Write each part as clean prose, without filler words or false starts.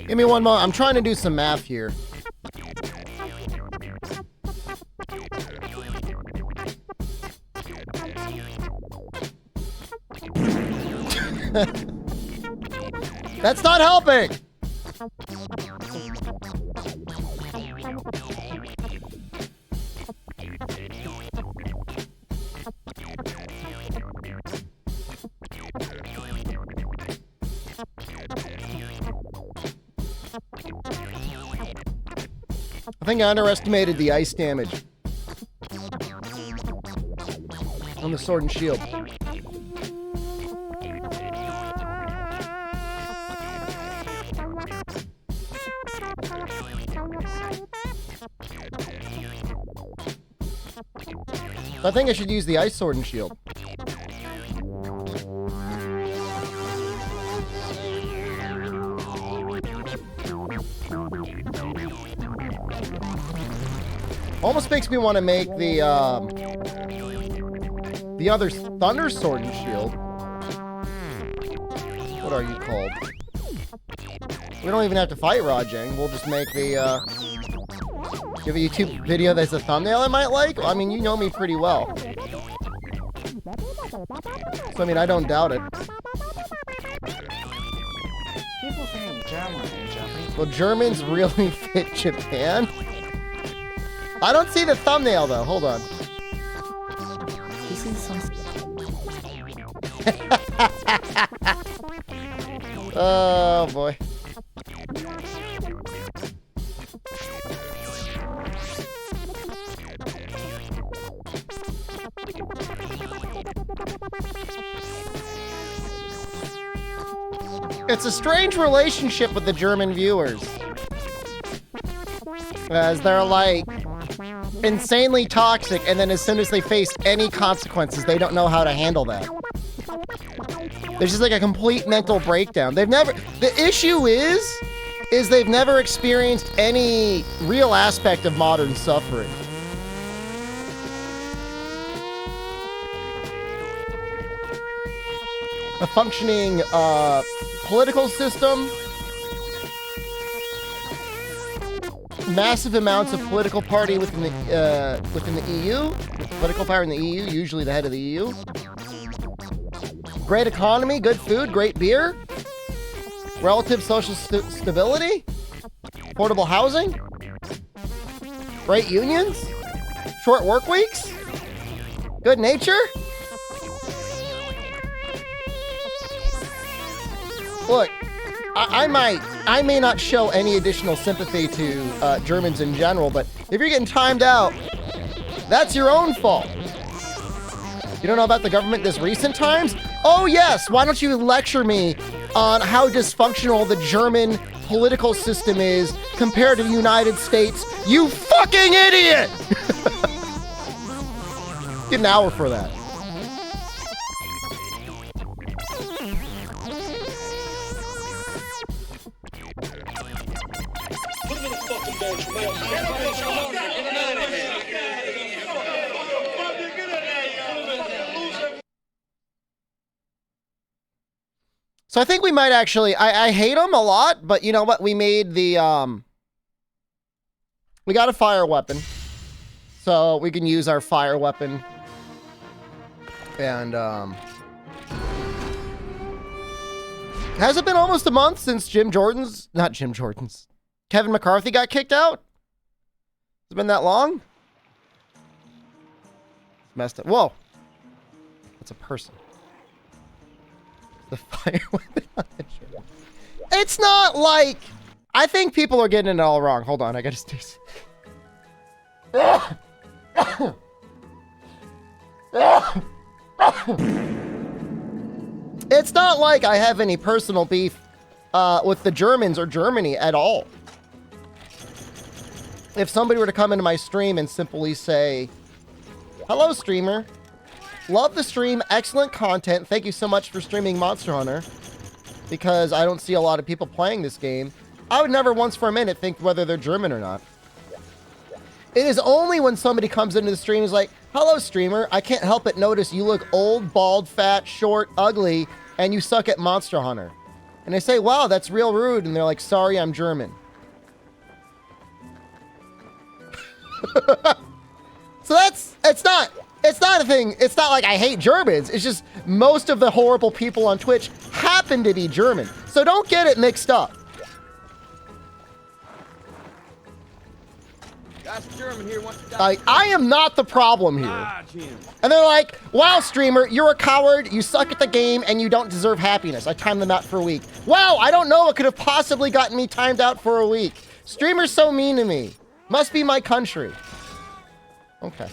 Give me one moment. I'm trying to do some math here. That's not helping! I think I underestimated the ice damage on the sword and shield. I think I should use the ice sword and shield. Almost makes me want to make the other thunder sword and shield. What are you called? We don't even have to fight Rajang. We'll just make the give a YouTube video that's a thumbnail I might like. I mean, you know me pretty well. So I mean, I don't doubt it. People think German and Japanese. Will Germans really fit Japan? I don't see the thumbnail though. Hold on. This is some. Oh boy. It's a strange relationship with the German viewers. As they're like insanely toxic, and then as soon as they face any consequences, they don't know how to handle that. There's just like a complete mental breakdown. They've never, the issue is they've never experienced any real aspect of modern suffering. A functioning political system, massive amounts of political party within the EU, political power in the EU, usually the head of the EU. Great economy, good food, great beer, relative social stability, affordable housing, great unions, short work weeks, good nature. Look, I may not show any additional sympathy to Germans in general, but if you're getting timed out, that's your own fault. You don't know about the government this recent times? Oh yes, why don't you lecture me on how dysfunctional the German political system is compared to the United States, you fucking idiot! Get an hour for that. So I think we might actually, I hate them a lot, but you know what? We made the, we got a fire weapon. So we can use our fire weapon. And, has it been almost a month since Kevin McCarthy got kicked out? Has it been that long? It's messed up. Whoa. That's a person. The fire weapon on the shirt. It's not like, I think people are getting it all wrong. Hold on, I gotta stay. It's not like I have any personal beef with the Germans or Germany at all. If somebody were to come into my stream and simply say, hello streamer, love the stream, excellent content, thank you so much for streaming Monster Hunter, because I don't see a lot of people playing this game, I would never once for a minute think whether they're German or not. It is only when somebody comes into the stream and is like, hello streamer, I can't help but notice you look old, bald, fat, short, ugly, and you suck at Monster Hunter. And I say, wow, that's real rude. And they're like, sorry, I'm German. So it's not a thing. It's not like I hate Germans. It's just most of the horrible people on Twitch happen to be German. So don't get it mixed up. German here wants to Like, I am not the problem here. And they're like, wow, streamer, you're a coward, you suck at the game, and you don't deserve happiness. I timed them out for a week. Wow, I don't know what could have possibly gotten me timed out for a week. Streamer's so mean to me. Must be my country. Okay.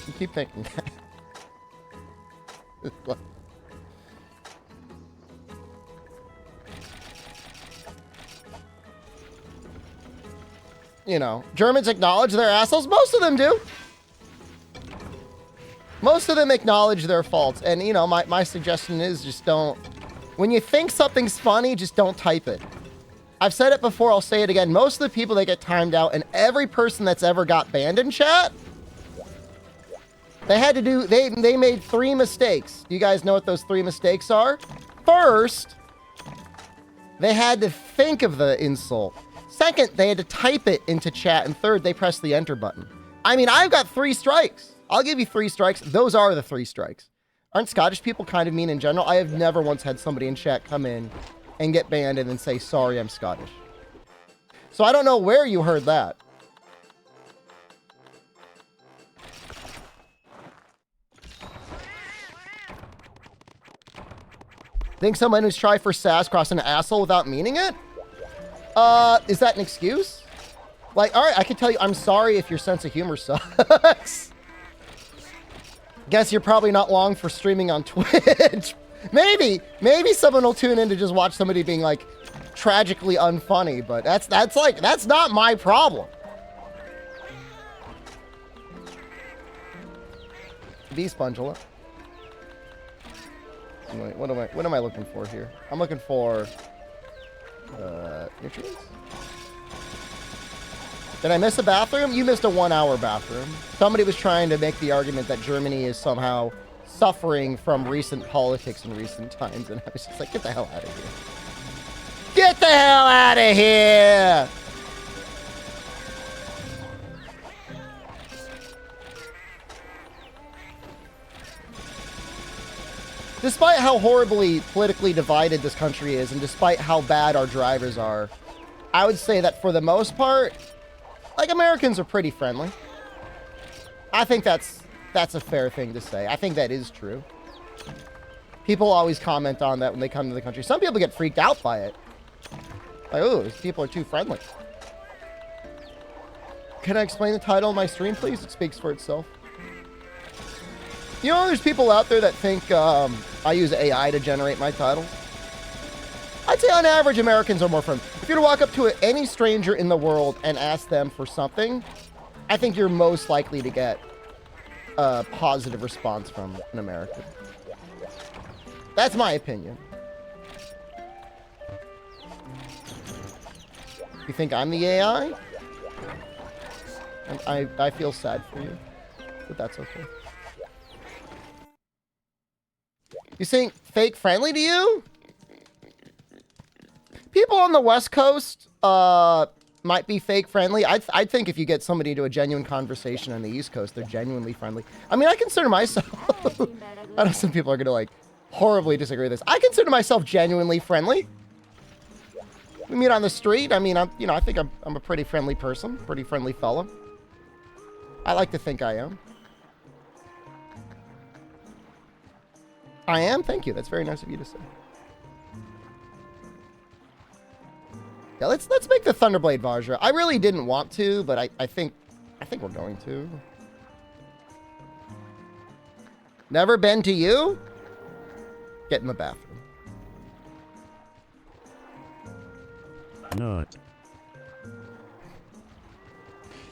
You keep thinking that. You know, Germans acknowledge their assholes. Most of them do. Most of them acknowledge their faults. And, you know, my suggestion is just don't... When you think something's funny, just don't type it. I've said it before, I'll say it again. Most of the people that get timed out, and every person that's ever got banned in chat, they had to do... They made 3 mistakes. Do you guys know what those 3 mistakes are? First, they had to think of the insult. Second, they had to type it into chat. And third, they pressed the enter button. I mean, I've got 3 strikes. I'll give you 3 strikes. Those are the 3 strikes. Aren't Scottish people kind of mean in general? I have never once had somebody in chat come in and get banned and then say, sorry, I'm Scottish. So I don't know where you heard that. Think someone who's tried for sass crossed an asshole without meaning it? Is that an excuse? Like, all right, I can tell you, I'm sorry if your sense of humor sucks. Guess you're probably not long for streaming on Twitch. Maybe someone will tune in to just watch somebody being like tragically unfunny, but that's not my problem. V-Spongula. Wait, what am I looking for here? I'm looking for nutrients? Did I miss a bathroom? You missed a 1-hour bathroom. Somebody was trying to make the argument that Germany is somehow suffering from recent politics in recent times, and I was just like, get the hell out of here. Get the hell out of here! Despite how horribly politically divided this country is, and despite how bad our drivers are, I would say that for the most part, like, Americans are pretty friendly. I think that's a fair thing to say. I think that is true. People always comment on that when they come to the country. Some people get freaked out by it. Like, oh, these people are too friendly. Can I explain the title of my stream, please? It speaks for itself. You know, there's people out there that think I use AI to generate my titles. I'd say on average, Americans are more friendly. If you were to walk up to any stranger in the world and ask them for something, I think you're most likely to get a positive response from an American. That's my opinion. You think I'm the AI? I feel sad for you, but that's okay. You think fake friendly to you? People on the West Coast might be fake friendly. I'd think if you get somebody into a genuine conversation on the East Coast, they're genuinely friendly. I mean, I consider myself... I know some people are going to, like, horribly disagree with this. I consider myself genuinely friendly. We meet on the street. I mean, I think I'm a pretty friendly person. Pretty friendly fellow. I like to think I am. I am? Thank you. That's very nice of you to say. Yeah, let's make the Thunderblade Vajra. I really didn't want to, but I think we're going to. Never been to you? Get in the bathroom. Not.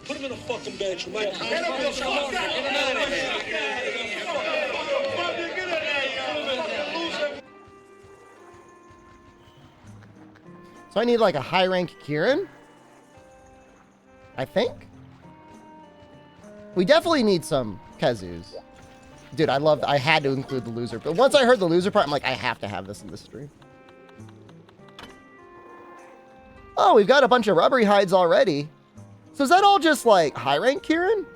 Put him in a fucking bench. You might. So I need like a high rank Kieran? I think? We definitely need some Kazoos. Dude, I had to include the loser. But once I heard the loser part, I'm like, I have to have this in the stream. Oh, we've got a bunch of rubbery hides already. So is that all just like high rank Kieran?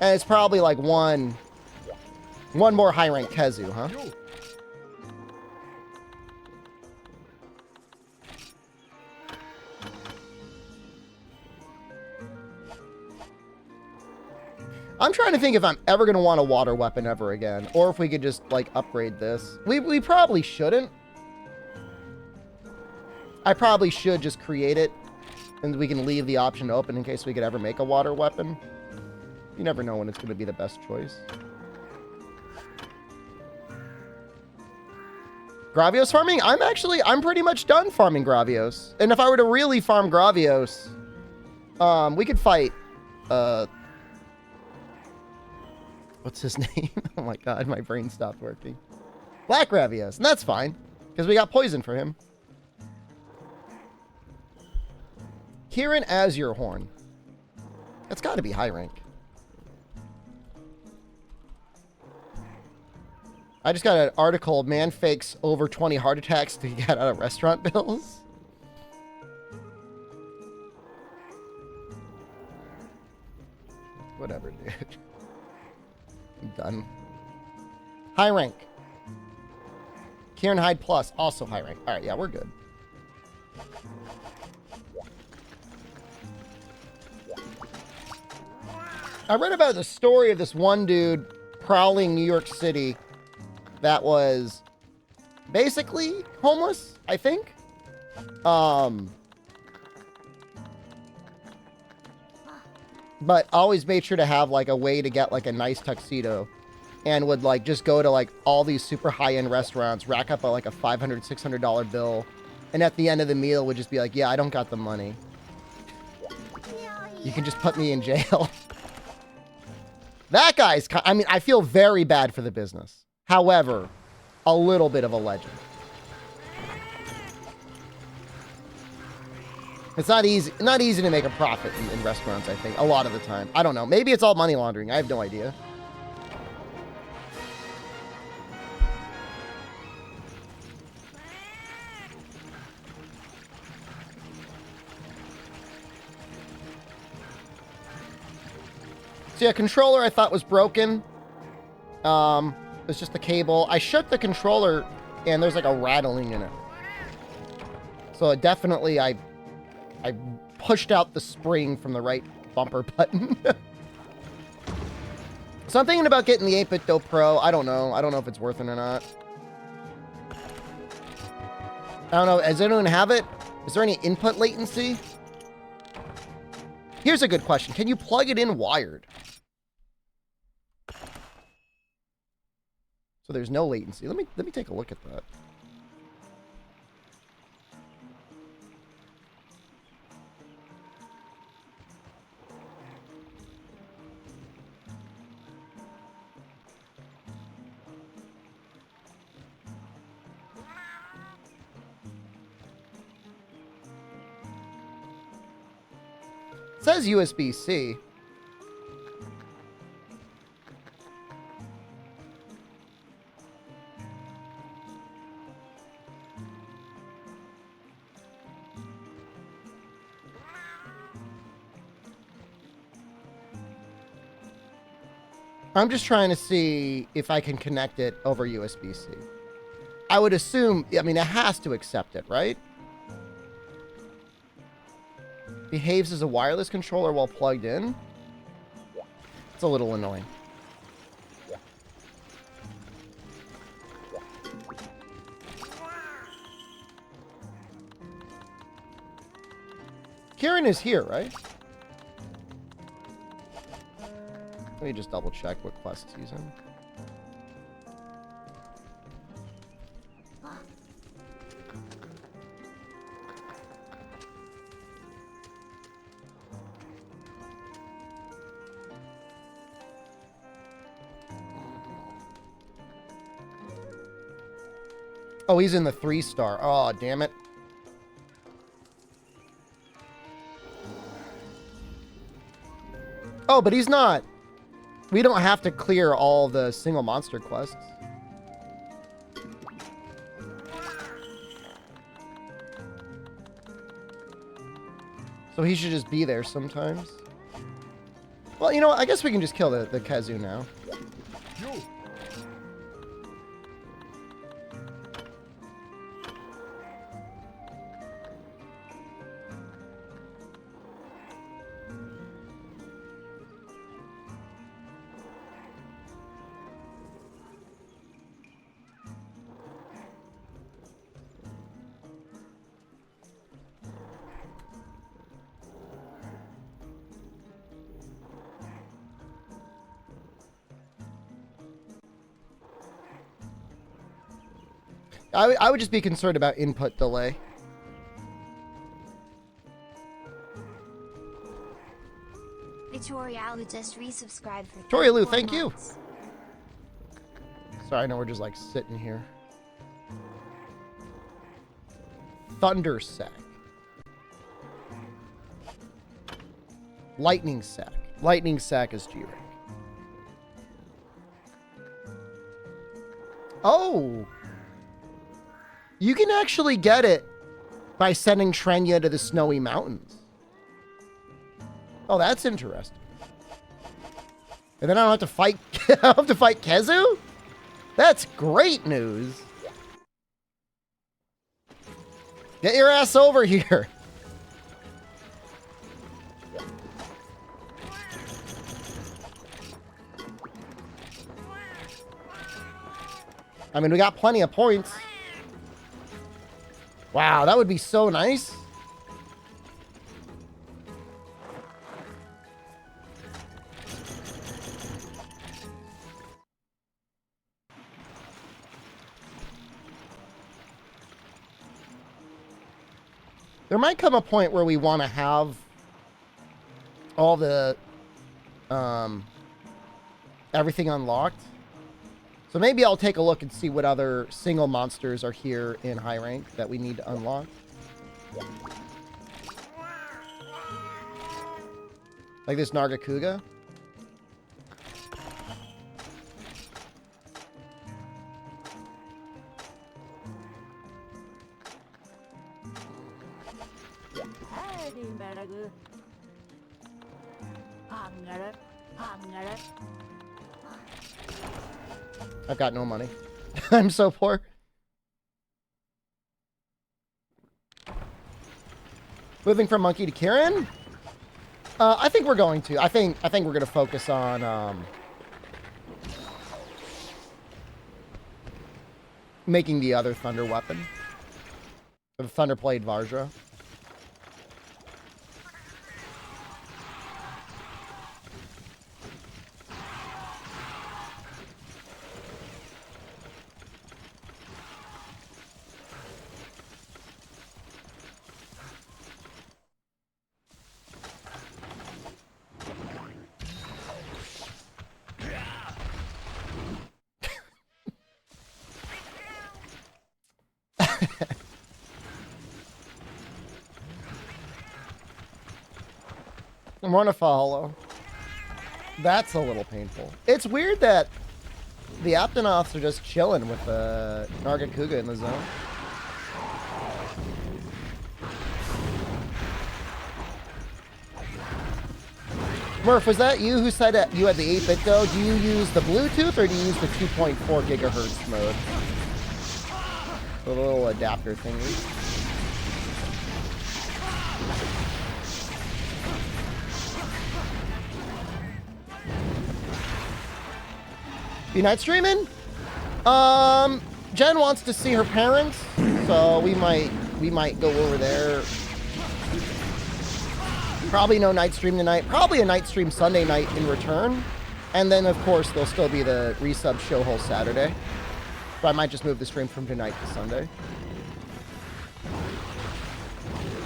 And it's probably like one more high rank Kezu, huh? I'm trying to think if I'm ever going to want a water weapon ever again, or if we could just like upgrade this. We probably shouldn't. I probably should just create it, and we can leave the option open in case we could ever make a water weapon. You never know when it's going to be the best choice. Gravios farming? I'm pretty much done farming Gravios. And if I were to really farm Gravios, we could fight, what's his name? Oh my god, my brain stopped working. Black Gravios, and that's fine, because we got poison for him. Kieran Azure Horn. That's got to be high rank. I just got an article, man fakes over 20 heart attacks to get out of restaurant bills. Whatever, dude. I'm done. High rank. Kieran Hyde Plus, also high rank. All right, yeah, we're good. I read about the story of this one dude prowling New York City that was basically homeless, I think. But always made sure to have like a way to get like a nice tuxedo, and would like just go to like all these super high-end restaurants, rack up like a $500, $600 bill, and at the end of the meal would just be like, yeah, I don't got the money. You can just put me in jail. That guy's, I mean, I feel very bad for the business. However, a little bit of a legend. It's not easy to make a profit in restaurants, I think, a lot of the time. I don't know. Maybe it's all money laundering. I have no idea. So yeah, controller I thought was broken. It's just the cable. I shook the controller and there's like a rattling in it. So it definitely, I pushed out the spring from the right bumper button. So I'm thinking about getting the 8-Bit Do Pro. I don't know. I don't know if it's worth it or not. I don't know. Does anyone have it? Is there any input latency? Here's a good question. Can you plug it in wired? So there's no latency. Let me take a look at that. It says USB-C. I'm just trying to see if I can connect it over USB-C. I would assume, I mean, it has to accept it, right? Behaves as a wireless controller while plugged in. It's a little annoying. Kieran is here, right? Let me just double check what quests he's in. Oh, he's in the 3-star. Oh, damn it. Oh, but he's not. We don't have to clear all the single monster quests. So he should just be there sometimes. Well, you know what? I guess we can just kill the Kazoo now. I would just be concerned about input delay. Victorialu just resubscribed for Torialu, 4 thank you. months. Sorry, I know we're just like sitting here. Thunder Sack. Lightning Sack. Lightning Sack is G-Rank. Oh! You can actually get it by sending Trenya to the Snowy Mountains. Oh, that's interesting. And then I don't have to fight. I don't have to fight Kazoo? That's great news. Get your ass over here. I mean, we got plenty of points. Wow, that would be so nice. There might come a point where we want to have all the everything unlocked. So maybe I'll take a look and see what other single monsters are here in high rank that we need to unlock. Like this Nargacuga. I've got no money. I'm so poor. Moving from Monkey to Kieran? I think we're going to. I think we're going to focus on making the other Thunder weapon. The Thunder Blade Vajra. I'm on a follow. That's a little painful. It's weird that the Aptonoths are just chilling with the Nargacuga in the zone. Murph, was that you who said that you had the 8-bit go? Do you use the Bluetooth or do you use the 2.4 gigahertz mode? The little adapter thingy. You night streaming? Jen wants to see her parents, so we might go over there. Probably no night stream tonight. Probably a night stream Sunday night in return. And then, of course, there'll still be the resub show whole Saturday. So I might just move the stream from tonight to Sunday.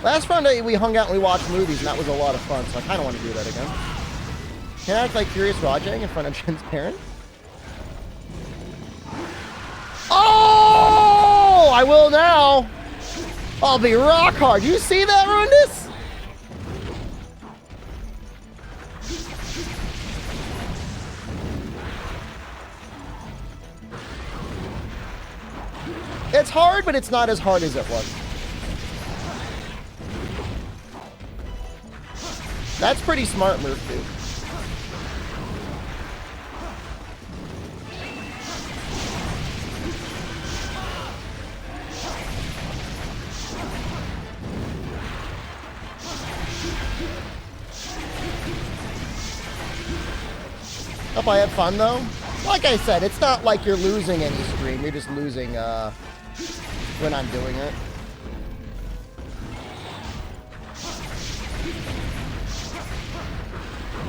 Last Sunday, we hung out and we watched movies, and that was a lot of fun, so I kind of want to do that again. Can I act like Curious Rajang in front of Jen's parents? Oh! I will now! I'll be rock hard. You see that, Rundis? It's hard, but it's not as hard as it was. That's pretty smart move, too. Hope I had fun, though. Like I said, it's not like you're losing any stream. You're just losing when I'm doing it.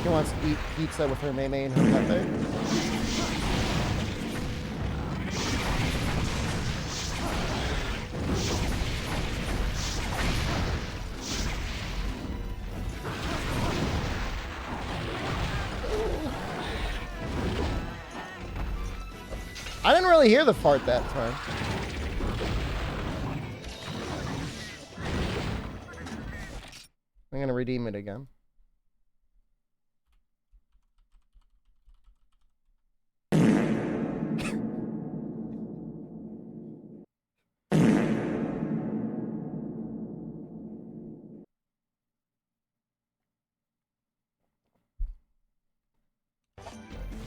She wants to eat pizza with her Mei and her Pepe. I didn't really hear the fart that time. I'm gonna redeem it again.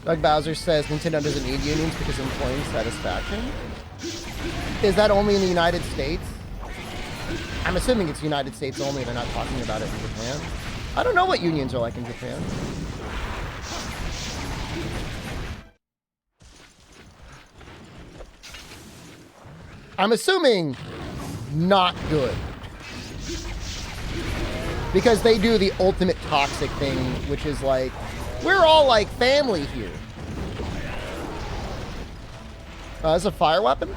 Doug Bowser says Nintendo doesn't need unions because of employee satisfaction. Is that only in the United States? I'm assuming it's United States only. They're not talking about it in Japan. I don't know what unions are like in Japan. I'm assuming not good. Because they do the ultimate toxic thing, which is like, we're all like family here. That's a fire weapon?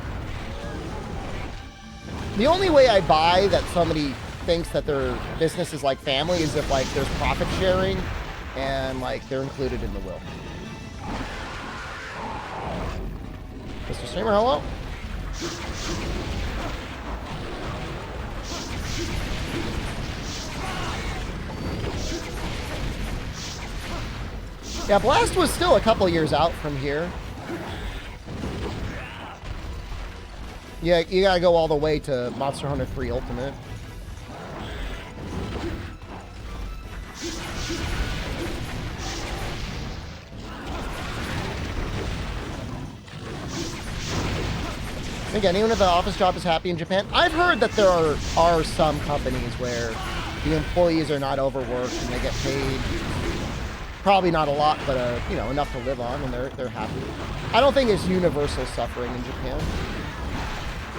The only way I buy that somebody thinks that their business is like family is if like there's profit sharing and like they're included in the will. Mr. Streamer, hello? Yeah, Blast was still a couple years out from here. Yeah, you gotta go all the way to Monster Hunter 3 Ultimate. I think anyone at the office job is happy in Japan. I've heard that there are some companies where the employees are not overworked and they get paid probably not a lot, but you know, enough to live on, and they're happy. I don't think it's universal suffering in Japan,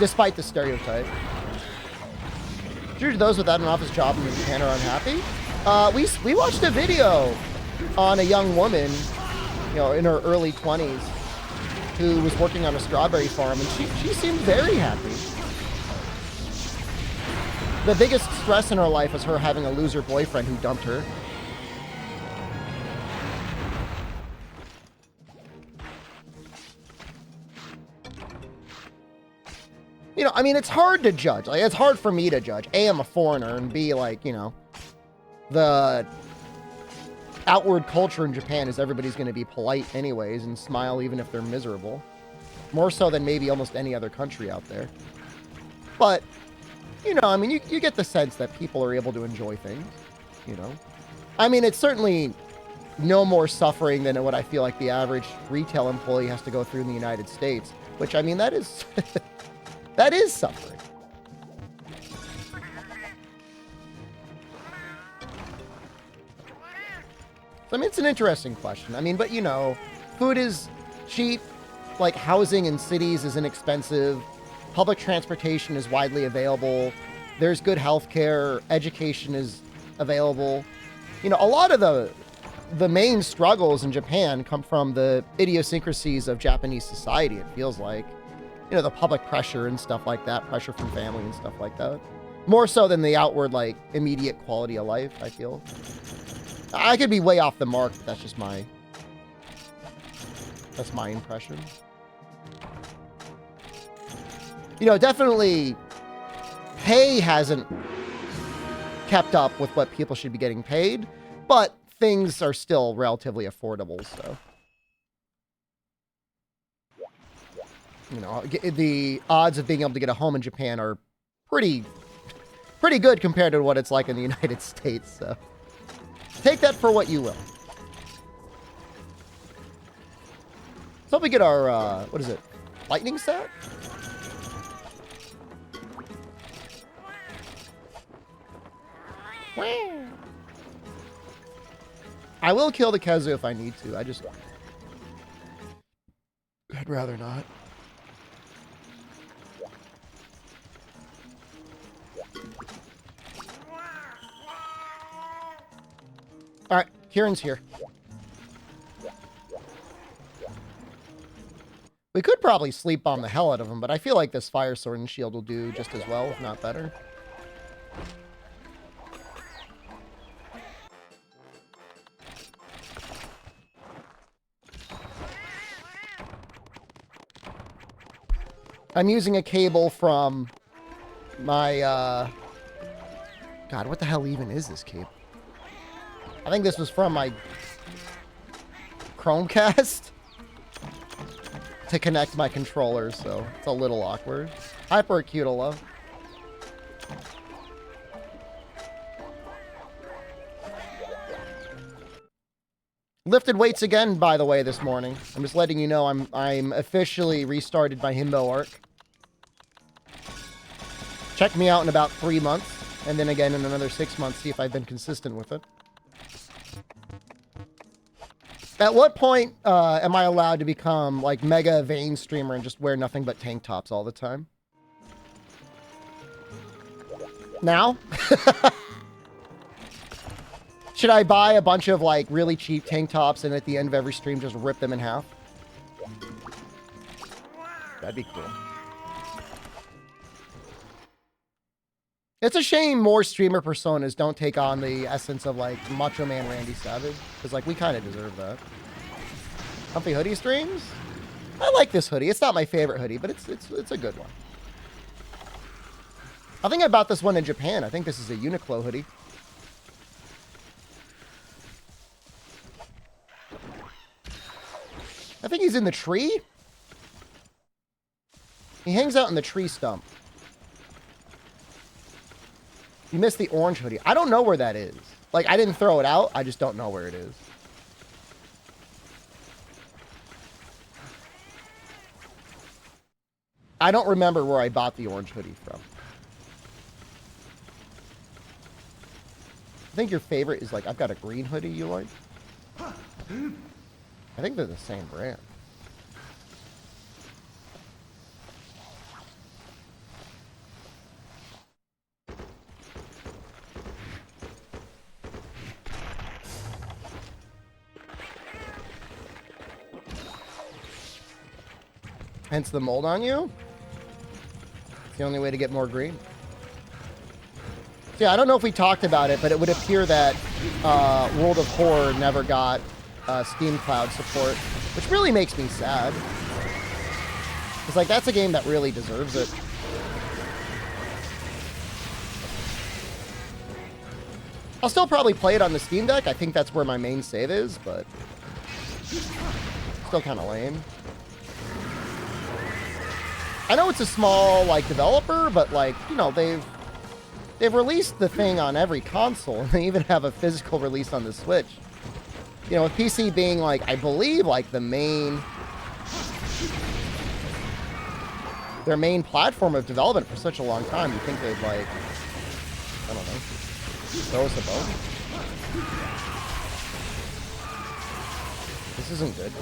despite the stereotype. Sure, those without an office job in Japan are unhappy. We watched a video on a young woman, you know, in her early 20s, who was working on a strawberry farm, and she seemed very happy. The biggest stress in her life was her having a loser boyfriend who dumped her. You know, I mean, it's hard to judge. Like, it's hard for me to judge. A, I'm a foreigner, and B, like, you know, the outward culture in Japan is everybody's going to be polite anyways and smile even if they're miserable. More so than maybe almost any other country out there. But, you know, I mean, you get the sense that people are able to enjoy things, you know. I mean, it's certainly no more suffering than what I feel like the average retail employee has to go through in the United States, which, I mean, that is... that is suffering. So, I mean, it's an interesting question. I mean, but you know, food is cheap, like housing in cities is inexpensive, public transportation is widely available, there's good health care, education is available. You know, a lot of the main struggles in Japan come from the idiosyncrasies of Japanese society, it feels like. You know, the public pressure and stuff like that, pressure from family and stuff like that. More so than the outward, like, immediate quality of life, I feel. I could be way off the mark, but that's just that's my impression. You know, definitely pay hasn't kept up with what people should be getting paid, but things are still relatively affordable, so. You know, the odds of being able to get a home in Japan are pretty good compared to what it's like in the United States, so. Take that for what you will. So we get our, what is it? Lightning set? I will kill the Kezu if I need to. I'd rather not. Alright, Kieran's here. We could probably sleep bomb the hell out of him, but I feel like this Fire Sword and Shield will do just as well, if not better. I'm using a cable from my, God, what the hell even is this cable? I think this was from my Chromecast to connect my controllers, so it's a little awkward. Hyper cute, love. Lifted weights again, by the way, this morning. I'm just letting you know I'm officially restarted my Himbo arc. Check me out in about 3 months, and then again in another 6 months, see if I've been consistent with it. At what point am I allowed to become, like, mega Vayne streamer and just wear nothing but tank tops all the time? Now? Should I buy a bunch of, like, really cheap tank tops and at the end of every stream just rip them in half? That'd be cool. It's a shame more streamer personas don't take on the essence of, like, Macho Man Randy Savage. Because, like, we kind of deserve that. Comfy hoodie streams? I like this hoodie. It's not my favorite hoodie, but it's a good one. I think I bought this one in Japan. I think this is a Uniqlo hoodie. I think he's in the tree. He hangs out in the tree stump. You missed the orange hoodie. I don't know where that is. Like, I didn't throw it out. I just don't know where it is. I don't remember where I bought the orange hoodie from. I think your favorite is, like, I've got a green hoodie you like. I think they're the same brand. Hence the mold on you? It's the only way to get more green. So yeah, I don't know if we talked about it, but it would appear that World of Horror never got Steam Cloud support, which really makes me sad. It's like, that's a game that really deserves it. I'll still probably play it on the Steam Deck. I think that's where my main save is, but still kind of lame. I know it's a small, like, developer, but, like, you know, they've released the thing on every console, and they even have a physical release on the Switch. You know, with PC being, like, I believe, like, their main platform of development for such a long time, you think they'd, like, I don't know, throw us a bone? This isn't good.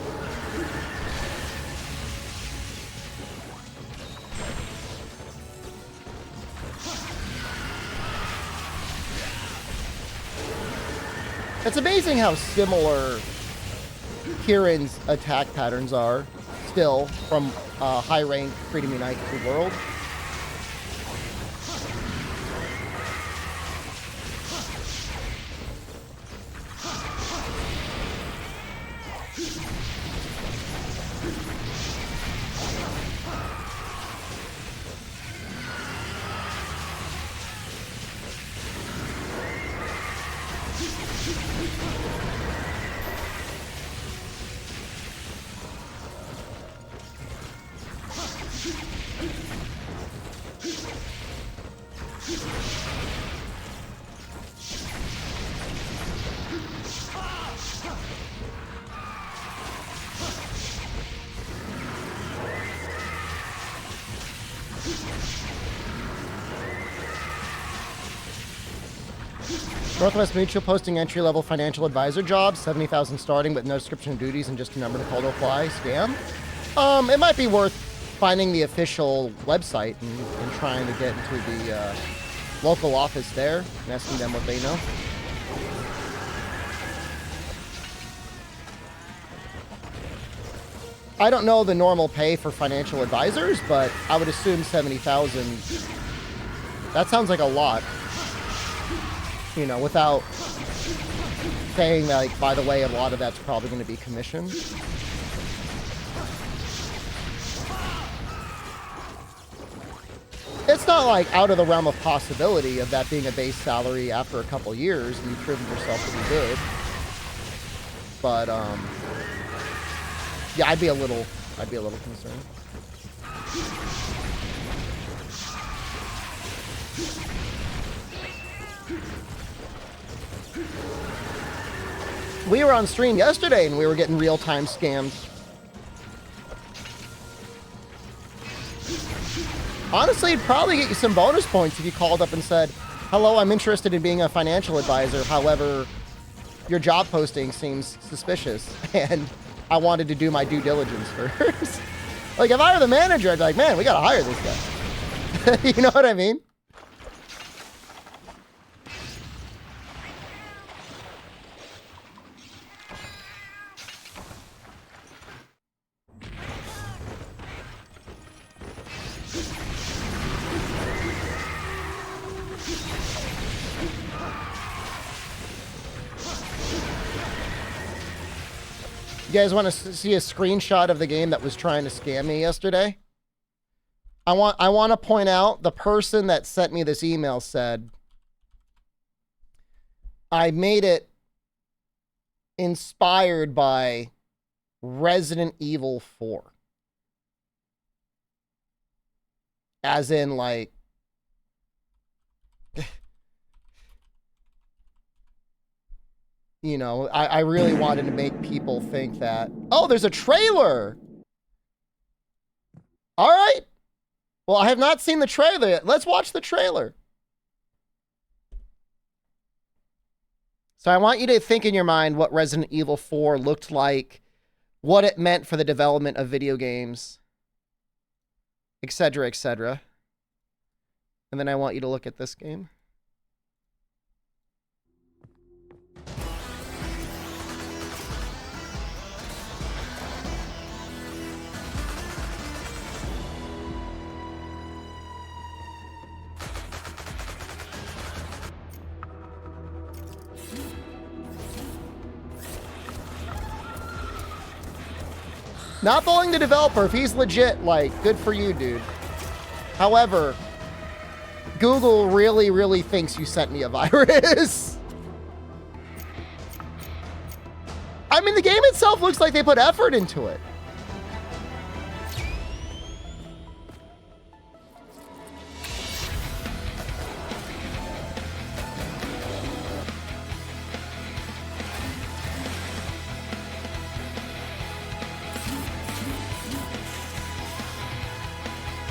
It's amazing how similar Kieran's attack patterns are, still, from high rank Freedom Unite to World. Northwest Mutual posting entry-level financial advisor jobs, 70,000 starting, but no description of duties and just a number to call to apply. Scam. It might be worth finding the official website and trying to get into the local office there and asking them what they know. I don't know the normal pay for financial advisors, but I would assume 70,000. That sounds like a lot. You know, without saying that, like, by the way, a lot of that's probably going to be commission. It's not, like, out of the realm of possibility of that being a base salary after a couple years and you've proven yourself to be good. But, yeah, I'd be a little concerned. We were on stream yesterday and we were getting real-time scammed. Honestly, it'd probably get you some bonus points if you called up and said, hello, I'm interested in being a financial advisor. However, your job posting seems suspicious and I wanted to do my due diligence first. Like, if I were the manager, I'd be like, man, we got to hire this guy. You know what I mean? You guys want to see a screenshot of the game that was trying to scam me yesterday? I want to point out the person that sent me this email said, I made it inspired by Resident Evil 4. As in, like, you know, I really wanted to make people think that, oh, there's a trailer. All right. Well, I have not seen the trailer yet. Let's watch the trailer. So I want you to think in your mind what Resident Evil 4 looked like, what it meant for the development of video games, etc., etc. And then I want you to look at this game. Not bullying the developer. If he's legit, like, good for you, dude. However, Google really, really thinks you sent me a virus. I mean, the game itself looks like they put effort into it.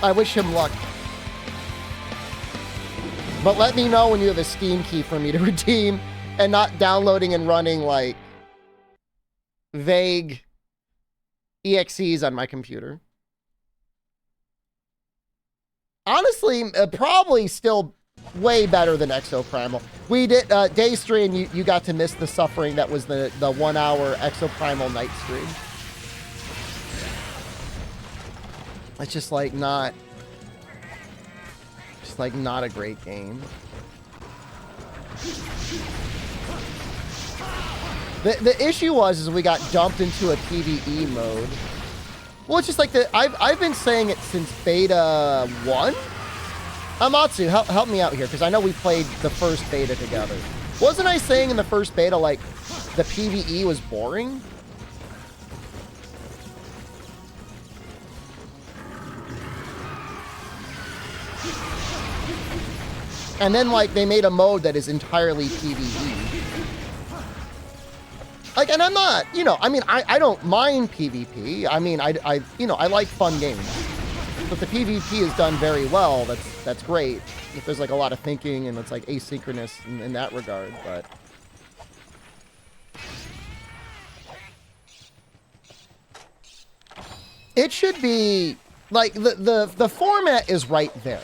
I wish him luck. But let me know when you have a Steam key for me to redeem and not downloading and running, like, vague EXEs on my computer. Honestly, probably still way better than Exoprimal. We did, day stream, you got to miss the suffering that was the 1 hour Exoprimal night stream. It's just like not a great game. The issue was we got dumped into a PvE mode. Well, it's just like I've been saying it since beta 1. Amatsu, help me out here, because I know we played the first beta together. Wasn't I saying in the first beta, like, the PvE was boring? And then, like, they made a mode that is entirely PvE. Like, and I'm not, you know, I mean, I don't mind PvP. I mean, I you know, I like fun games. if the PvP is done very well, that's great. If there's like a lot of thinking and it's like asynchronous in that regard, but it should be like the format is right there.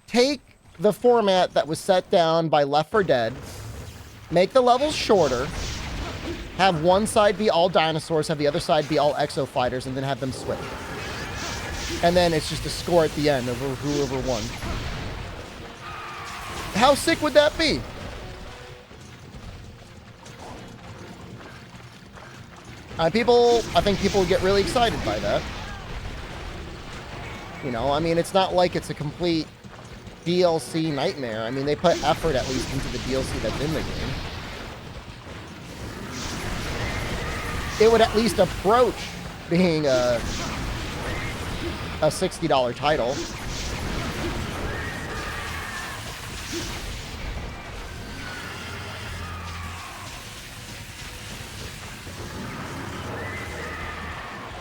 Take the format that was set down by Left 4 Dead, make the levels shorter, have one side be all dinosaurs, have the other side be all exo fighters, and then have them switch. And then it's just a score at the end of whoever won. How sick would that be? I think people would get really excited by that. You know, I mean, it's not like it's a complete DLC nightmare. I mean, they put effort at least into the DLC that's in the game. It would at least approach being a $60 title.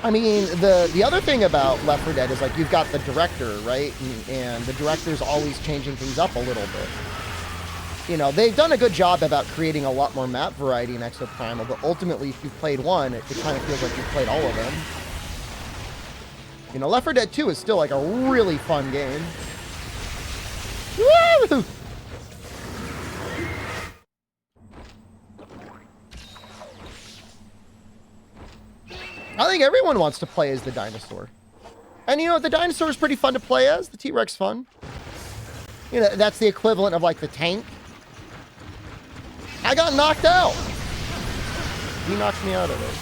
I mean, the other thing about Left 4 Dead is, like, you've got the director, right? And the director's always changing things up a little bit. You know, they've done a good job about creating a lot more map variety in Exoprimal, but ultimately, if you've played one, it kind of feels like you've played all of them. You know, Left 4 Dead 2 is still, like, a really fun game. Woo! I think everyone wants to play as the dinosaur. And you know, the dinosaur is pretty fun to play as. The T-Rex fun. You know, that's the equivalent of like the tank. I got knocked out. He knocked me out of it.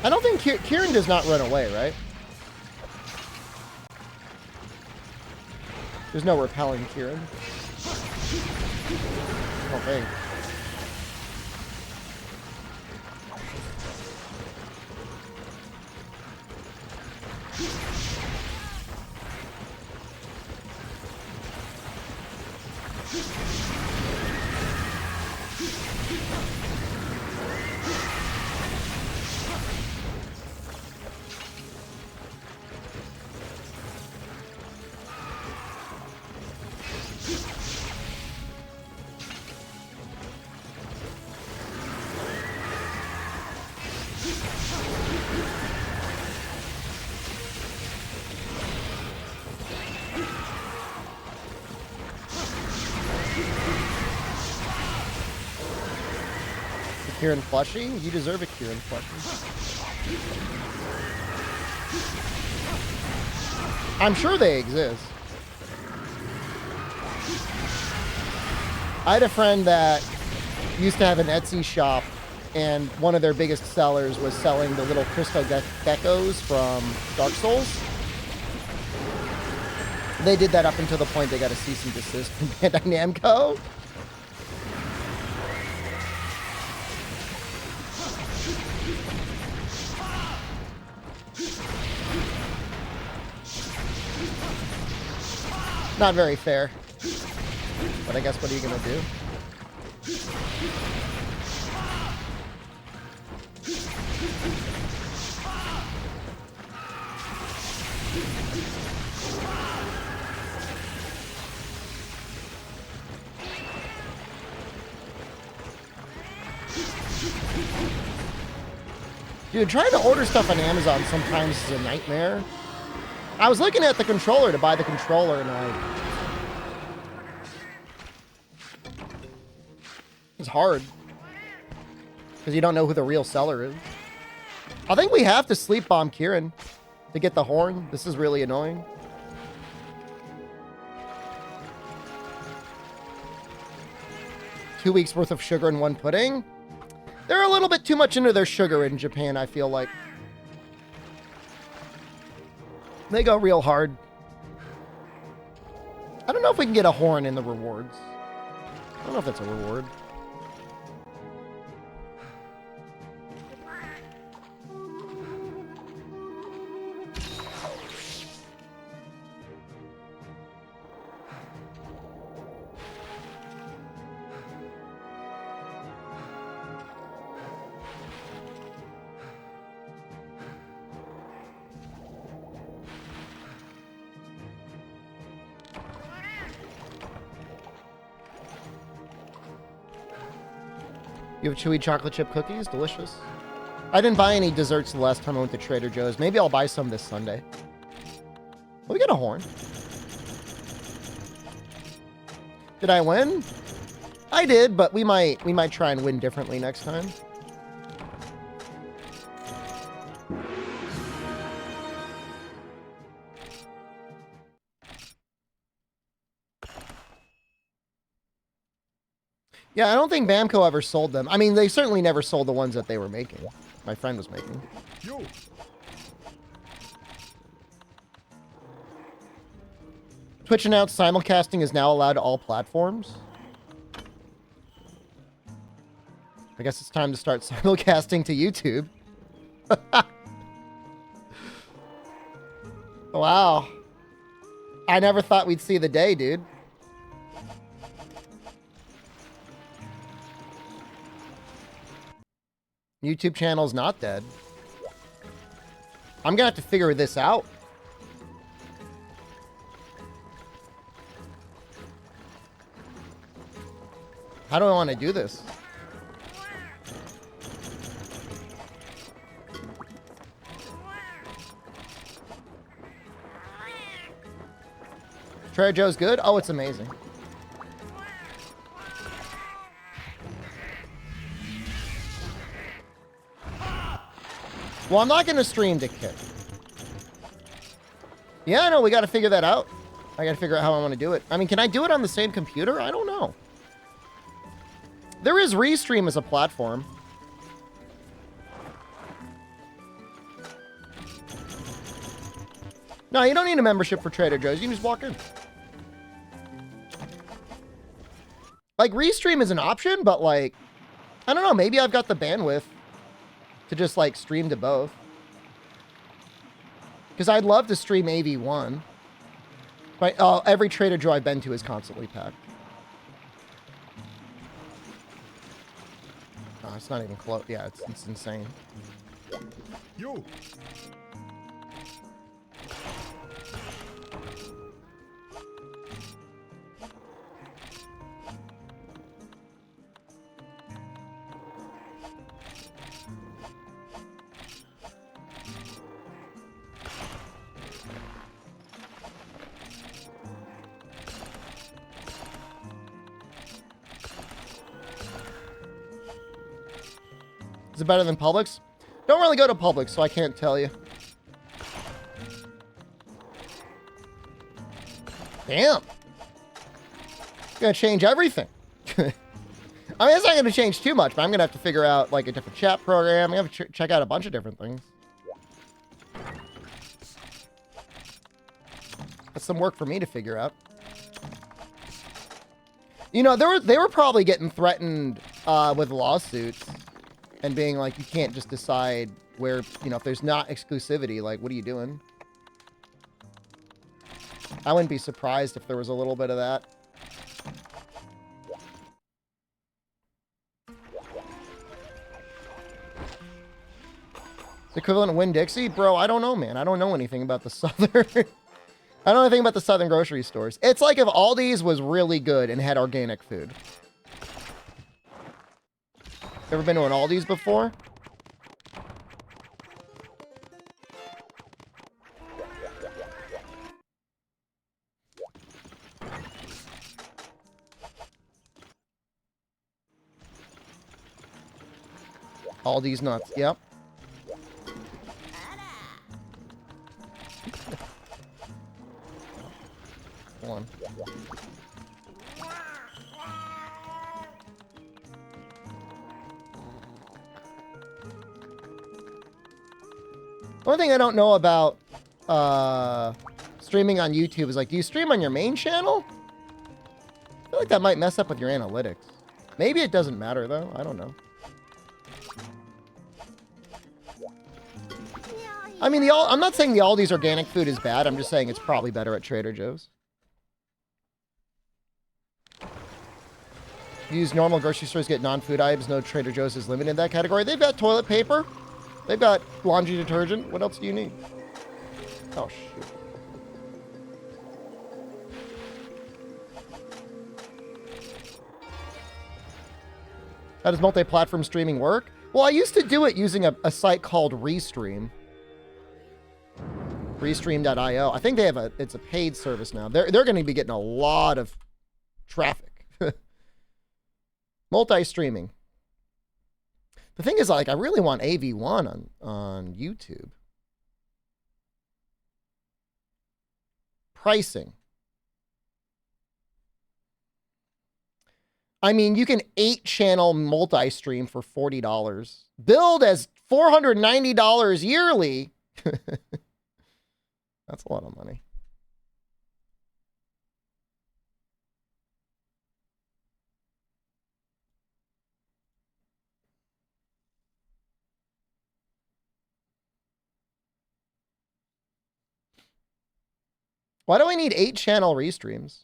I don't think Kieran does not run away, right? There's no repelling Kieran. I don't think. Kieran plushie? You deserve a Kieran plushie. I'm sure they exist. I had a friend that used to have an Etsy shop, and one of their biggest sellers was selling the little crystal geckos from Dark Souls. They did that up until the point they got a cease and desist from Bandai Namco. Not very fair. But I guess what are you gonna do? Dude, trying to order stuff on Amazon sometimes is a nightmare. I was looking at the controller to buy the controller, and it's hard because you don't know who the real seller is. I think we have to sleep bomb Kieran to get the horn. This is really annoying. Two weeks worth of sugar in one pudding. They're a little bit too much into their sugar in Japan, I feel like. They go real hard. I don't know if we can get a horn in the rewards. I don't know if that's a reward. You have chewy chocolate chip cookies? Delicious. I didn't buy any desserts the last time I went to Trader Joe's. Maybe I'll buy some this Sunday. Well, we got a horn. Did I win? I did, but we might try and win differently next time. Yeah, I don't think Bamco ever sold them. I mean, they certainly never sold the ones that they were making. My friend was making. Yo. Twitch announced simulcasting is now allowed to all platforms. I guess it's time to start simulcasting to YouTube. Wow. I never thought we'd see the day, dude. YouTube channel's not dead. I'm gonna have to figure this out. How do I want to do this? Trader Joe's good? Oh, it's amazing. Well, I'm not going to stream to Kit. Yeah, I know. We got to figure that out. I got to figure out how I want to do it. I mean, can I do it on the same computer? I don't know. There is Restream as a platform. No, you don't need a membership for Trader Joe's. You can just walk in. Like, Restream is an option, but, like, I don't know. Maybe I've got the bandwidth to just, like, stream to both. Because I'd love to stream AV1. But every Trader Joe I've been to is constantly packed. Oh, it's not even close. Yeah, it's insane. Yo. Is it better than Publix? Don't really go to Publix, so I can't tell you. Damn. Gonna change everything. I mean, it's not gonna change too much, but I'm gonna have to figure out, like, a different chat program. I'm gonna have to check out a bunch of different things. That's some work for me to figure out. You know, they were probably getting threatened with lawsuits. And being like, you can't just decide where, you know, if there's not exclusivity, like, what are you doing? I wouldn't be surprised if there was a little bit of that. It's equivalent of Winn-Dixie? Bro, I don't know, man. I don't know anything about the Southern. I don't know anything about the Southern grocery stores. It's like if Aldi's was really good and had organic food. Ever been to an Aldi's before? Aldi's nuts. Yep. Hold on. One thing I don't know about streaming on YouTube is, like, do you stream on your main channel? I feel like that might mess up with your analytics. Maybe it doesn't matter, though. I don't know. I mean, I'm not saying the Aldi's organic food is bad. I'm just saying it's probably better at Trader Joe's. Use normal grocery stores, get non-food items. No, Trader Joe's is limited in that category. They've got toilet paper. They've got laundry detergent. What else do you need? Oh, shoot. How does multi-platform streaming work? Well, I used to do it using a site called Restream. Restream.io. I think they have it's a paid service now. They're going to be getting a lot of traffic. Multi-streaming. The thing is, like, I really want AV1 on YouTube. Pricing. I mean, you can 8-channel multi-stream for $40. Billed as $490 yearly. That's a lot of money. Why do I need 8-channel restreams?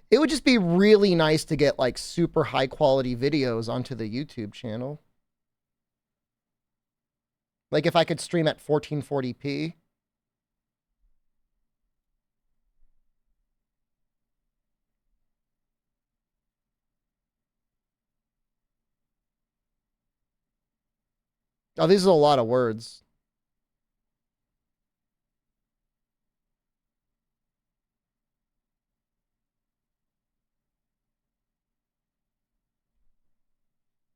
It would just be really nice to get like super high quality videos onto the YouTube channel. Like if I could stream at 1440p. Oh, these are a lot of words.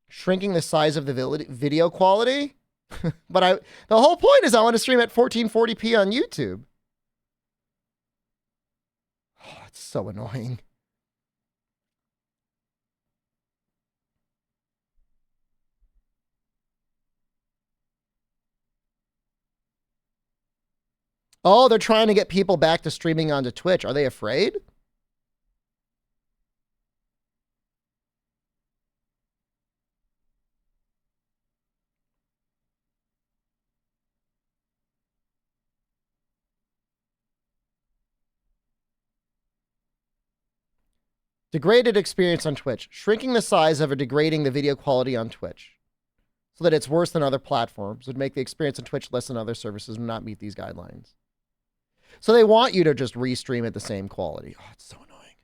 Shrinking the size of the video quality. But the whole point is I want to stream at 1440p on YouTube. Oh, it's so annoying. Oh, they're trying to get people back to streaming onto Twitch. Are they afraid? Degraded experience on Twitch. Shrinking the size of or degrading the video quality on Twitch so that it's worse than other platforms would make the experience on Twitch less than other services and not meet these guidelines. So they want you to just restream at the same quality. Oh, it's so annoying.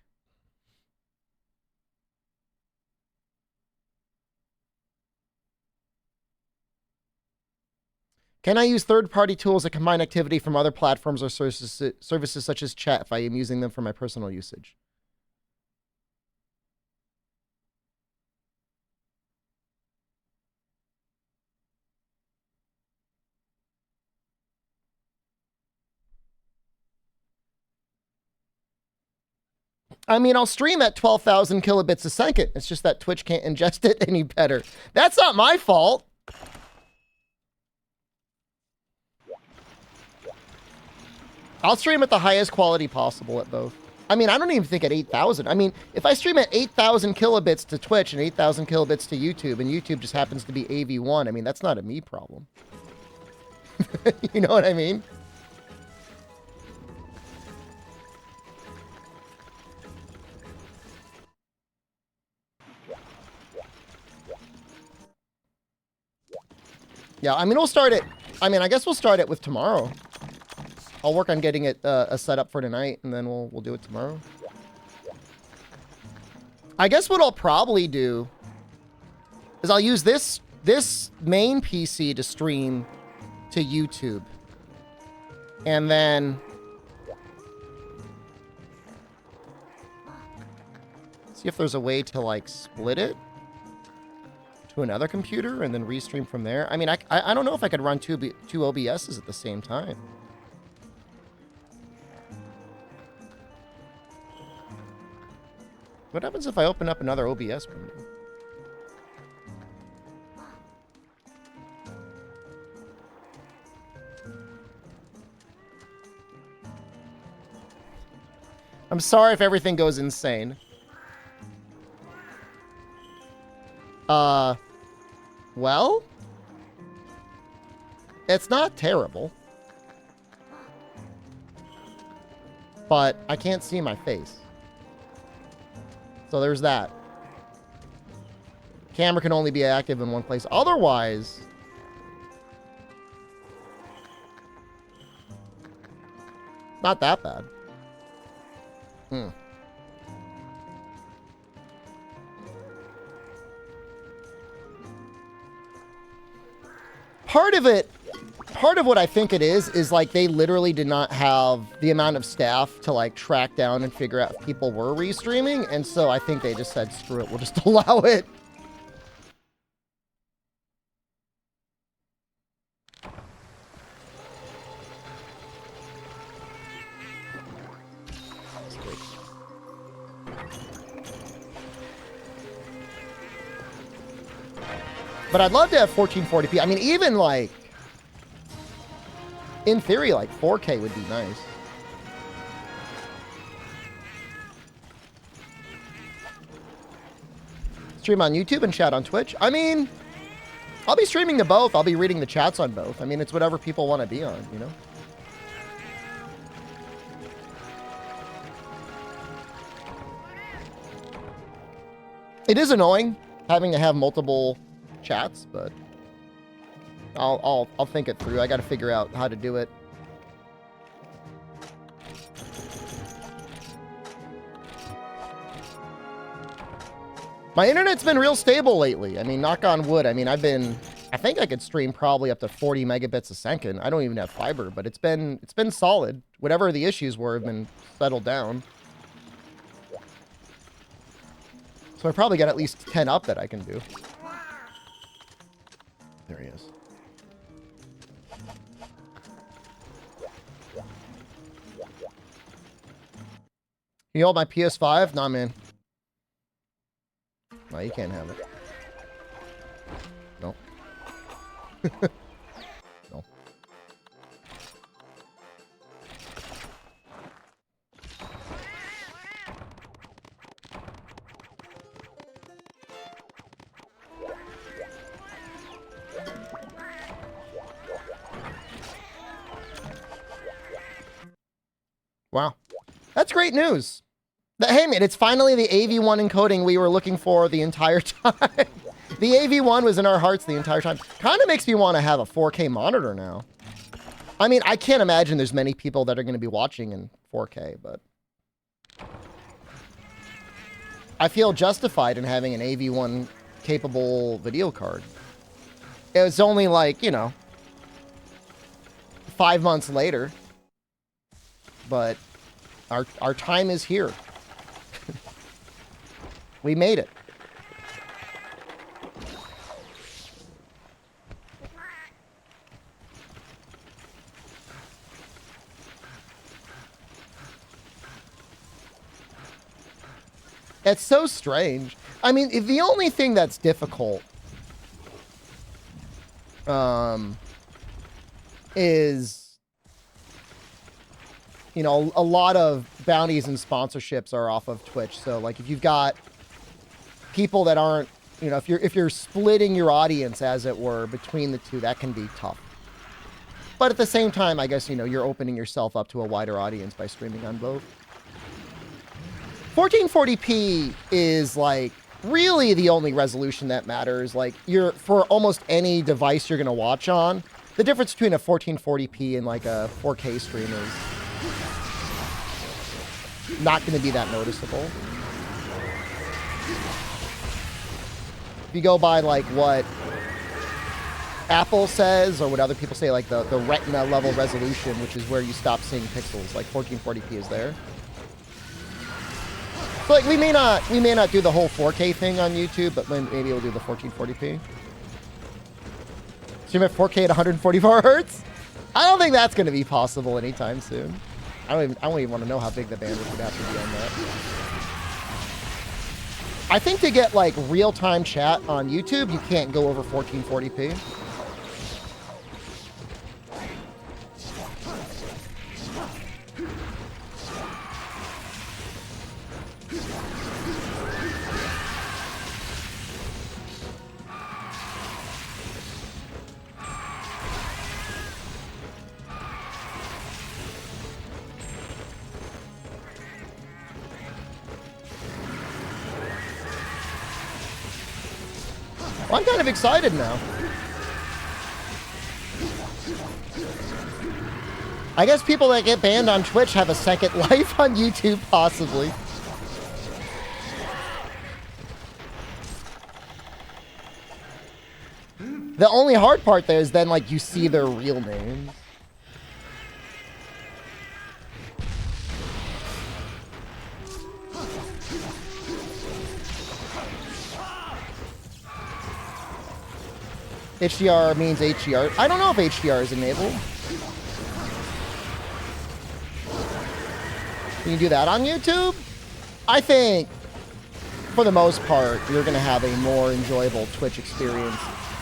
Can I use third-party tools that combine activity from other platforms or services such as chat if I am using them for my personal usage? I mean, I'll stream at 12,000 kilobits a second. It's just that Twitch can't ingest it any better. That's not my fault. I'll stream at the highest quality possible at both. I mean, I don't even think at 8,000. I mean, if I stream at 8,000 kilobits to Twitch and 8,000 kilobits to YouTube, and YouTube just happens to be AV1, I mean, that's not a me problem. You know what I mean? Yeah, I mean, we'll start it. I mean, I guess we'll start it with tomorrow. I'll work on getting it a setup for tonight, and then we'll do it tomorrow. I guess what I'll probably do is I'll use this main PC to stream to YouTube, and then see if there's a way to like split it to another computer and then restream from there. I mean, I don't know if I could run two OBSs at the same time. What happens if I open up another OBS window? I'm sorry if everything goes insane. Well, it's not terrible. but I can't see my face. So there's that. Camera can only be active in one place. Otherwise, not that bad. Part of what I think it is like they literally did not have the amount of staff to like track down and figure out if people were restreaming, and so I think they just said, screw it, we'll just allow it. But I'd love to have 1440p. I mean, even like, in theory, like 4K would be nice. Stream on YouTube and chat on Twitch. I mean, I'll be streaming to both. I'll be reading the chats on both. I mean, it's whatever people want to be on, you know? It is annoying having to have multiple chats, but I'll think it through. I got to figure out how to do it. My internet's been real stable lately. I mean, knock on wood. I mean, I think I could stream probably up to 40 megabits a second. I don't even have fiber, but it's been solid. Whatever the issues were have been settled down. So I probably got at least 10 up that I can do. There he is. Can you hold my PS5? Nah, man. No, you can't have it. No. No. Wow. That's great news. Hey, man, it's finally the AV1 encoding we were looking for the entire time. The AV1 was in our hearts the entire time. Kind of makes me want to have a 4K monitor now. I mean, I can't imagine there's many people that are going to be watching in 4K, but I feel justified in having an AV1 capable video card. It was only like, you know, 5 months later, but our time is here. We made it. It's so strange. I mean, if the only thing that's difficult is, you know, a lot of bounties and sponsorships are off of Twitch. So, like, if you've got people that aren't, you know, if you're splitting your audience, as it were, between the two, that can be tough. But at the same time, I guess, you know, you're opening yourself up to a wider audience by streaming on both. 1440p is, like, really the only resolution that matters. Like, for almost any device you're going to watch on, the difference between a 1440p and, like, a 4K stream is not going to be that noticeable. If you go by, like, what Apple says, or what other people say, like the retina level resolution, which is where you stop seeing pixels, like 1440p is there. So, like, we may not do the whole 4K thing on YouTube, but maybe we'll do the 1440p. Stream at 4K at 144 hertz? I don't think that's going to be possible anytime soon. I don't even want to know how big the bandwidth would have to be on that. I think to get, like, real-time chat on YouTube, you can't go over 1440p. I'm kind of excited now. I guess people that get banned on Twitch have a second life on YouTube, possibly. The only hard part there is then, like, you see their real names. HDR means HDR. I don't know if HDR is enabled. Can you do that on YouTube? I think, for the most part, you're going to have a more enjoyable Twitch experience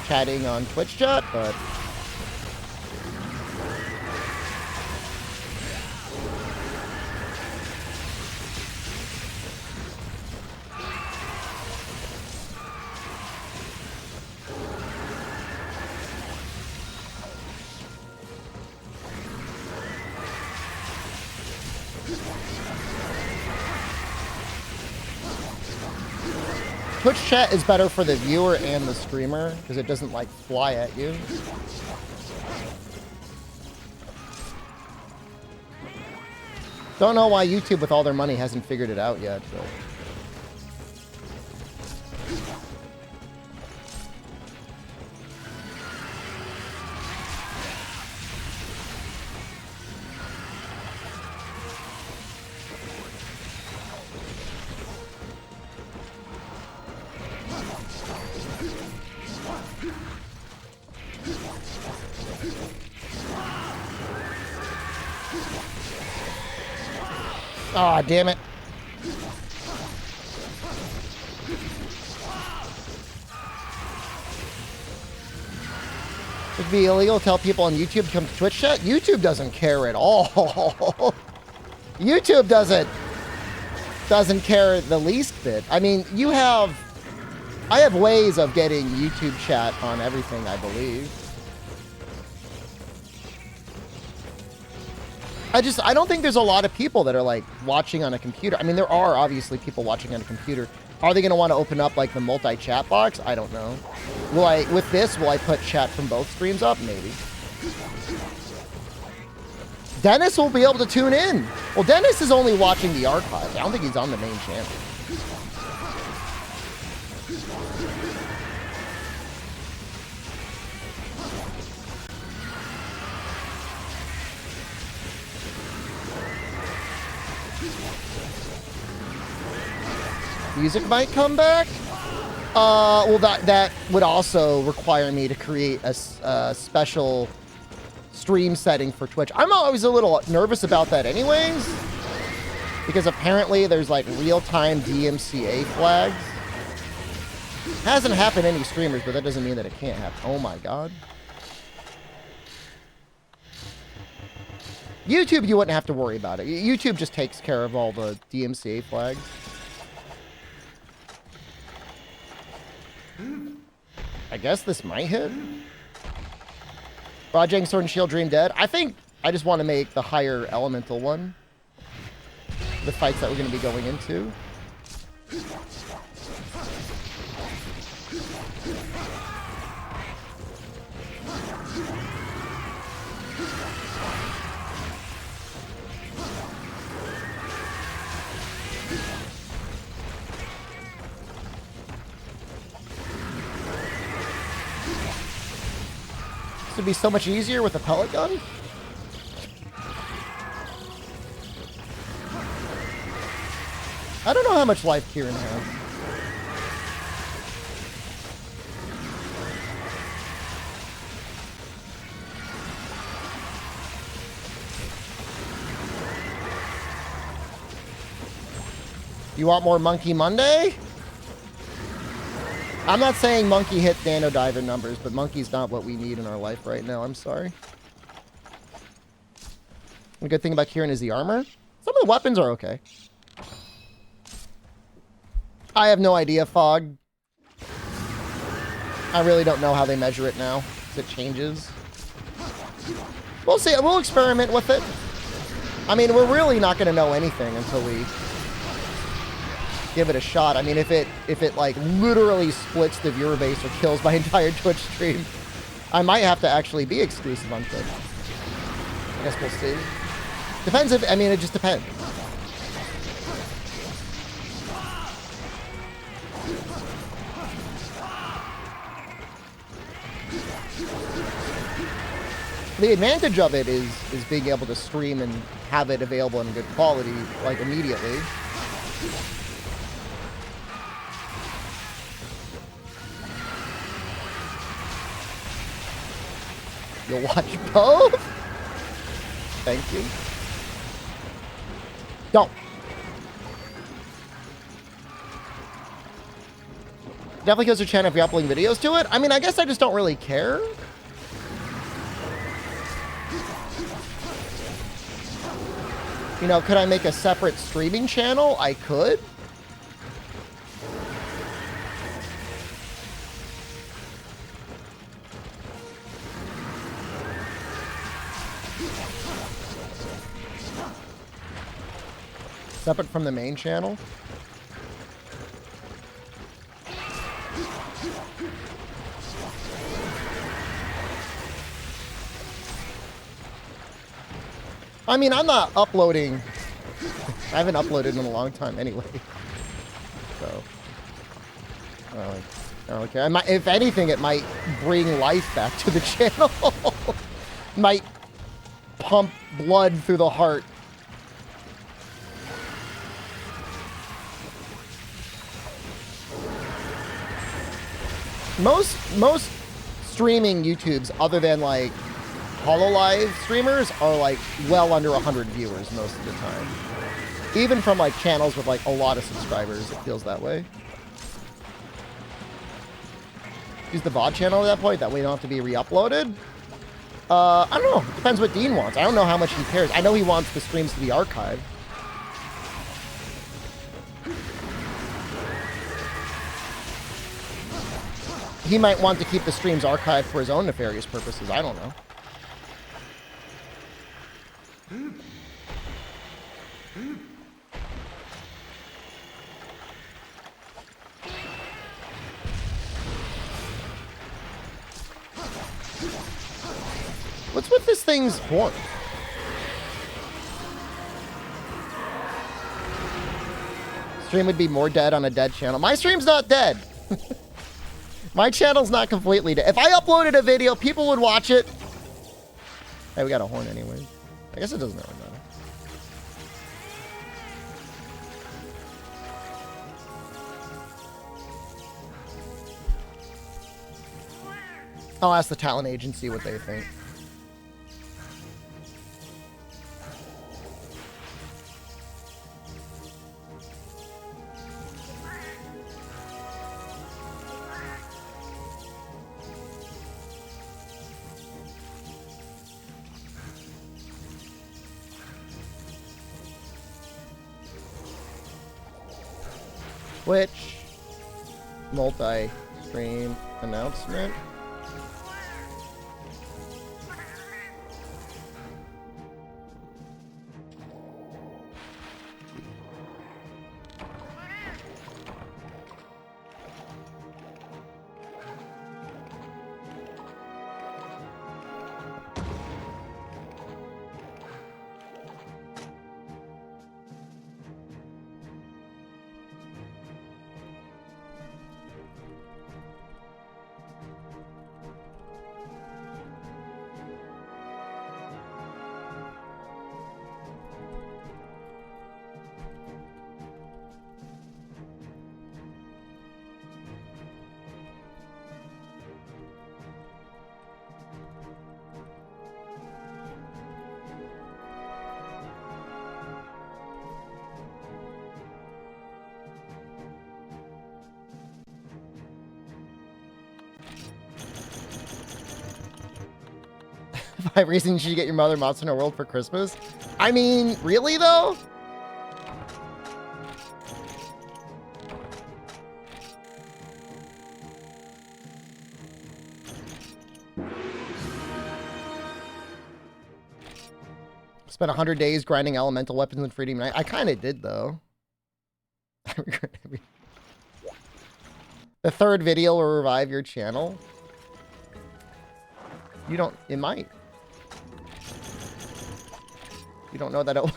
chatting on Twitch chat, but... Twitch chat is better for the viewer and the streamer because it doesn't like fly at you. Don't know why YouTube with all their money hasn't figured it out yet, but... Aw, damn it. It'd be illegal to tell people on YouTube to come to Twitch chat? YouTube doesn't care at all. YouTube doesn't care the least bit. I mean, I have ways of getting YouTube chat on everything, I believe. I don't think there's a lot of people that are like watching on a computer. I mean, there are obviously people watching on a computer. Are they going to want to open up like the multi-chat box? I don't know. With this, will I put chat from both streams up? Maybe. Dennis will be able to tune in. Well, Dennis is only watching the archive. I don't think he's on the main channel. Music might come back. Well, that would also require me to create a special stream setting for Twitch. I'm always a little nervous about that anyways, because apparently there's like real-time DMCA flags. Hasn't happened to any streamers, but that doesn't mean that it can't happen. Oh my god. YouTube, you wouldn't have to worry about it. YouTube just takes care of all the DMCA flags. I guess this might hit. Rajang, Sword and Shield, Dream Dead. I think I just want to make the higher elemental one. The fights that we're going to be going into. This would be so much easier with a pellet gun. I don't know how much life Kieran has. You want more Monkey Monday? I'm not saying Monkey hit Nano Diver numbers, but Monkey's not what we need in our life right now. I'm sorry. The good thing about Kieran is the armor. Some of the weapons are okay. I have no idea, Fog. I really don't know how they measure it now. It changes. We'll see. We'll experiment with it. I mean, we're really not going to know anything until we give it a shot. I mean, if it like literally splits the viewer base or kills my entire Twitch stream, I might have to actually be exclusive on Twitch. I guess we'll see. Depends if, I mean, it just depends. The advantage of it is being able to stream and have it available in good quality, like, immediately. You'll watch both? Thank you. Don't. Definitely goes to channel if you're uploading videos to it. I mean, I guess I just don't really care. You know, could I make a separate streaming channel? I could. Separate from the main channel? I mean, I'm not uploading. I haven't uploaded in a long time anyway. So, I don't care. If anything, it might bring life back to the channel. Might pump blood through the heart. Most streaming YouTubes, other than like HoloLive streamers, are like well under 100 viewers most of the time. Even from like channels with like a lot of subscribers, it feels that way. Use the VOD channel at that point, that way you don't have to be re-uploaded. I don't know. It depends what Dean wants. I don't know how much he cares. I know he wants the streams to be archived. He might want to keep the streams archived for his own nefarious purposes. I don't know. What's with this thing's horn? Stream would be more dead on a dead channel. My stream's not dead. My channel's not completely dead. If I uploaded a video, people would watch it. Hey, we got a horn anyway. I guess it doesn't really matter. I'll ask the talent agency what they think. Twitch multi-stream announcement. Five reasons you should get your mother Monster Hunter World for Christmas. I mean, really though? Spent 100 days grinding elemental weapons in Freedom Night. I kind of did though. The third video will revive your channel. You don't... It might. You don't know that it will...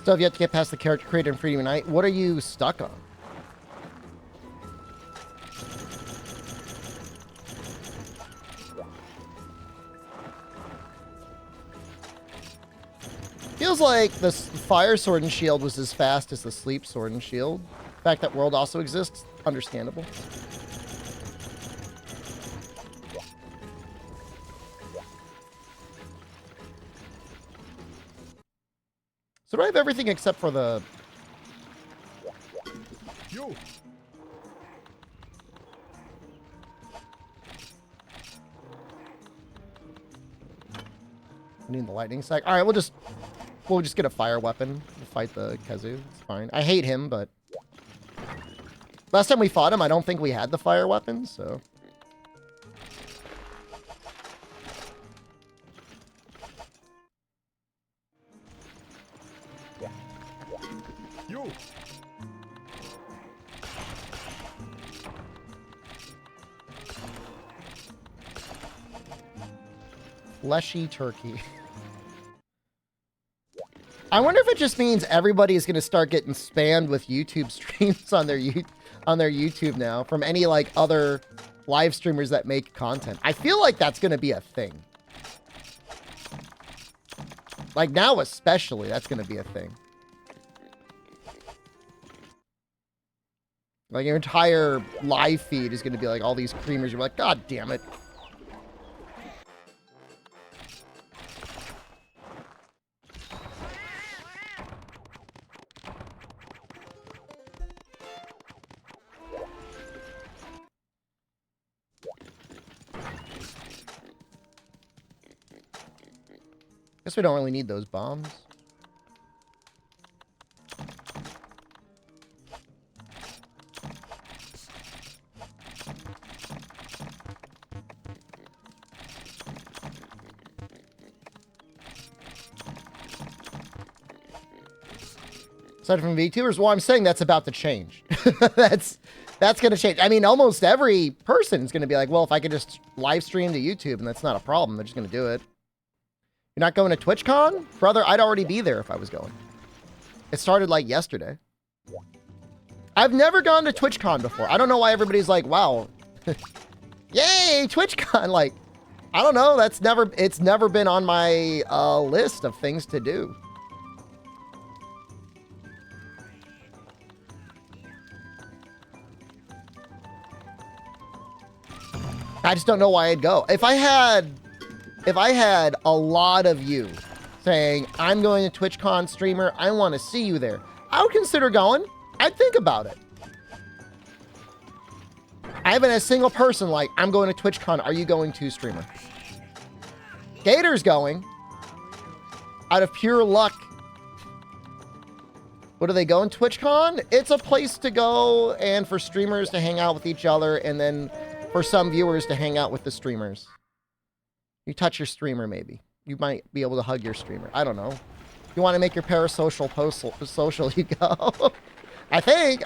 So if you have to get past the character creator in Freedom Unite, what are you stuck on? Feels like the fire sword and shield was as fast as the sleep sword and shield. The fact that world also exists, understandable. So do I have everything except for the... Yo. I need the lightning sack. All right, we'll just get a fire weapon to fight the Kezu. It's fine. I hate him, but last time we fought him, I don't think we had the fire weapon, so... Yo. Fleshy turkey. I wonder if it just means everybody is going to start getting spammed with YouTube streams on their YouTube now from any like other live streamers that make content. I feel like that's going to be a thing. Like now especially, that's going to be a thing. Like your entire live feed is going to be like all these creamers. You're like, God damn it. Guess we don't really need those bombs. Aside from VTubers, well, I'm saying that's about to change. that's going to change. I mean, almost every person is going to be like, well, if I could just live stream to YouTube, and that's not a problem, they're just going to do it. You're not going to TwitchCon? Brother, I'd already be there if I was going. It started like yesterday. I've never gone to TwitchCon before. I don't know why everybody's like, wow. Yay, TwitchCon. Like, I don't know. It's never been on my list of things to do. I just don't know why I'd go. If I had a lot of you saying, I'm going to TwitchCon streamer, I want to see you there, I would consider going. I'd think about it. I haven't had a single person like, I'm going to TwitchCon, are you going to, streamer? Gator's going. Out of pure luck. What do they go in TwitchCon? It's a place to go and for streamers to hang out with each other and then for some viewers to hang out with the streamers. You touch your streamer, maybe. You might be able to hug your streamer. I don't know. If you want to make your parasocial social, you go. I think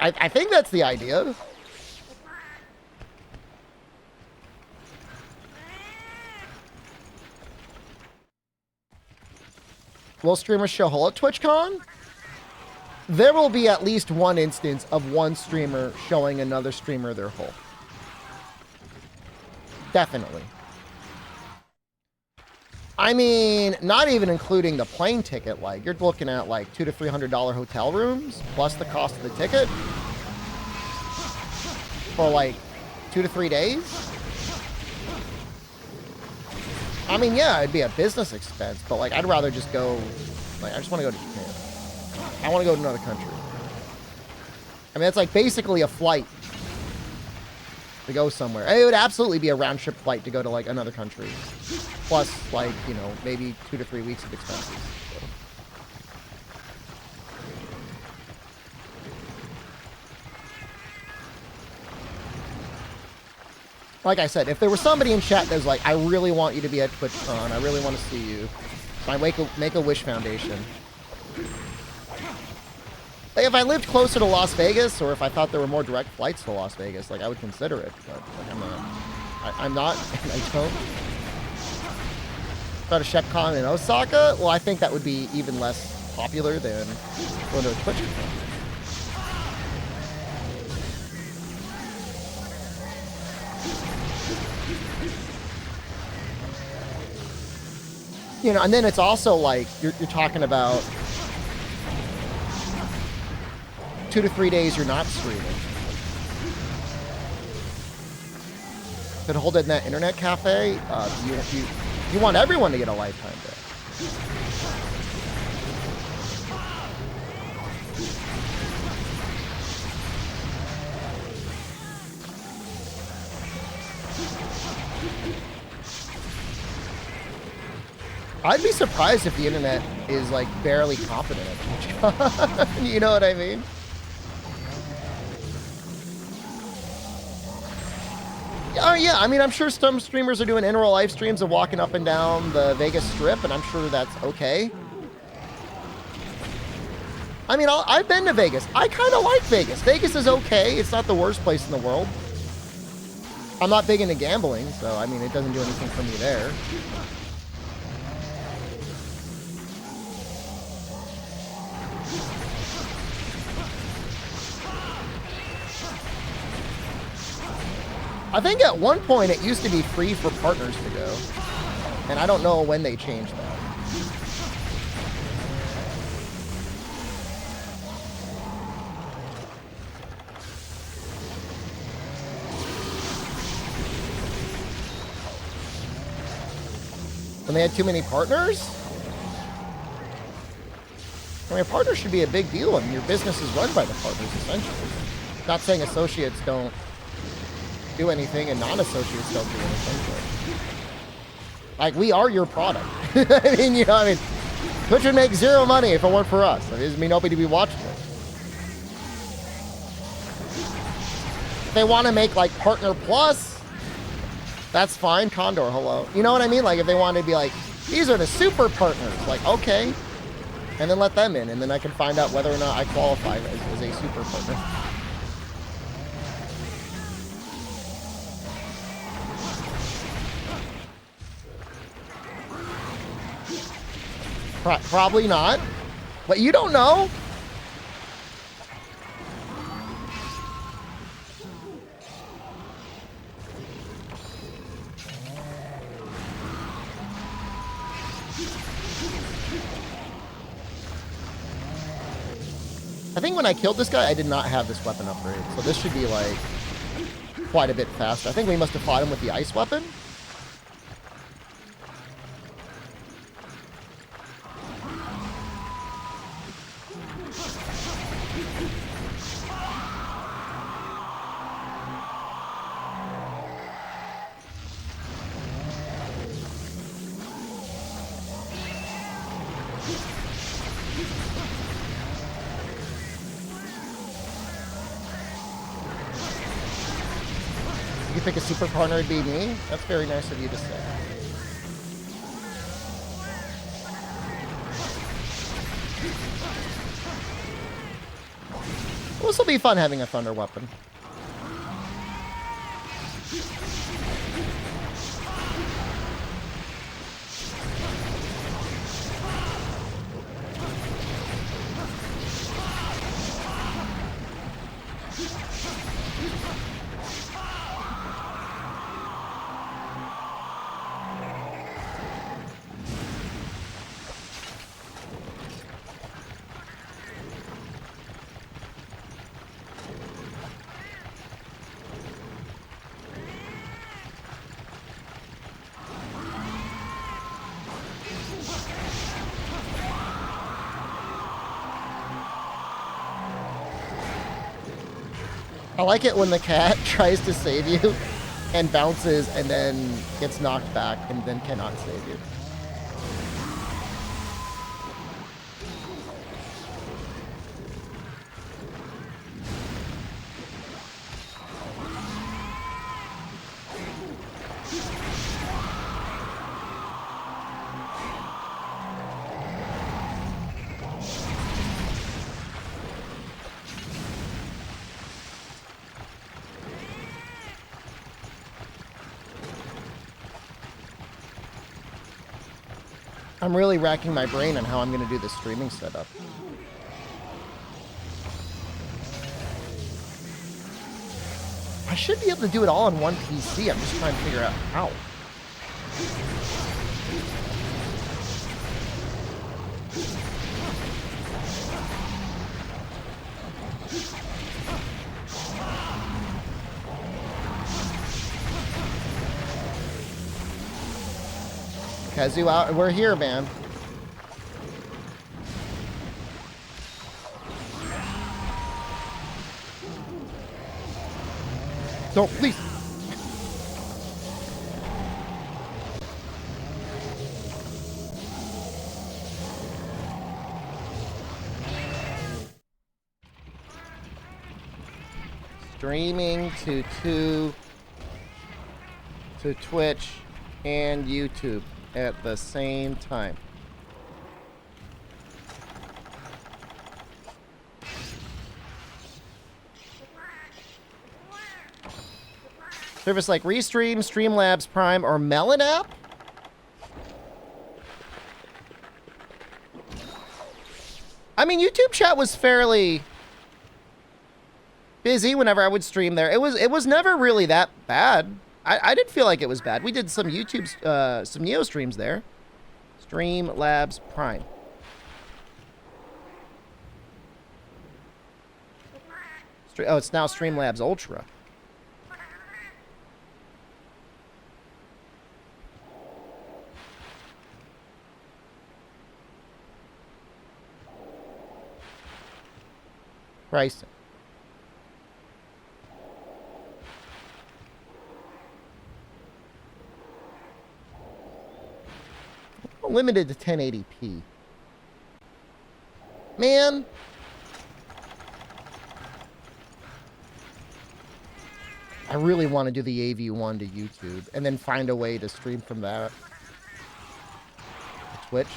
that's the idea. Will streamers show hole at TwitchCon? There will be at least one instance of one streamer showing another streamer their hole. I mean, not even including the plane ticket. Like, you're looking at like $200 to $300 hotel rooms plus the cost of the ticket for like 2 to 3 days. I mean, yeah, it'd be a business expense, but like, I'd rather just go. Like, I just want to go to Japan. I want to go to another country. I mean, it's like basically a flight to go somewhere. It would absolutely be a round trip flight to go to like another country. Plus, like, you know, maybe 2 to 3 weeks of expenses. So. Like I said, if there was somebody in chat that was like, I really want you to be at TwitchCon, I really want to see you, I make a wish foundation. Like, if I lived closer to Las Vegas, or if I thought there were more direct flights to Las Vegas, like, I would consider it, but like, I'm not, and I don't. Go to ShepCon in Osaka? Well, I think that would be even less popular than going to a TwitchCon. You know, and then it's also like, you're talking about 2 to 3 days you're not streaming. Could hold it in that internet cafe. You want everyone to get a lifetime day. I'd be surprised if the internet is like barely competent at Twitch. You know what I mean? Oh yeah, I mean, I'm sure some streamers are doing in-real live streams of walking up and down the Vegas Strip, and I'm sure that's okay. I mean, I've been to Vegas. I kind of like Vegas. Vegas is okay. It's not the worst place in the world. I'm not big into gambling, so I mean, it doesn't do anything for me there. I think at one point it used to be free for partners to go, and I don't know when they changed that. When they had too many partners? I mean, a partner should be a big deal. I mean, your business is run by the partners, essentially. Not saying associates don't do anything and non-associates don't do anything, but like, we are your product. I mean, you know, I mean, Twitch would make zero money if it weren't for us. It doesn't mean nobody would be watching it. If they want to make like Partner Plus, that's fine. Condor, hello. You know what I mean? Like, if they wanted to be like, these are the super partners, like, okay, and then let them in, and then I can find out whether or not I qualify as a super partner. Probably not, but you don't know. I think when I killed this guy, I did not have this weapon upgrade, so this should be like quite a bit faster. I think we must have fought him with the ice weapon. You think a super partner would be me? That's very nice of you to say. Well, this will be fun having a thunder weapon. I like it when the cat tries to save you and bounces and then gets knocked back and then cannot save you. I'm really racking my brain on how I'm going to do this streaming setup. I should be able to do it all on one PC. I'm just trying to figure out how. Kazu out. We're here, man. Don't, please. Streaming to Twitch and YouTube at the same time. Service like Restream, Streamlabs Prime, or Melon app? I mean, YouTube chat was fairly busy whenever I would stream there. It was never really that bad. I didn't feel like it was bad. We did some YouTube, some Neo streams there. Streamlabs Prime. Oh, it's now Streamlabs Ultra. Pricing. Limited to 1080p. Man. I really want to do the AV1 to YouTube and then find a way to stream from that to Twitch.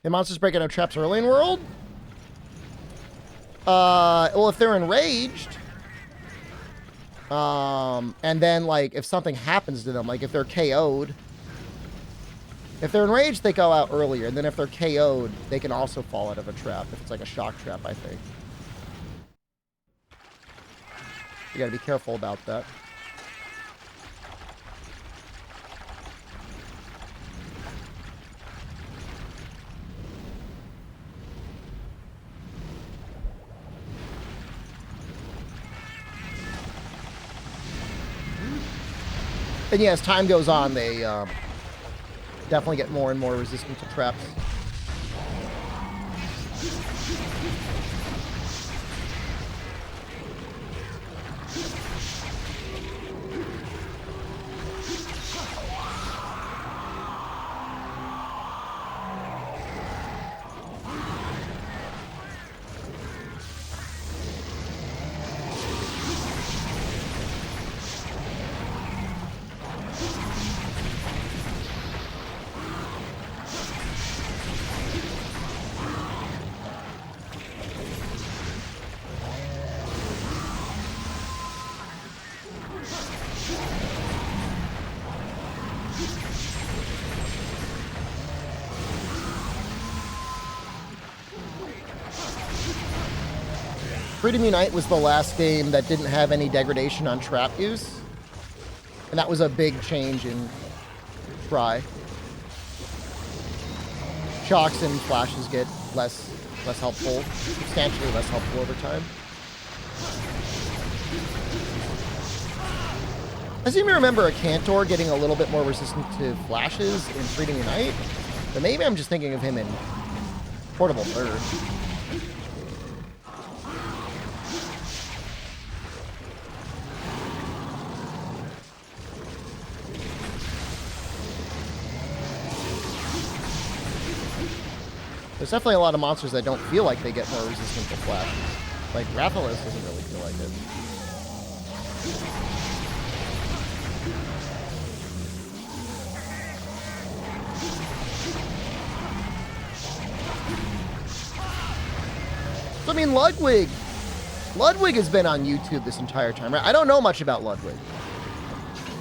The monsters breaking out traps early in world? Well, if they're enraged, and then, like, if something happens to them, like if they're KO'd, if they're enraged, they go out earlier, and then if they're KO'd, they can also fall out of a trap, if it's like a shock trap, I think. You gotta be careful about that. And yeah, as time goes on, they definitely get more and more resistant to traps. Freedom Unite was the last game that didn't have any degradation on trap use. And that was a big change in Try. Shocks and flashes get less less helpful, substantially less helpful over time. I seem to remember a Cantor getting a little bit more resistant to flashes in Freedom Unite, but maybe I'm just thinking of him in Portable Third. There's definitely a lot of monsters that don't feel like they get more resistant to flashes. Like Rathalos doesn't really feel like it. So, I mean, Ludwig has been on YouTube this entire time, right? I don't know much about Ludwig.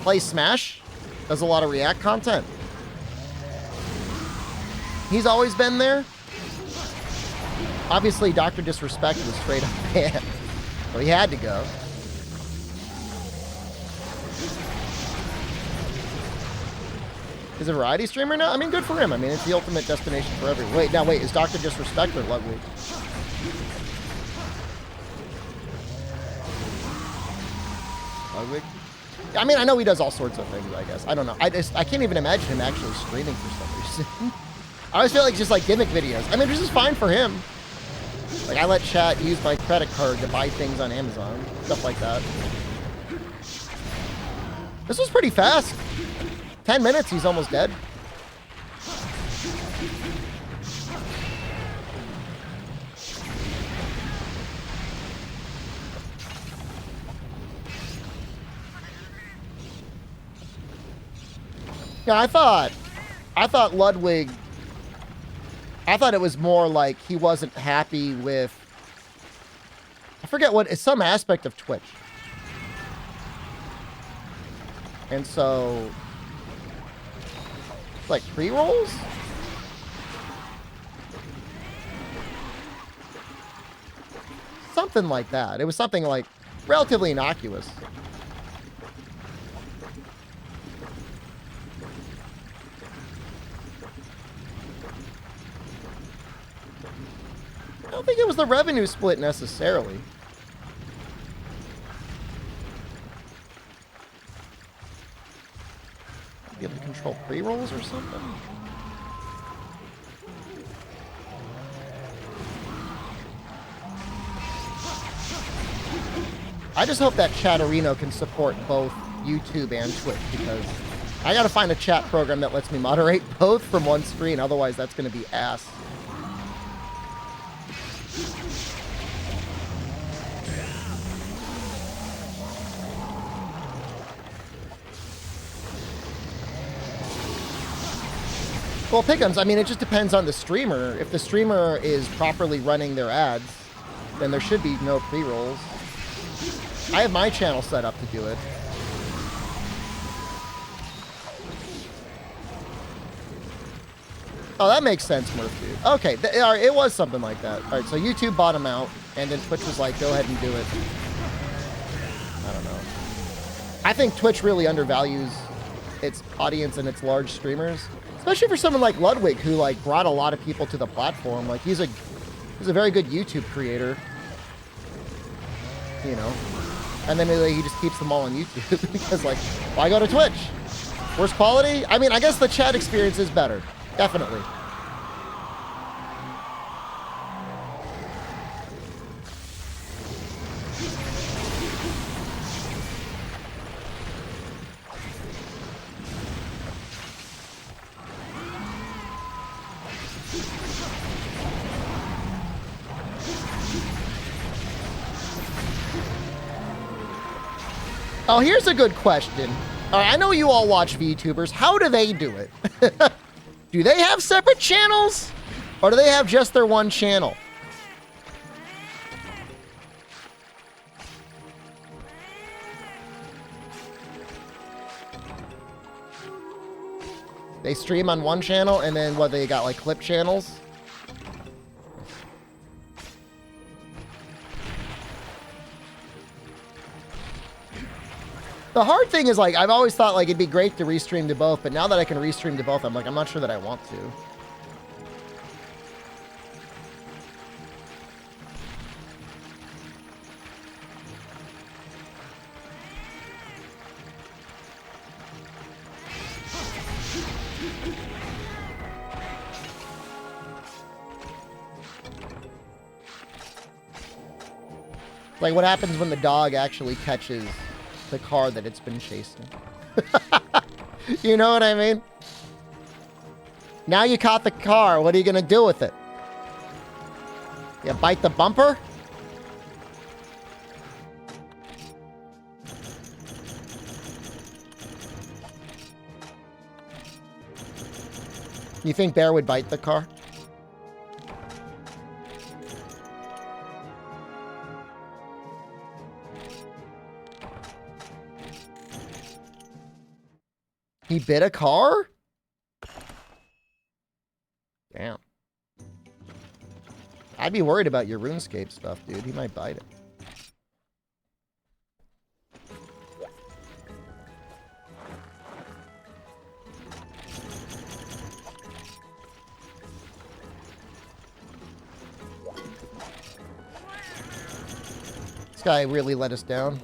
Plays Smash, does a lot of React content. He's always been there. Obviously, Dr. Disrespect was straight up banned, so he had to go. Is a variety streamer now? I mean, good for him. I mean, it's the ultimate destination for everyone. Wait, is Dr. Disrespect or Ludwig? Ludwig? I mean, I know he does all sorts of things, I guess. I don't know. I can't even imagine him actually streaming for some reason. I always feel like just like gimmick videos. I mean, this is fine for him. Like, I let chat use my credit card to buy things on Amazon. Stuff like that. This was pretty fast. 10 minutes, he's almost dead. Yeah, I thought Ludwig, I thought it was more like he wasn't happy with, I forget what, it's some aspect of Twitch. And so, like pre-rolls? Something like that. It was something like relatively innocuous. I don't think it was the revenue split necessarily. Be able to control pre-rolls or something? I just hope that Chatterino can support both YouTube and Twitch, because I gotta find a chat program that lets me moderate both from one screen, otherwise that's gonna be ass. Well, Pick'ems, I mean, it just depends on the streamer. If the streamer is properly running their ads, then there should be no pre-rolls. I have my channel set up to do it. Oh, that makes sense, Murph, dude. Okay, it was something like that. All right, so YouTube bought them out, and then Twitch was like, go ahead and do it. I don't know. I think Twitch really undervalues its audience and its large streamers. Especially for someone like Ludwig, who like brought a lot of people to the platform. Like he's a very good YouTube creator, you know. And then he just keeps them all on YouTube because like, why go to Twitch? Worse quality? I mean, I guess the chat experience is better, definitely. Oh, here's a good question. All right, I know you all watch VTubers. How do they do it? Do they have separate channels? Or do they have just their one channel? They stream on one channel, and then what, they got like clip channels? The hard thing is, like, I've always thought, like, it'd be great to restream to both, but now that I can restream to both, I'm like, I'm not sure that I want to. Like what happens when the dog actually catches the car that it's been chasing. You know what I mean? Now you caught the car. What are you going to do with it? You bite the bumper? You think Bear would bite the car? He bit a car? Damn. I'd be worried about your RuneScape stuff, dude. He might bite it. This guy really let us down.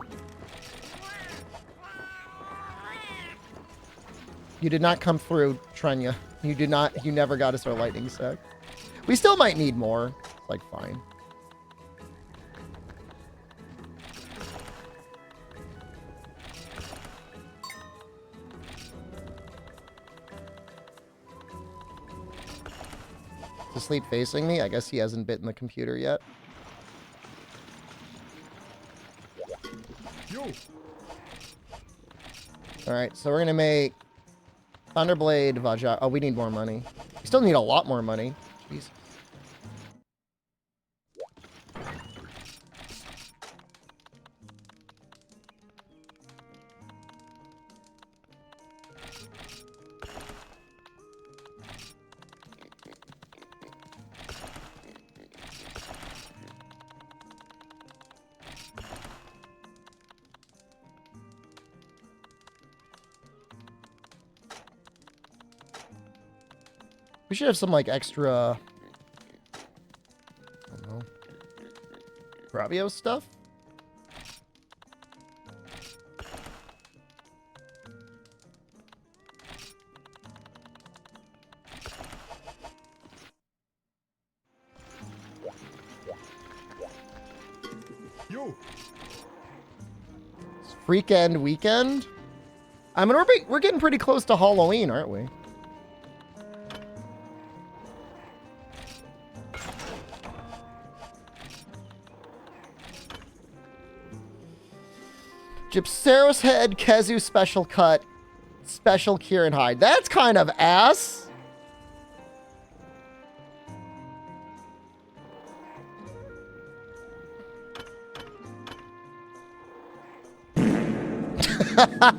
You did not come through, Trenya. You did not. You never got us our lightning sack. We still might need more. It's like, fine. Is the sleep facing me? I guess he hasn't bitten the computer yet. Alright, so we're gonna make Thunderblade, Vajra. Oh, we need more money. We still need a lot more money. Jeez. We should have some, like, extra... I don't know. Bravio stuff? Yo. It's Freakend weekend? I mean, we're getting pretty close to Halloween, aren't we? Gypceros head, Kezu special cut, special Kieran hide. That's kind of ass. What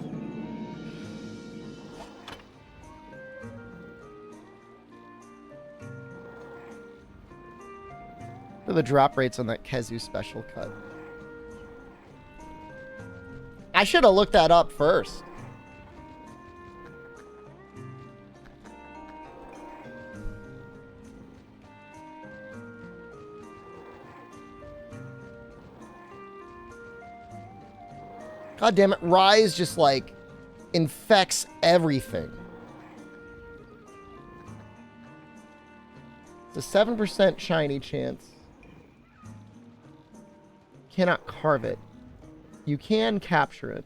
are the drop rates on that Kezu special cut? I should have looked that up first. God damn it, Rise just like infects everything. It's a 7% shiny chance. Cannot carve it. You can capture it.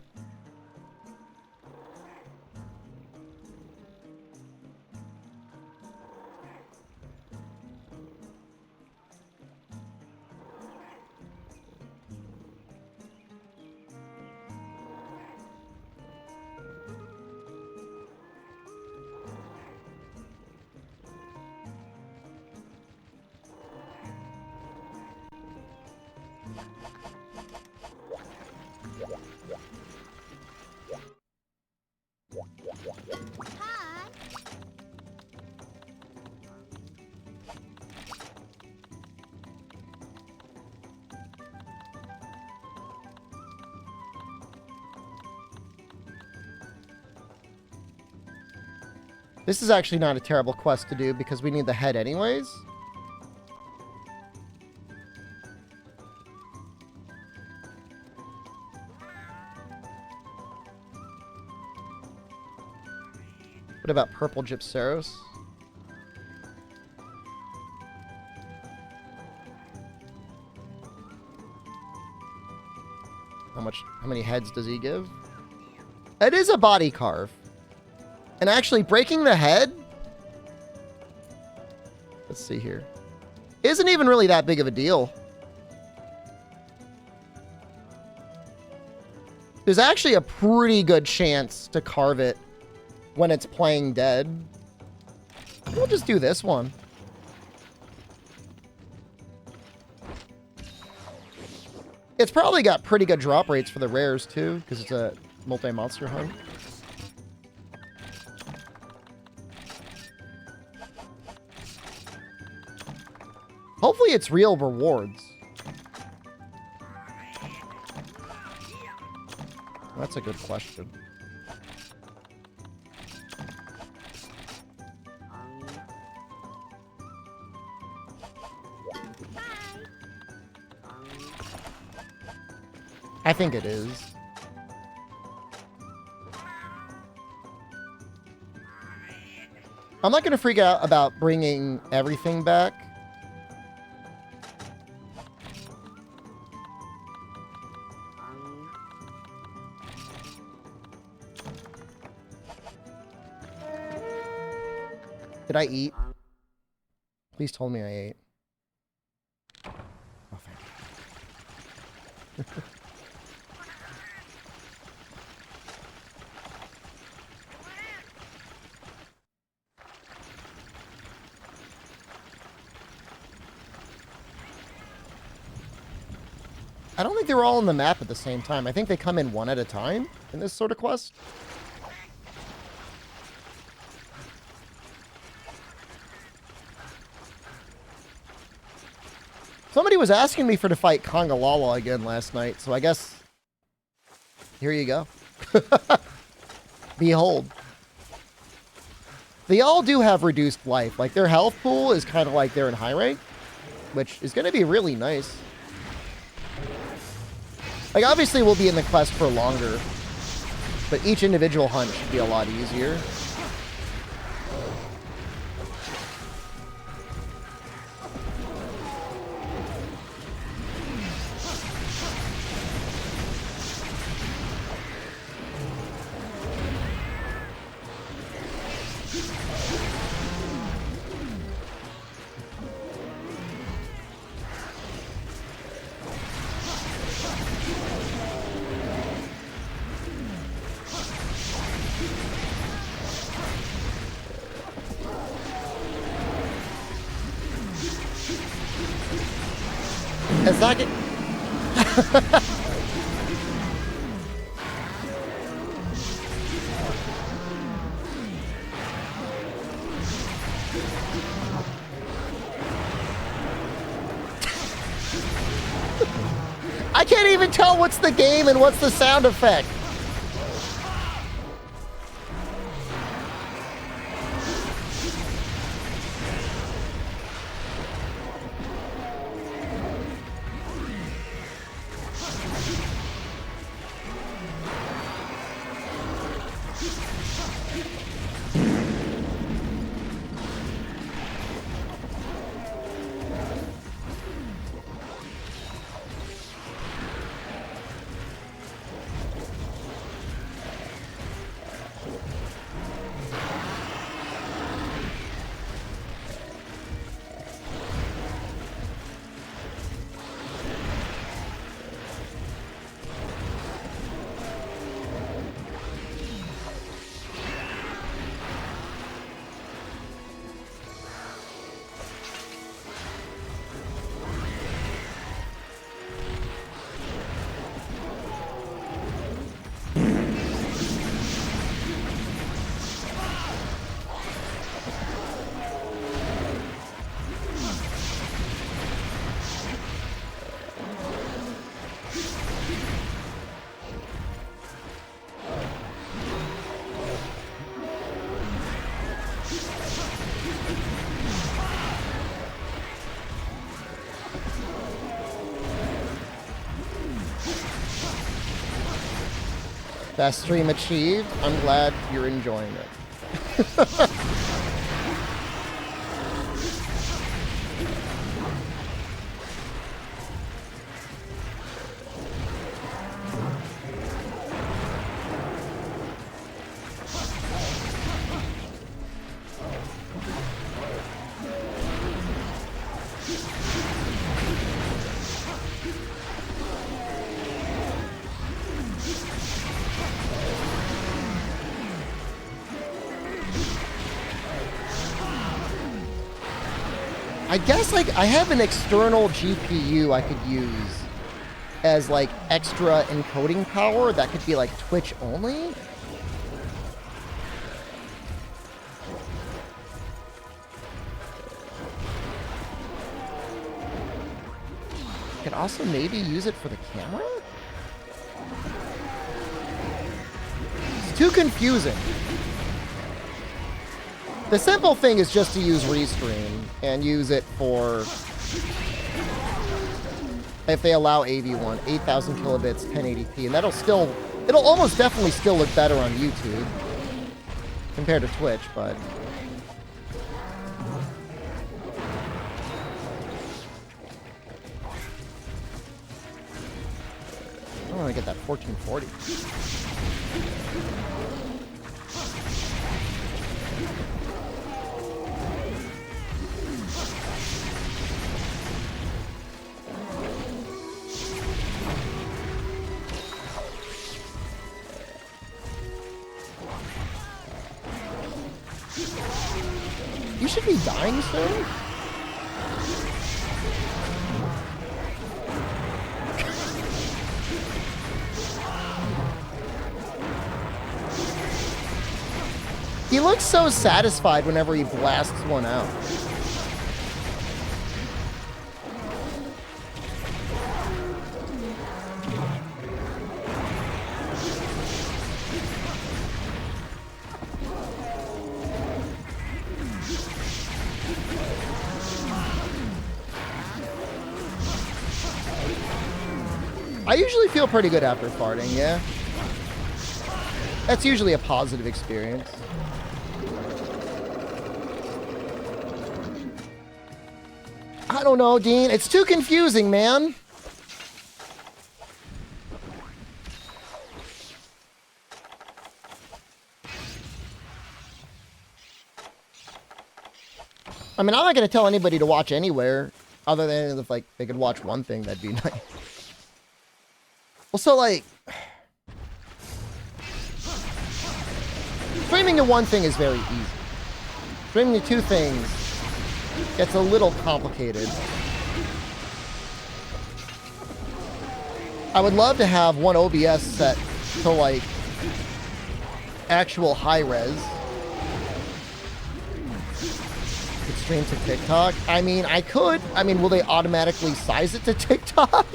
This is actually not a terrible quest to do because we need the head anyways. What about purple Gypceros? How many heads does he give? It is a body carve. And actually breaking the head, let's see here, isn't even really that big of a deal. There's actually a pretty good chance to carve it when it's playing dead. We'll just do this one. It's probably got pretty good drop rates for the rares too, because it's a multi-monster hunt. Hopefully it's real rewards. That's a good question. I think it is. I'm not going to freak out about bringing everything back. Did I eat? Please tell me I ate. Oh, thank you. I don't think they were all on the map at the same time. I think they come in one at a time in this sort of quest. Somebody was asking me to fight Kongalala again last night, so I guess here you go. Behold. They all do have reduced life. Like, their health pool is kind of like they're in high rank, which is going to be really nice. Like, obviously we'll be in the quest for longer, but each individual hunt should be a lot easier. It's not get... I can't even tell what's the game and what's the sound effect. Best stream achieved. I'm glad you're enjoying it. I guess like I have an external GPU I could use as like extra encoding power that could be like Twitch only. I could also maybe use it for the camera? It's too confusing. The simple thing is just to use Restream and use it for, if they allow AV1, 8,000 kilobits, 1080p, and it'll almost definitely still look better on YouTube compared to Twitch, but I want to get that 1440. You should be dying soon. He looks so satisfied whenever he blasts one out. I usually feel pretty good after farting, yeah. That's usually a positive experience. I don't know, Dean. It's too confusing, man. I mean, I'm not going to tell anybody to watch anywhere other than if, like, they could watch one thing, that'd be nice. Well, so, like, streaming to one thing is very easy. Streaming to two things gets a little complicated. I would love to have one OBS set to, like, actual high res. Could stream to TikTok. I mean, I could. I mean, will they automatically size it to TikTok?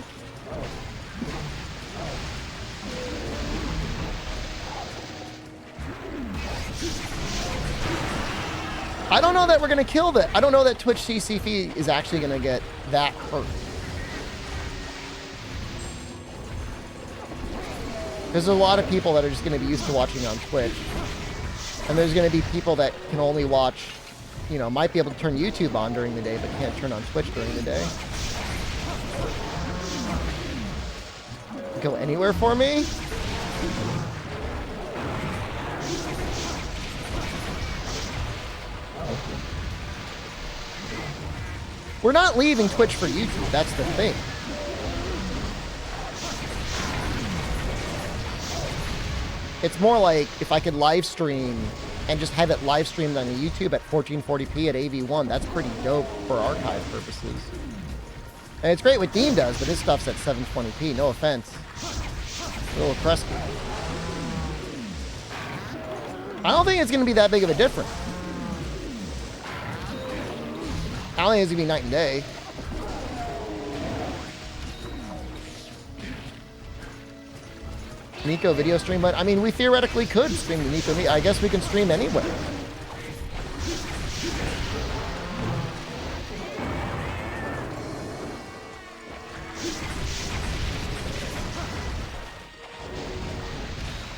I don't know that we're going to kill that. I don't know that Twitch CC is actually going to get that hurt. There's a lot of people that are just going to be used to watching on Twitch. And there's going to be people that can only watch, you know, might be able to turn YouTube on during the day, but can't turn on Twitch during the day. Go anywhere for me? We're not leaving Twitch for YouTube, that's the thing. It's more like if I could live stream and just have it live streamed on YouTube at 1440p at AV1, that's pretty dope for archive purposes. And it's great what Dean does, but his stuff's at 720p, no offense. A little crusty. I don't think it's going to be that big of a difference. I don't think it's going to be night and day. Nico video stream, but I mean, we theoretically could stream the Nico. I guess we can stream anywhere.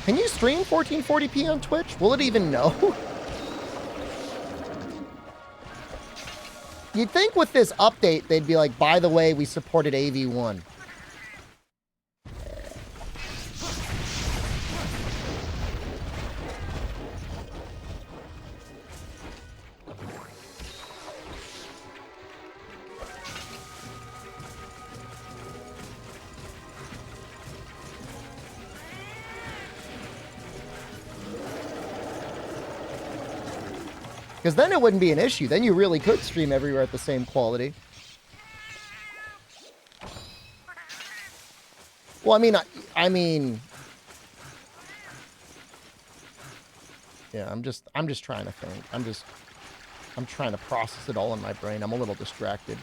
Can you stream 1440p on Twitch? Will it even know? You'd think with this update, they'd be like, by the way, we supported AV1. Because then it wouldn't be an issue. Then you really could stream everywhere at the same quality. Well, I mean, yeah, I'm just trying to think. I'm trying to process it all in my brain. I'm a little distracted.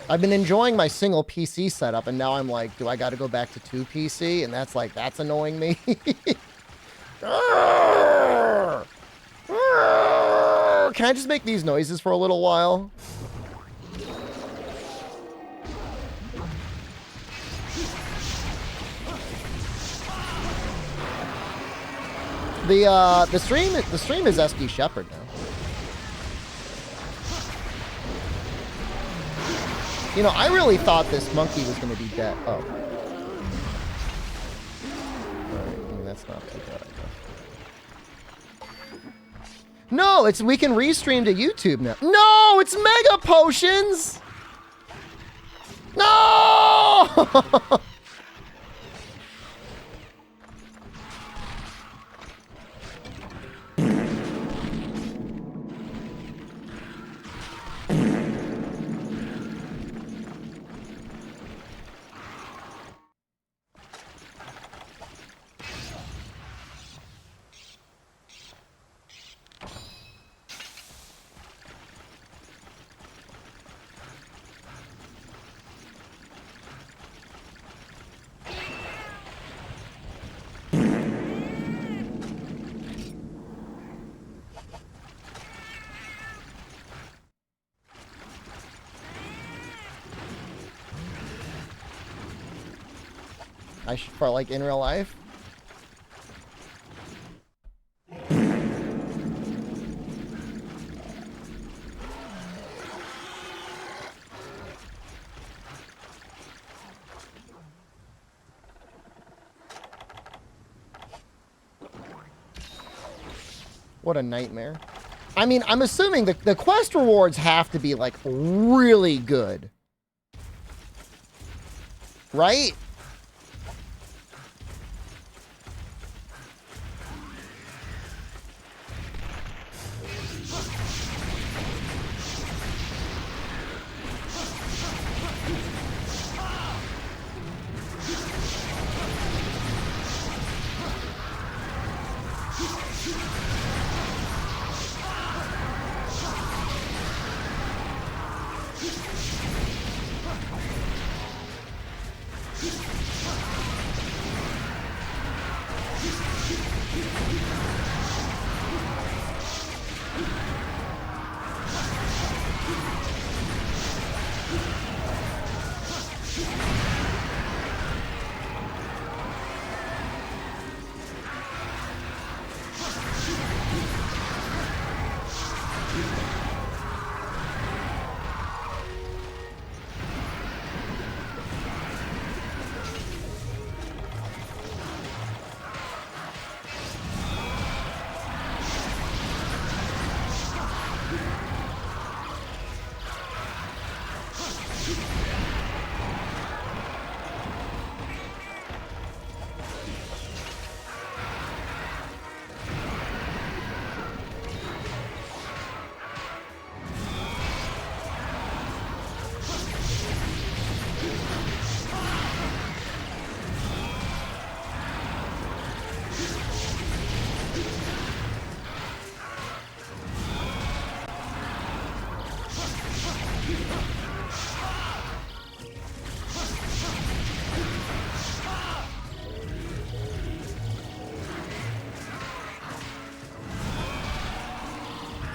I've been enjoying my single PC setup, and now I'm like, do I got to go back to 2 PC? And that's annoying me. Can I just make these noises for a little while? The stream is SDShepard now. You know, I really thought this monkey was going to be dead. Oh. Alright, I mean, that's not too bad, I guess. No, we can restream to YouTube now. No, it's Mega Potions! No! For like in real life. What a nightmare. I mean, I'm assuming the quest rewards have to be like really good. Right?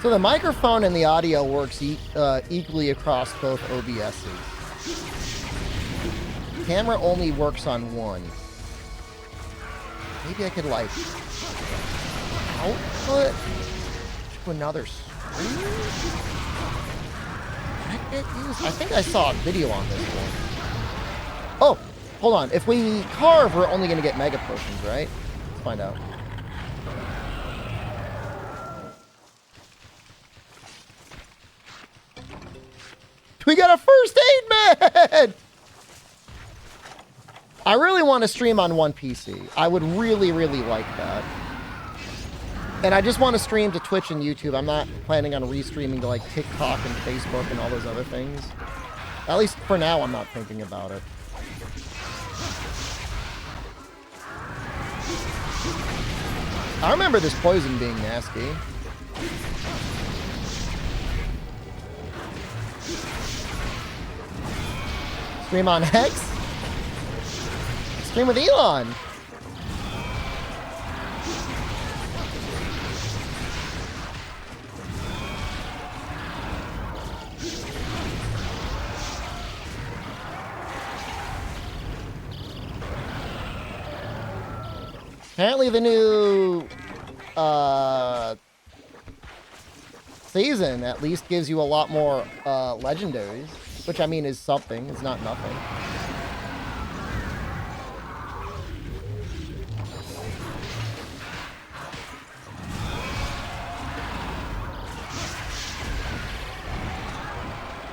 So the microphone and the audio works equally across both OBSs. Camera only works on one. Maybe I could like output to another screen? I think I saw a video on this one. Oh, hold on. If we carve, we're only going to get Mega Potions, right? Let's find out. We got a first aid man! I really want to stream on one PC. I would really, really like that. And I just want to stream to Twitch and YouTube. I'm not planning on restreaming to like TikTok and Facebook and all those other things. At least for now, I'm not thinking about it. I remember this poison being nasty. Stream on X? Stream with Elon. Apparently the new season at least gives you a lot more legendaries, which I mean is something. It's not nothing.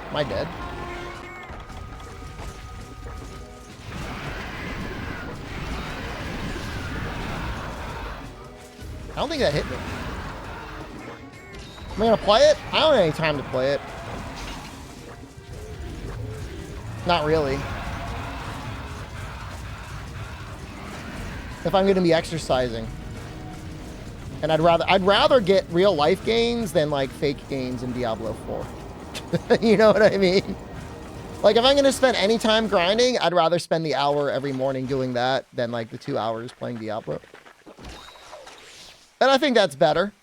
Am I dead? I don't think that hit me. Am I gonna play it? I don't have any time to play it. Not really. If I'm gonna be exercising. And I'd rather get real life gains than like fake gains in Diablo 4. You know what I mean? Like if I'm gonna spend any time grinding, I'd rather spend the hour every morning doing that than like the 2 hours playing Diablo. And I think that's better.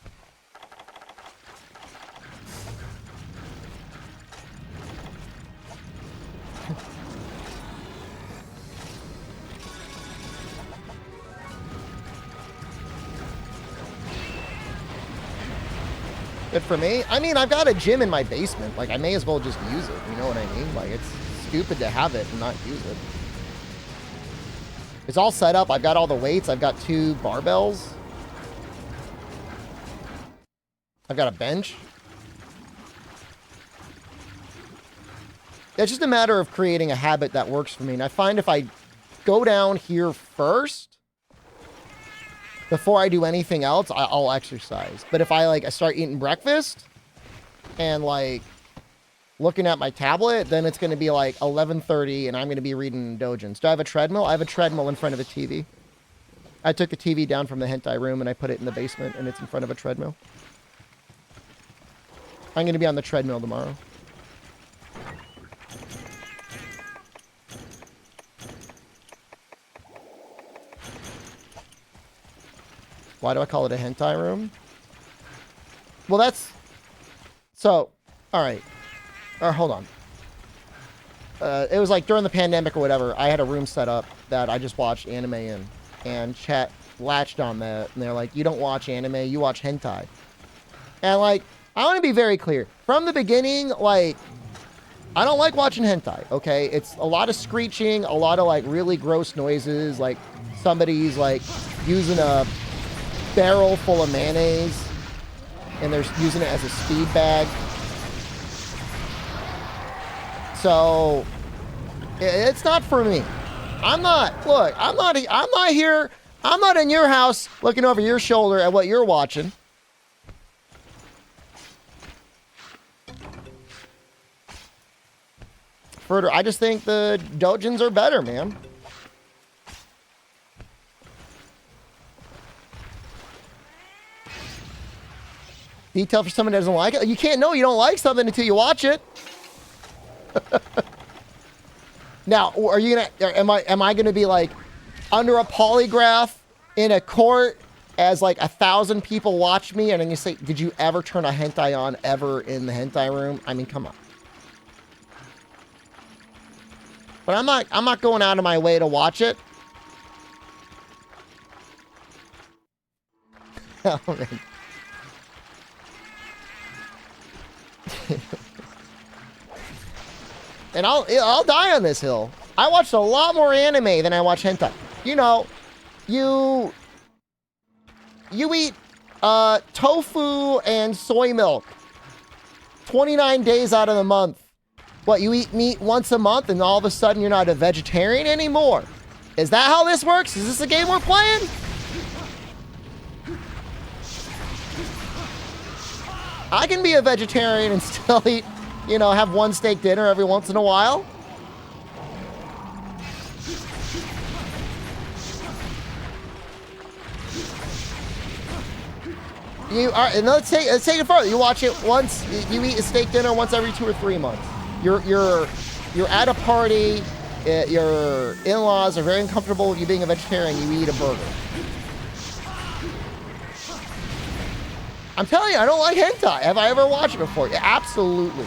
Good for me. I mean, I've got a gym in my basement. Like, I may as well just use it. You know what I mean? Like, it's stupid to have it and not use it. It's all set up. I've got all the weights. I've got 2 barbells. I've got a bench. It's just a matter of creating a habit that works for me. And I find if I go down here first, before I do anything else, I'll exercise. But if I start eating breakfast and like looking at my tablet, then it's going to be like 11:30 and I'm going to be reading doujins. Do I have a treadmill? I have a treadmill in front of the TV. I took the TV down from the hentai room and I put it in the basement and it's in front of a treadmill. I'm going to be on the treadmill tomorrow. Why do I call it a hentai room? Well, that's... So, alright. Hold on. It was like during the pandemic or whatever, I had a room set up that I just watched anime in. And chat latched on that. And they're like, you don't watch anime, you watch hentai. And like, I want to be very clear. From the beginning, like, I don't like watching hentai, okay? It's a lot of screeching, a lot of like really gross noises. Like somebody's like using a barrel full of mayonnaise and they're using it as a speed bag. So it's not for me. I'm not here. I'm not in your house looking over your shoulder at what you're watching. Further, I just think the doujins are better, man. Detail for someone that doesn't like it. You can't know you don't like something until you watch it. Now, are you gonna? Am I gonna be like under a polygraph in a court as like 1,000 people watch me, and then you say, "Did you ever turn a hentai on ever in the hentai room?" I mean, come on. But I'm not going out of my way to watch it. Oh, man. And I'll die on this hill. I watched a lot more anime than I watch hentai. You know, you eat tofu and soy milk 29 days out of the month. What, you eat meat once a month and all of a sudden you're not a vegetarian anymore? Is that how this works? Is this a game we're playing? I can be a vegetarian and still eat, you know, have one steak dinner every once in a while. You are, and let's take it further. You watch it once. You eat a steak dinner once every 2 or 3 months. You're at a party. Your in-laws are very uncomfortable with you being a vegetarian. You eat a burger. I'm telling you, I don't like hentai. Have I ever watched it before? Yeah, absolutely.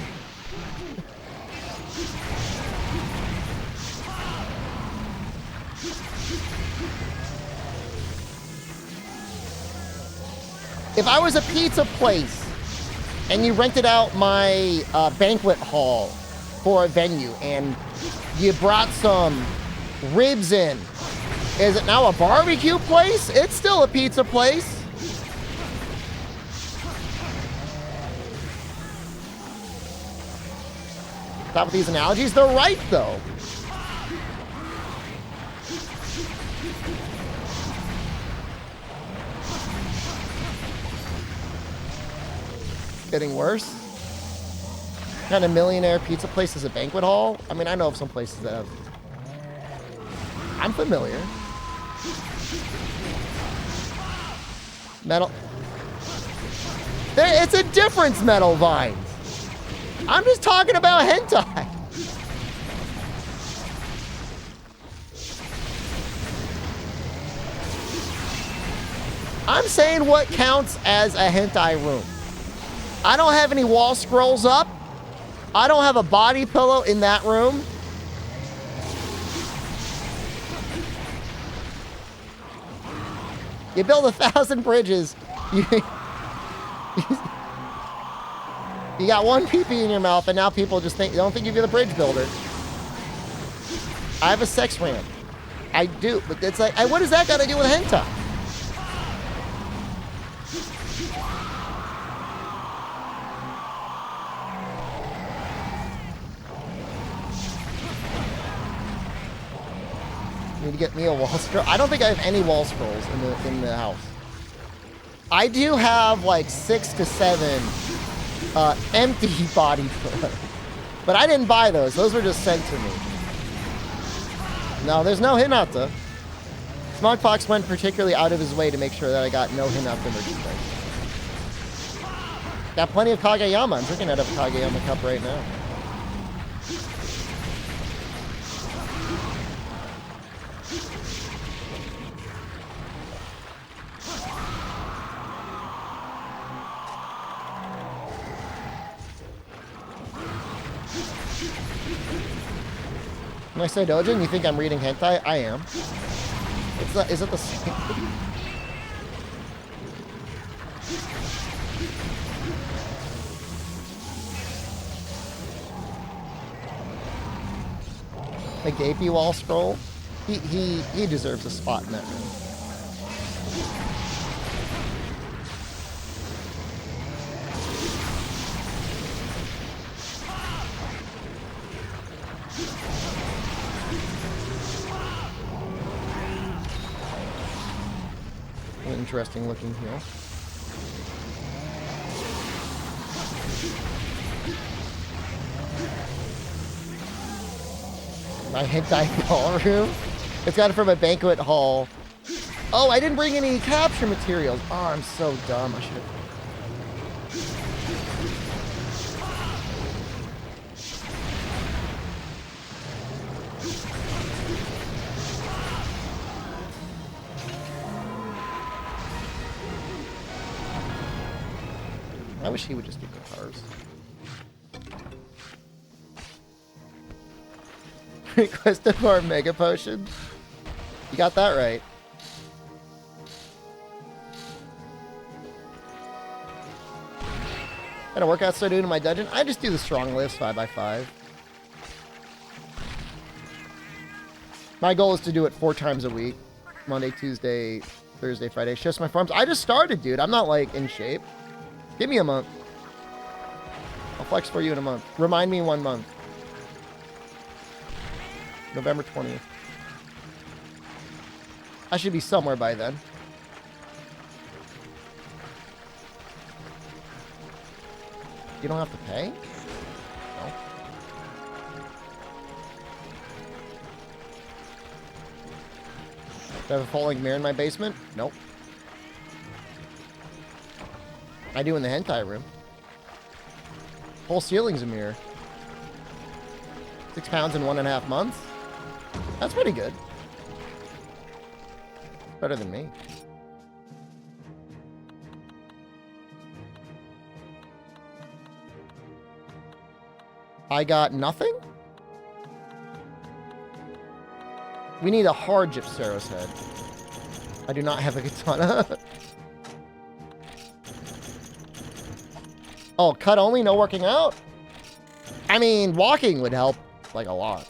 If I was a pizza place and you rented out my banquet hall for a venue and you brought some ribs in, is it now a barbecue place? It's still a pizza place. Stop with these analogies. They're right, though. Getting worse. What kind of millionaire pizza place is a banquet hall? I mean, I know of some places that have. I'm familiar. Metal. It's a difference, Metal Vines. I'm just talking about hentai. I'm saying what counts as a hentai room. I don't have any wall scrolls up. I don't have a body pillow in that room. You build 1,000 bridges. You got one pee-pee in your mouth, and now people just don't think you're the bridge builder. I have a sex ramp. I do, but it's like, what does that got to do with hentai? Need to get me a wall scroll. I don't think I have any wall scrolls in the house. I do have like 6 to 7 empty body pillows, but I didn't buy those. Those were just sent to me. No, there's no Hinata. Smogpox went particularly out of his way to make sure that I got no Hinata merchandise. Got plenty of Kageyama. I'm drinking out of a Kageyama cup right now. When I say Dojin, you think I'm reading hentai? I am. Is it the same? A gapey wall scroll? He deserves a spot in that room. Interesting looking heel. My hentai ballroom? It's got it from a banquet hall. Oh, I didn't bring any capture materials. Oh, I'm so dumb. I should have. I wish he would just do guitars. Requested for a mega potion. You got that right. What kind of workouts do I do in my dungeon? I just do the strong lifts 5x5. My goal is to do it 4 times a week. Monday, Tuesday, Thursday, Friday. Shifts my farms. I just started, dude. I'm not like in shape. Give me a month. I'll flex for you in a month. Remind me 1 month. November 20th. I should be somewhere by then. You don't have to pay? No. Do I have a falling mirror in my basement? Nope. I do in the hentai room. Whole ceiling's a mirror. 6 pounds in 1.5 months? That's pretty good. Better than me. I got nothing? We need a hard Gypceros head. I do not have a katana. Oh, cut only? No working out? I mean, walking would help, like, a lot.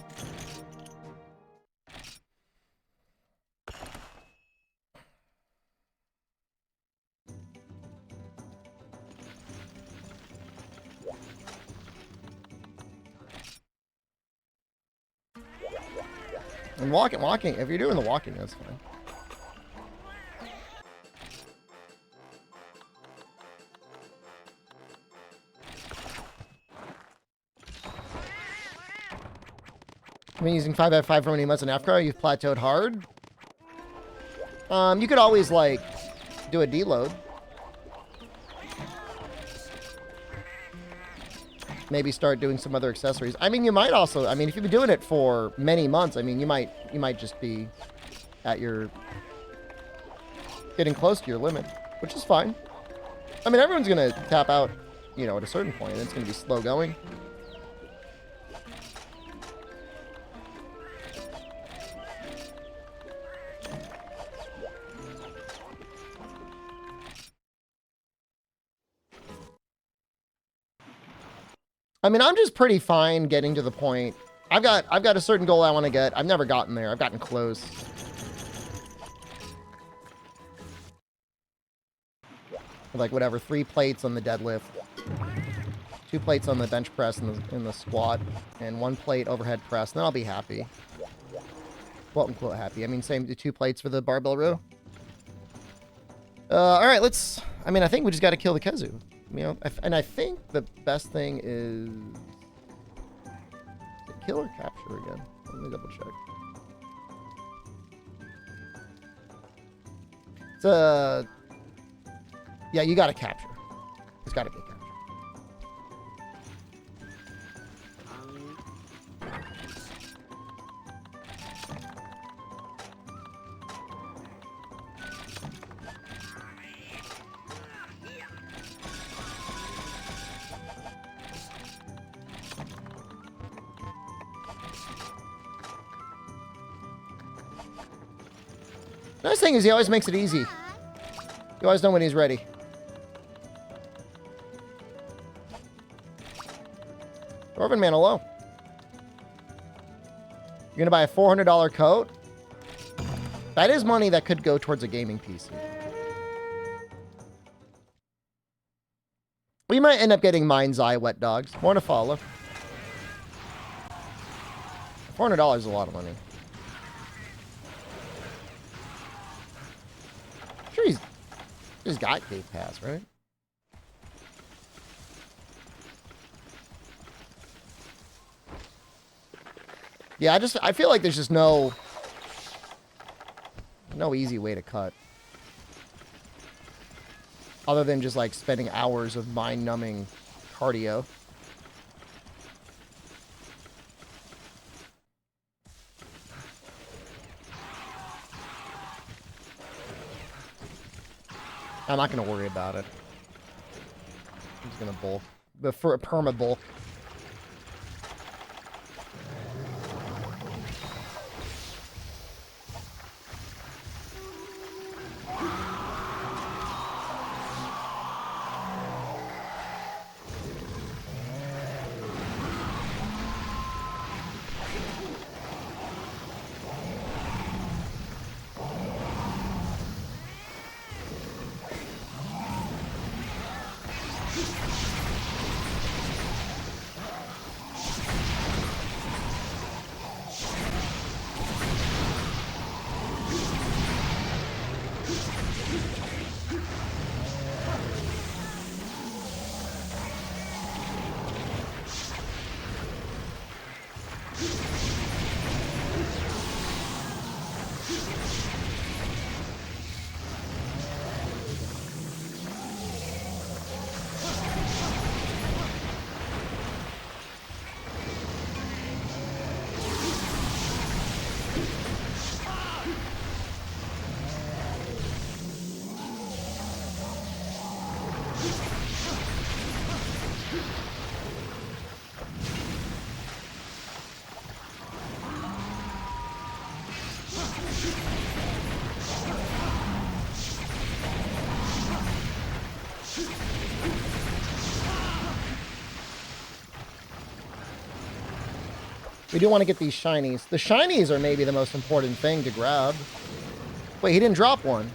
And walking, if you're doing the walking, that's fine. I've been using 5x5 for many months in Africa. You've plateaued hard. You could always, like, do a deload. Maybe start doing some other accessories. I mean, you might also, I mean, if you've been doing it for many months, I mean, you might just be at your, getting close to your limit, which is fine. I mean, everyone's going to tap out, you know, at a certain point, and it's going to be slow going. I mean, I'm just pretty fine getting to the point. I've got a certain goal I want to get. I've never gotten there. I've gotten close. Like whatever, 3 plates on the deadlift, 2 plates on the bench press in the squat, and 1 plate overhead press. And then I'll be happy. Quote unquote happy. I mean, same 2 plates for the barbell row. All right, let's. I mean, I think we just got to kill the Kezu. You know, and I think the best thing is kill or capture again. Let me double check. It's yeah, you gotta capture. It's gotta be a capture. Nice thing is he always makes it easy. You always know when he's ready. Dwarven man, hello. You're gonna buy a $400 coat? That is money that could go towards a gaming PC. We might end up getting Mind's Eye wet dogs. More to follow. $400 is a lot of money. I'm sure he's got Game Pass, right? Yeah, I feel like there's just no easy way to cut. Other than just like spending hours of mind-numbing cardio. I'm not going to worry about it. I'm just going to bulk. For a perma bulk. We do want to get these shinies. The shinies are maybe the most important thing to grab. Wait, he didn't drop one.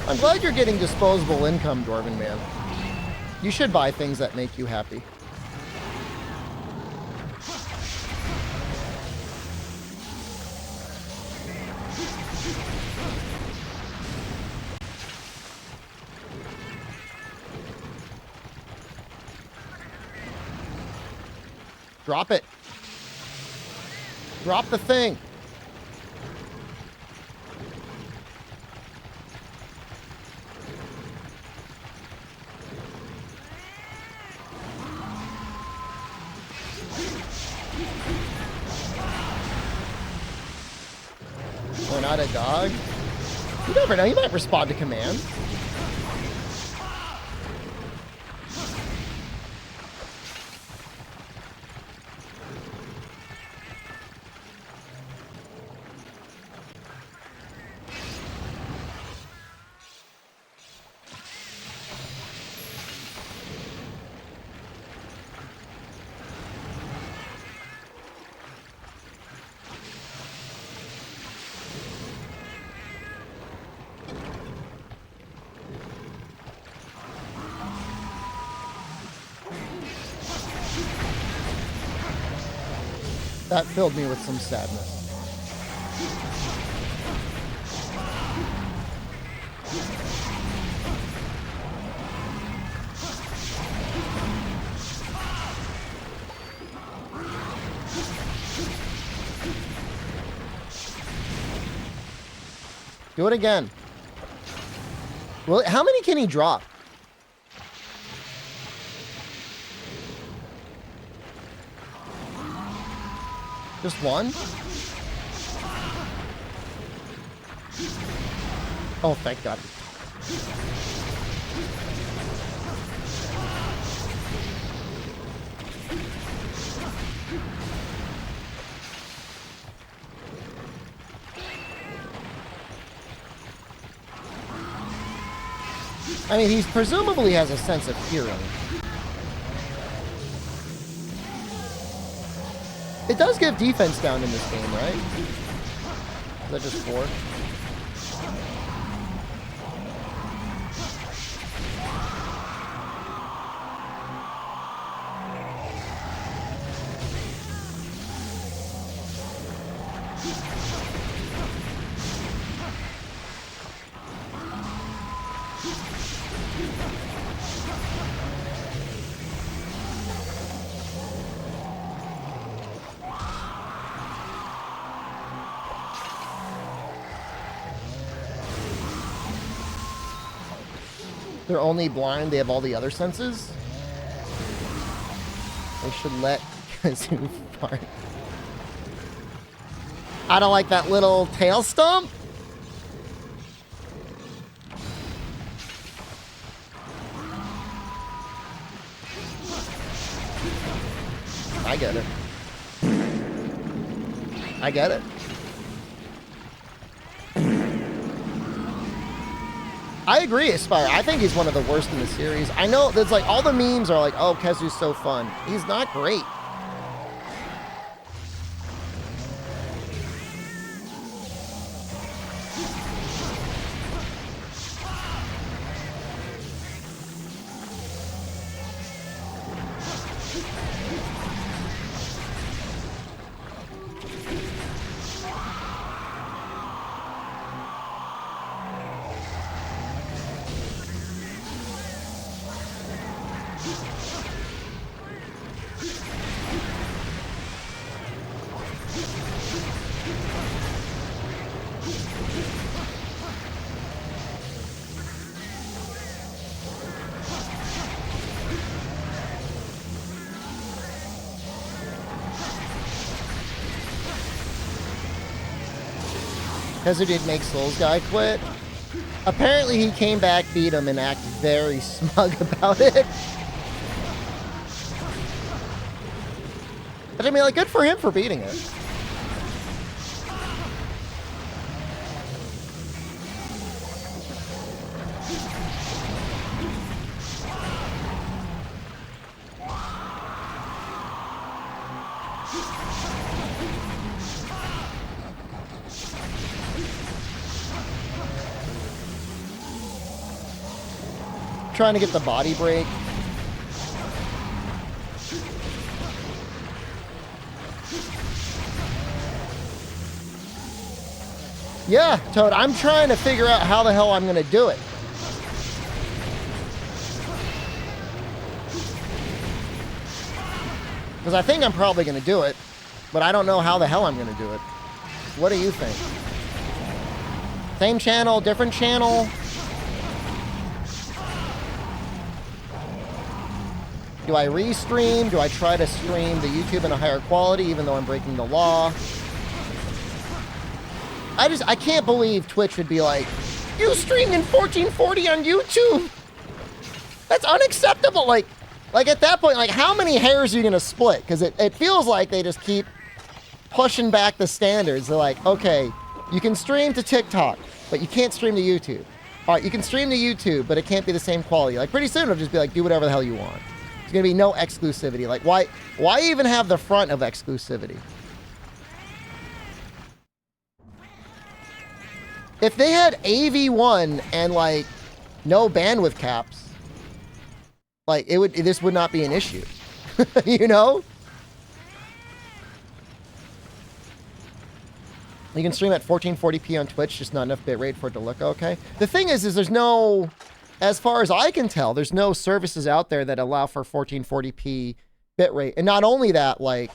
I'm glad you're getting disposable income, Dwarven Man. You should buy things that make you happy. Drop it. Drop the thing. We're not a dog. You never know. You might respond to command. That filled me with some sadness. Do it again. Well, how many can he drop? Just one? Oh, thank God. I mean, he presumably has a sense of hearing. It does give defense down in this game, right? Is that just 4? They're only blind, they have all the other senses? They should let Kazoo fart. I don't like that little tail stump. I get it. I get it. I agree, Aspire. I think he's one of the worst in the series. I know there's like all the memes are like, oh, Kazoo's so fun. He's not great. did make Souls Guy quit. Apparently he came back, beat him, and acted very smug about it. But I mean, like, good for him for beating it. Trying to get the body break. Yeah, Toad, I'm trying to figure out how the hell I'm going to do it. Because I think I'm probably going to do it, but I don't know how the hell I'm going to do it. What do you think? Same channel, different channel? Do I restream? Do I try to stream the YouTube in a higher quality even though I'm breaking the law? I can't believe Twitch would be like, you streamed in 1440 on YouTube. That's unacceptable. Like at that point, like how many hairs are you going to split? Because it feels like they just keep pushing back the standards. They're like, okay, you can stream to TikTok, but you can't stream to YouTube. All right, you can stream to YouTube, but it can't be the same quality. Like pretty soon it'll just be like, do whatever the hell you want. There's going to be no exclusivity. Like why even have the front of exclusivity? If they had AV1 and like no bandwidth caps, like this would not be an issue. You know? You can stream at 1440p on Twitch, just not enough bitrate for it to look okay. The thing is there's no, as far as I can tell, there's no services out there that allow for 1440p bitrate. And not only that, like,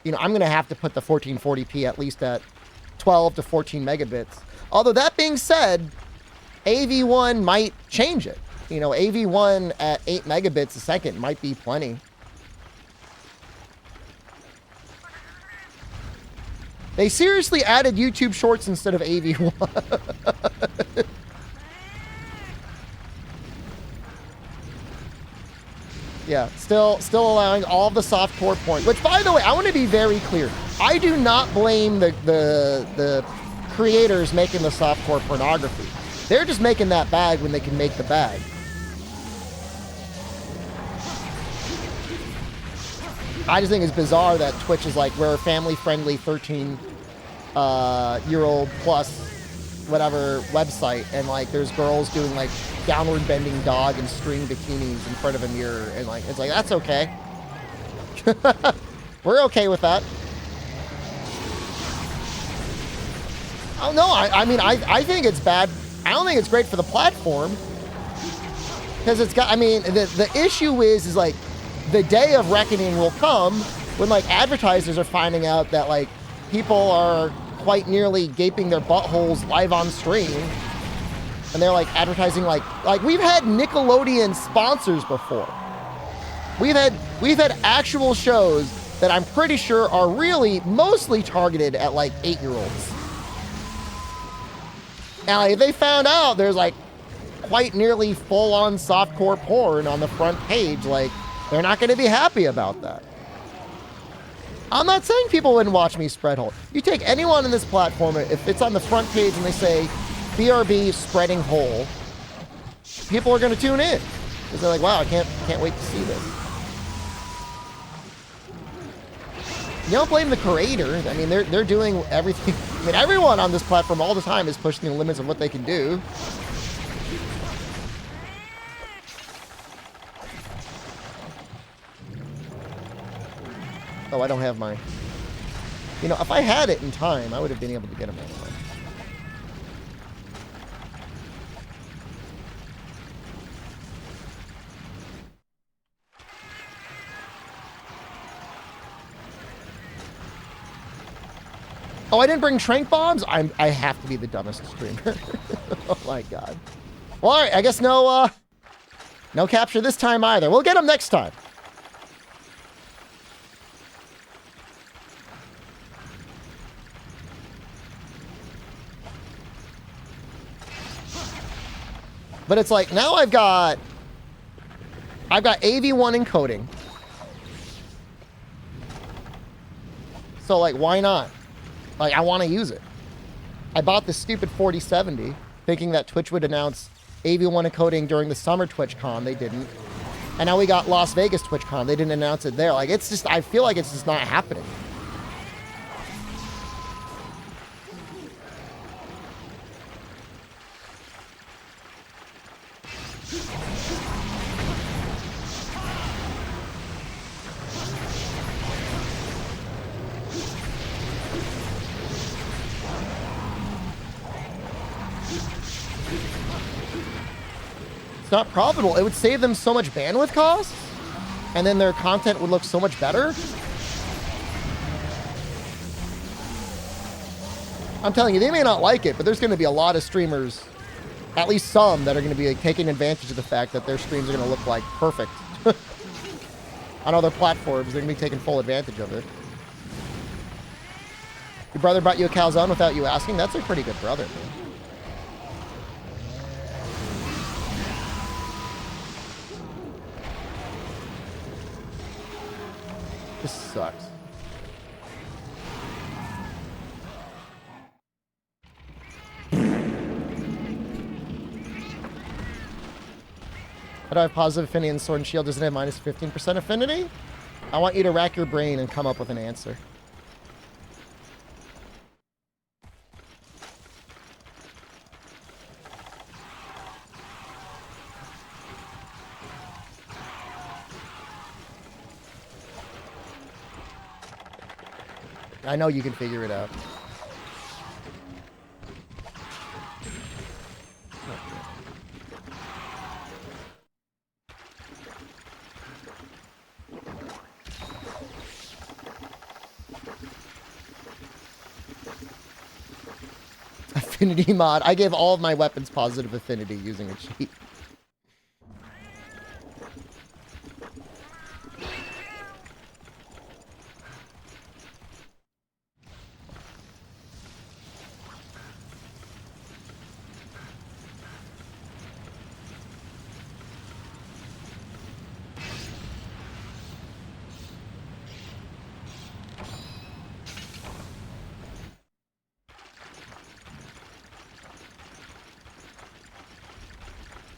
you know, I'm going to have to put the 1440p at least at 12 to 14 megabits. Although that being said, AV1 might change it. You know, AV1 at 8 megabits a second might be plenty. They seriously added YouTube Shorts instead of AV1. Yeah, still allowing all of the softcore porn. Which, by the way, I want to be very clear. I do not blame the creators making the softcore pornography. They're just making that bag when they can make the bag. I just think it's bizarre that Twitch is like, we're a family-friendly 13-year-old plus whatever website, and like there's girls doing like downward bending dog and string bikinis in front of a mirror, and like it's like, that's okay. We're okay with that. Oh no, I mean I think it's bad. I don't think it's great for the platform, because it's got, I mean, the issue is like the day of reckoning will come when like advertisers are finding out that like people are quite nearly gaping their buttholes live on stream, and they're like advertising like we've had Nickelodeon sponsors before. We've had actual shows that I'm pretty sure are really mostly targeted at like 8-year-olds. And like, if they found out there's like quite nearly full-on softcore porn on the front page, like they're not going to be happy about that. I'm not saying people wouldn't watch me spread hole. You take anyone in this platform, if it's on the front page and they say BRB spreading hole, people are going to tune in because they're like, wow, I can't wait to see this. You don't blame the creator. I mean, they're doing everything. I mean, everyone on this platform all the time is pushing the limits of what they can do. Oh, I don't have my... You know, if I had it in time, I would have been able to get them anyway. Oh, I didn't bring trank bombs? I have to be the dumbest streamer. Oh my god. Well, alright, I guess no capture this time either. We'll get them next time. But it's like, now I've got AV1 encoding. So like, why not? Like, I want to use it. I bought this stupid 4070 thinking that Twitch would announce AV1 encoding during the summer TwitchCon. They didn't. And now we got Las Vegas TwitchCon. They didn't announce it there. Like, it's just, I feel like it's just not happening. It's not profitable. It would save them so much bandwidth costs, and then their content would look so much better. I'm telling you, they may not like it, but there's going to be a lot of streamers, at least some, that are going to be like, taking advantage of the fact that their streams are going to look like perfect. On other platforms, they're going to be taking full advantage of it. Your brother brought you a calzone without you asking? That's a pretty good brother, man. This sucks. How do I have positive affinity and Sword and Shield doesn't have minus 15% affinity? I want you to rack your brain and come up with an answer. I know you can figure it out. Affinity mod. I gave all of my weapons positive affinity using a cheat.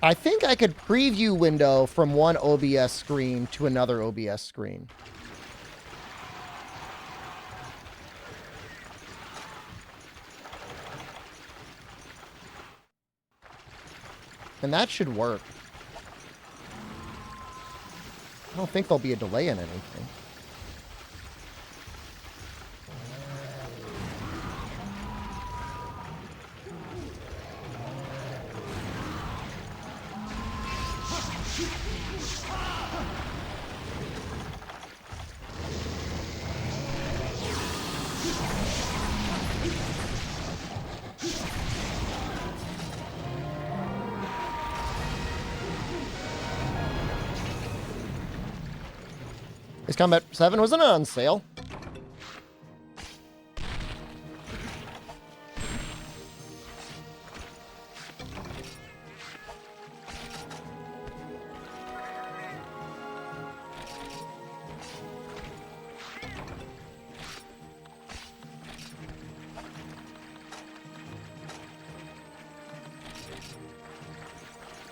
I think I could preview window from one OBS screen to another OBS screen. And that should work. I don't think there'll be a delay in anything. Ace Combat 7 wasn't on sale.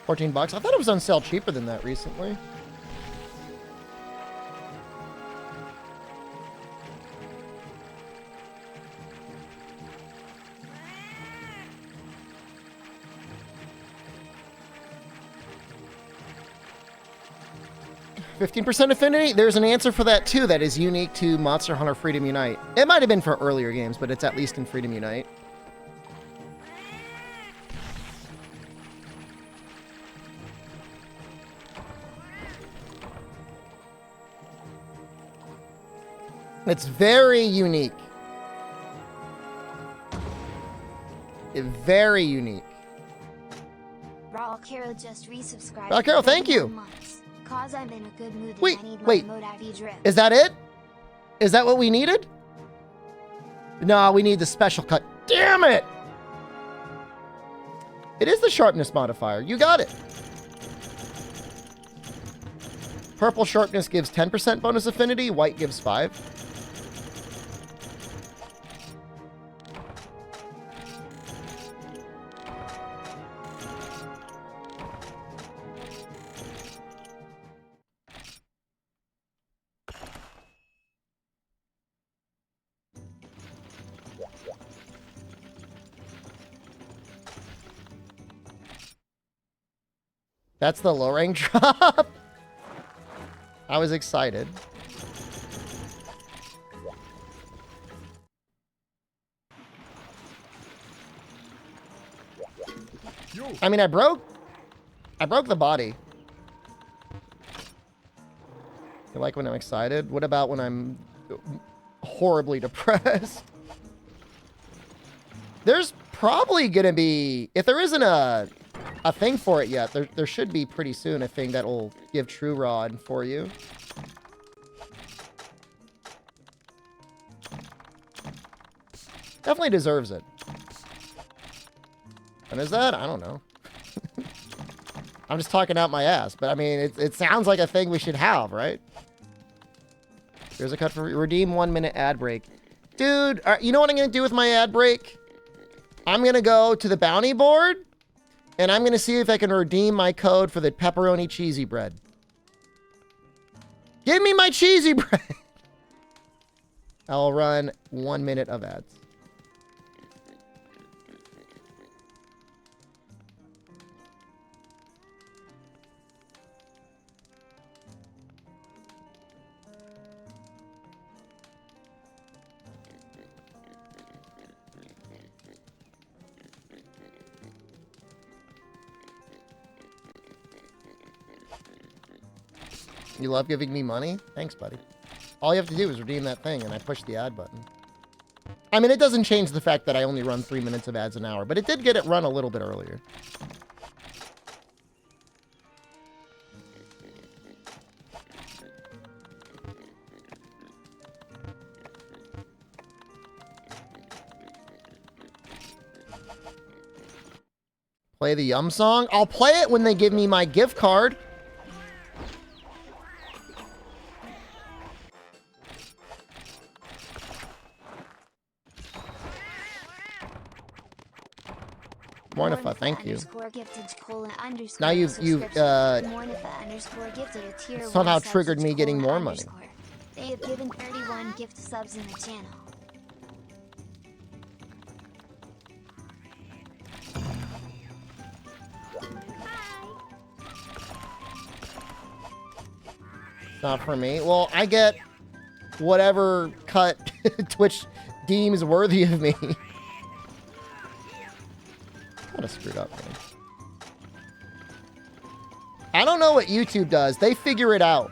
$14. I thought it was on sale cheaper than that recently. %, affinity? There's an answer for that too that is unique to Monster Hunter Freedom Unite. It might have been for earlier games, but it's at least in Freedom Unite. It's very unique. Very unique. Raul Carol just resubscribed. Raul Carol, thank you. Cause I'm in a good mood and Wait, I need wait. my Modavi drip. Is that it? Is that what we needed? No, we need the special cut. Damn it! It is the sharpness modifier. You got it. Purple sharpness gives 10% bonus affinity. White gives 5. That's the low rank drop. I was excited. I mean, I broke the body. You like when I'm excited? What about when I'm horribly depressed? There's probably gonna be, if there isn't a thing for it yet, there should be pretty soon a thing that will give True Rod for you. Definitely deserves it. And is that? I don't know. I'm just talking out my ass, but I mean, it sounds like a thing we should have, right? There's a cut for redeem 1 minute ad break. Dude, you know what I'm going to do with my ad break? I'm going to go to the bounty board, and I'm going to see if I can redeem my code for the pepperoni cheesy bread. Give me my cheesy bread. I'll run 1 minute of ads. You love giving me money? Thanks, buddy. All you have to do is redeem that thing, and I push the ad button. I mean, it doesn't change the fact that I only run 3 minutes of ads an hour, but it did get it run a little bit earlier. Play the Yum song? I'll play it when they give me my gift card. Mornifa, thank you. Now you've somehow triggered me getting more money. They have given 31 gift subs in the channel. Not for me. Well, I get whatever cut Twitch deems worthy of me. Kind of screwed up, man. I don't know what YouTube does. They figure it out.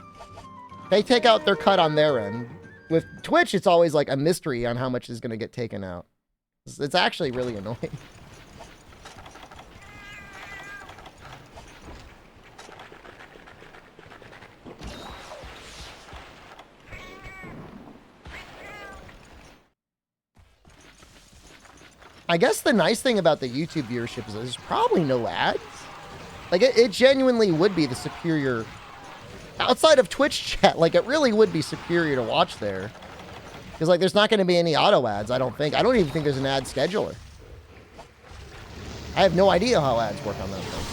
They take out their cut on their end. With Twitch, it's always like a mystery on how much is going to get taken out. It's actually really annoying. I guess the nice thing about the YouTube viewership is there's probably no ads. Like, it genuinely would be the superior... Outside of Twitch chat, like, it really would be superior to watch there. Because, like, there's not going to be any auto ads, I don't think. I don't even think there's an ad scheduler. I have no idea how ads work on that thing.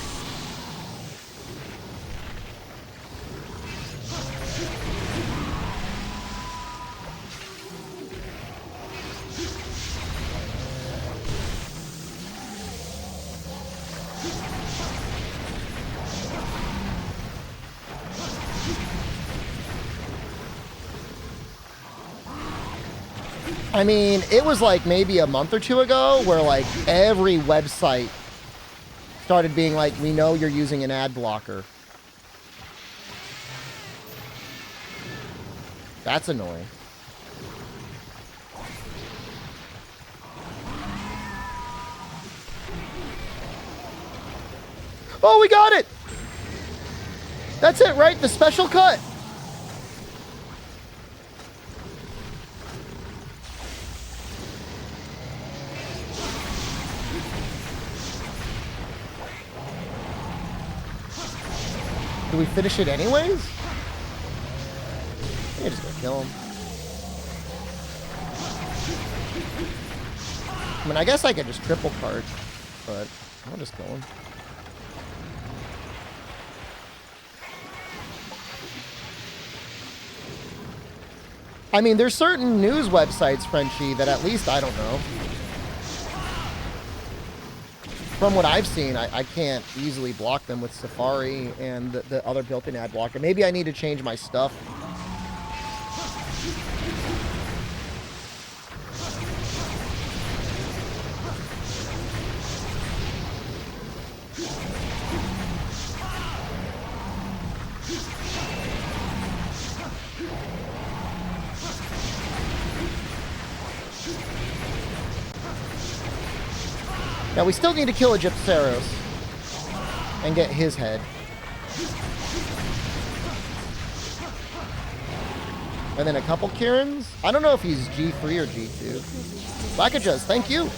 I mean, it was like maybe a month or two ago where like every website started being like, we know you're using an ad blocker. That's annoying. Oh, we got it! That's it, right? The special cut. Do we finish it anyways? We're just gonna kill him. I mean, I guess I could just triple cart, but I'll just kill him. I mean, there's certain news websites, Frenchie, that at least I don't know. From what I've seen, I can't easily block them with Safari and the other built-in ad blocker. Maybe I need to change my stuff. Now, we still need to kill Egypteros and get his head. And then a couple Kirans. I don't know if he's G3 or G2. Blackajas, thank you.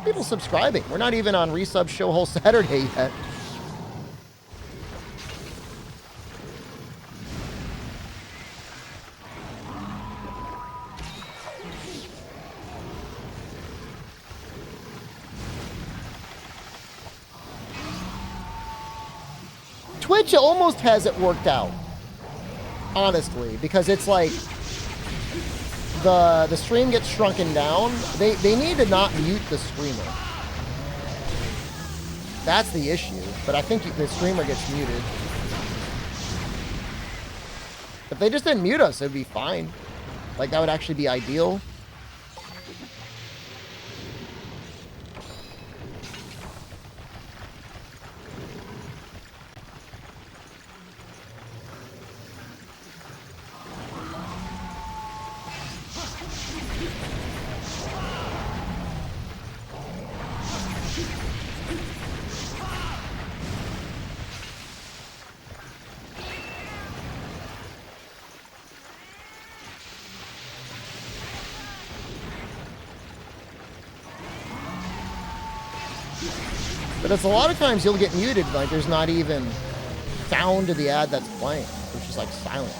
People subscribing. We're not even on Resub Show Whole Saturday yet. Twitch almost has it worked out, honestly, because it's like the stream gets shrunken down. They need to not mute the streamer. That's the issue, but I think the streamer gets muted. If they just didn't mute us, it'd be fine. Like, that would actually be ideal. But it's a lot of times you'll get muted, like there's not even sound to the ad that's playing. It's just like silent.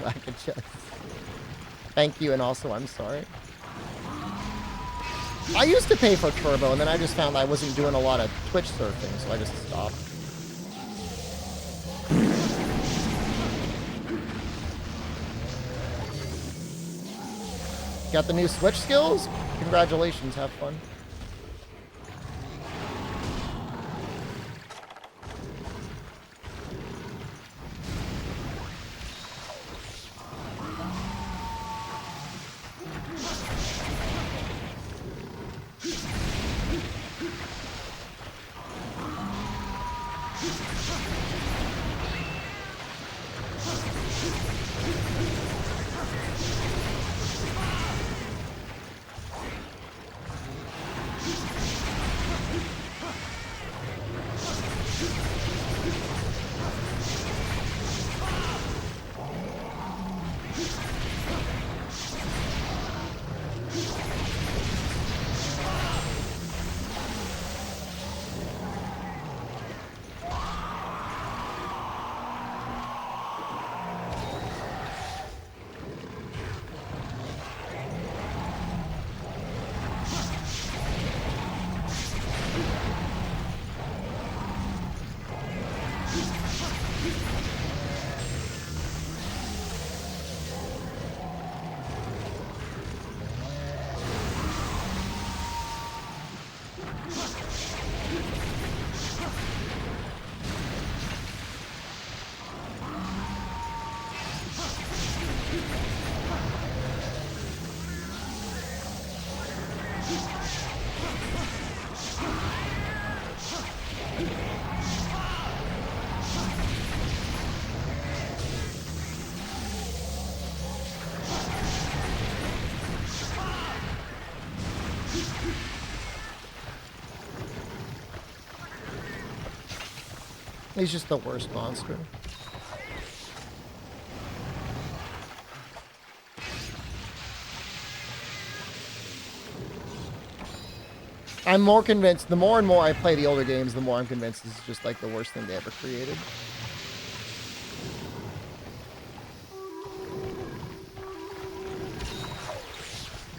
Like a chest. Thank you, and also I'm sorry. I used to pay for Turbo, and then I just found I wasn't doing a lot of Twitch surfing, so I just stopped. Got the new Switch skills? Congratulations, have fun. He's just the worst monster. I'm more convinced, the more and more I play the older games, the more I'm convinced this is just like the worst thing they ever created.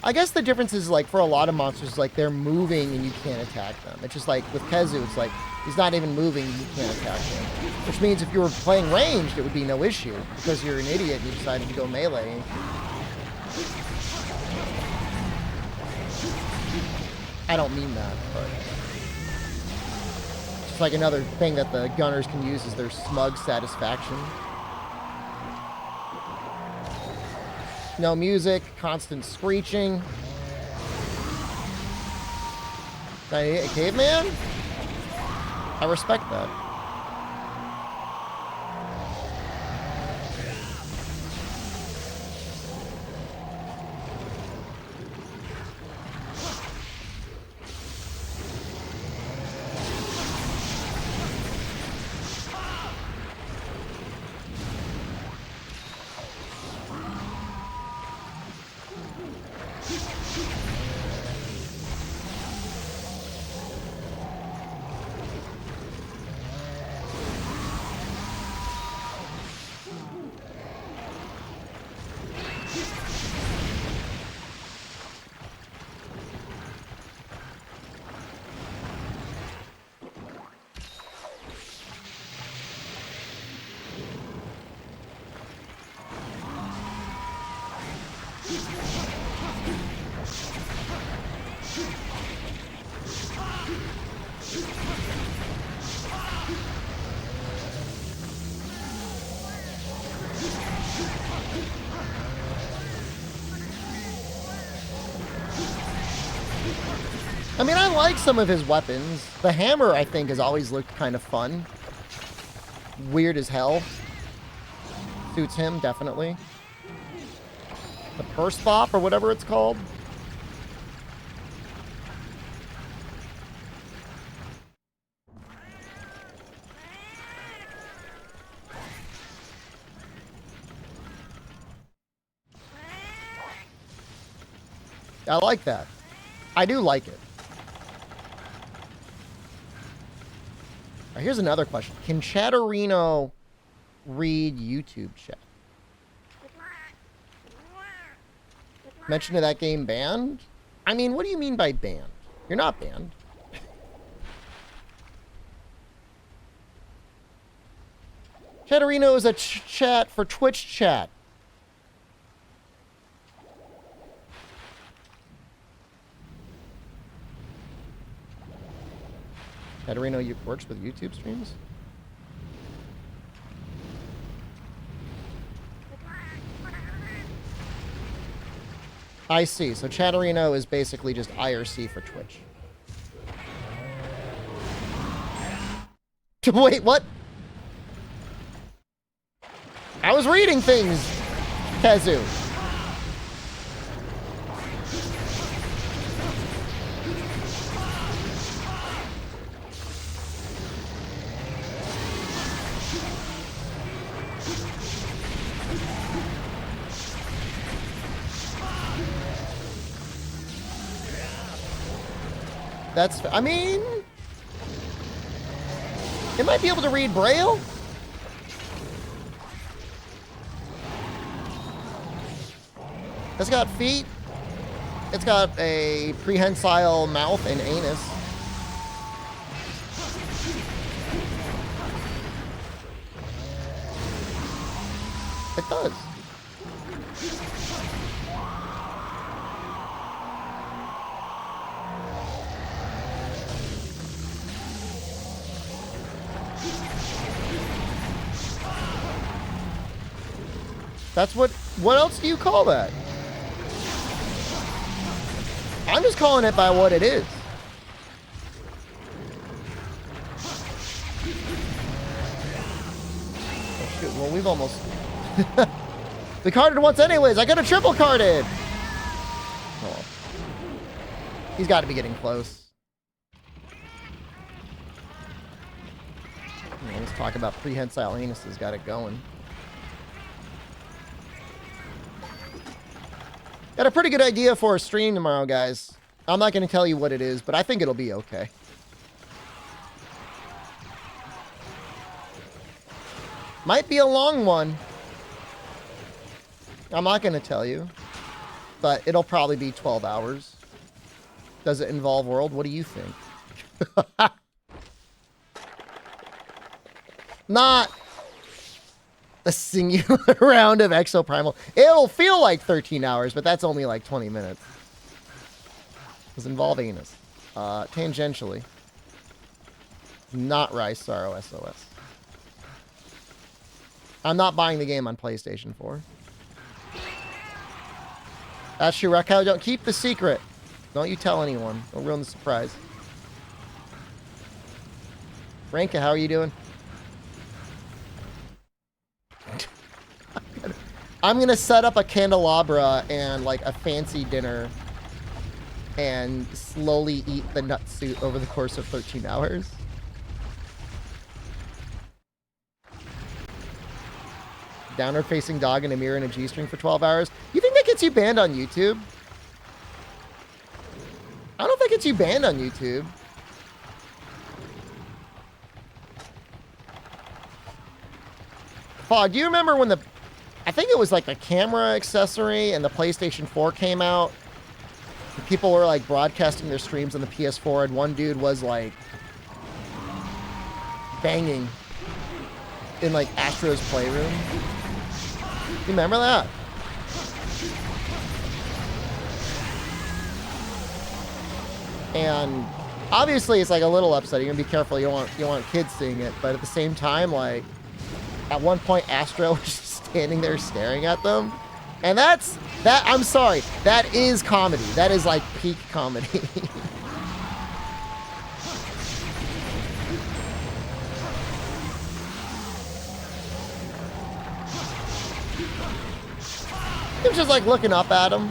I guess the difference is, like, for a lot of monsters, like, they're moving and you can't attack them. It's just like, with Kezu, it's like, he's not even moving, you can't attack him. Which means if you were playing ranged, it would be no issue, because you're an idiot and you decided to go melee. I don't mean that, but... it's like another thing that the gunners can use is their smug satisfaction. No music, constant screeching. A caveman? I respect that. I mean, I like some of his weapons. The hammer, I think, has always looked kind of fun. Weird as hell. Suits him, definitely. The purse bop, or whatever it's called. I like that. I do like it. Right, here's another question. Can Chatterino read YouTube chat? Mention of that game banned? I mean, what do you mean by banned? You're not banned. Chatterino is a chat for Twitch chat. Chatterino works with YouTube streams? I see. So Chatterino is basically just IRC for Twitch. Wait, what? I was reading things, Kazu. That's, I mean, it might be able to read Braille. It's got feet. It's got a prehensile mouth and anus. It does. That's what else do you call that? I'm just calling it by what it is. Oh shoot, well we've almost... We carded once anyways, I got a triple carded! Oh. He's got to be getting close. Let's talk about prehensile anuses, got it going. Got a pretty good idea for a stream tomorrow, guys. I'm not going to tell you what it is, but I think it'll be okay. Might be a long one. I'm not going to tell you, but it'll probably be 12 hours. Does it involve World? What do you think? Not a singular round of Exoprimal. It'll feel like 13 hours, but that's only like 20 minutes. Does it involve anus? Tangentially. Not Rise, Sorrow, SOS. I'm not buying the game on PlayStation 4. That's true, Raquel. Don't keep the secret. Don't you tell anyone. Don't ruin the surprise. Ranka, how are you doing? I'm going to set up a candelabra and like a fancy dinner and slowly eat the nut suit over the course of 13 hours. Downward facing dog in a mirror and a G-string for 12 hours. You think that gets you banned on YouTube? I don't know if that gets you banned on YouTube. Fog, do you remember when I think it was like a camera accessory and the PlayStation 4 came out? People were like broadcasting their streams on the PS4 and one dude was like banging in like Astro's Playroom. You remember that? And obviously it's like a little upsetting. You're gonna be careful. You don't want kids seeing it, but at the same time, like at one point Astro was just standing there staring at them. And I'm sorry, that is comedy. That is like peak comedy. He was just like looking up at him.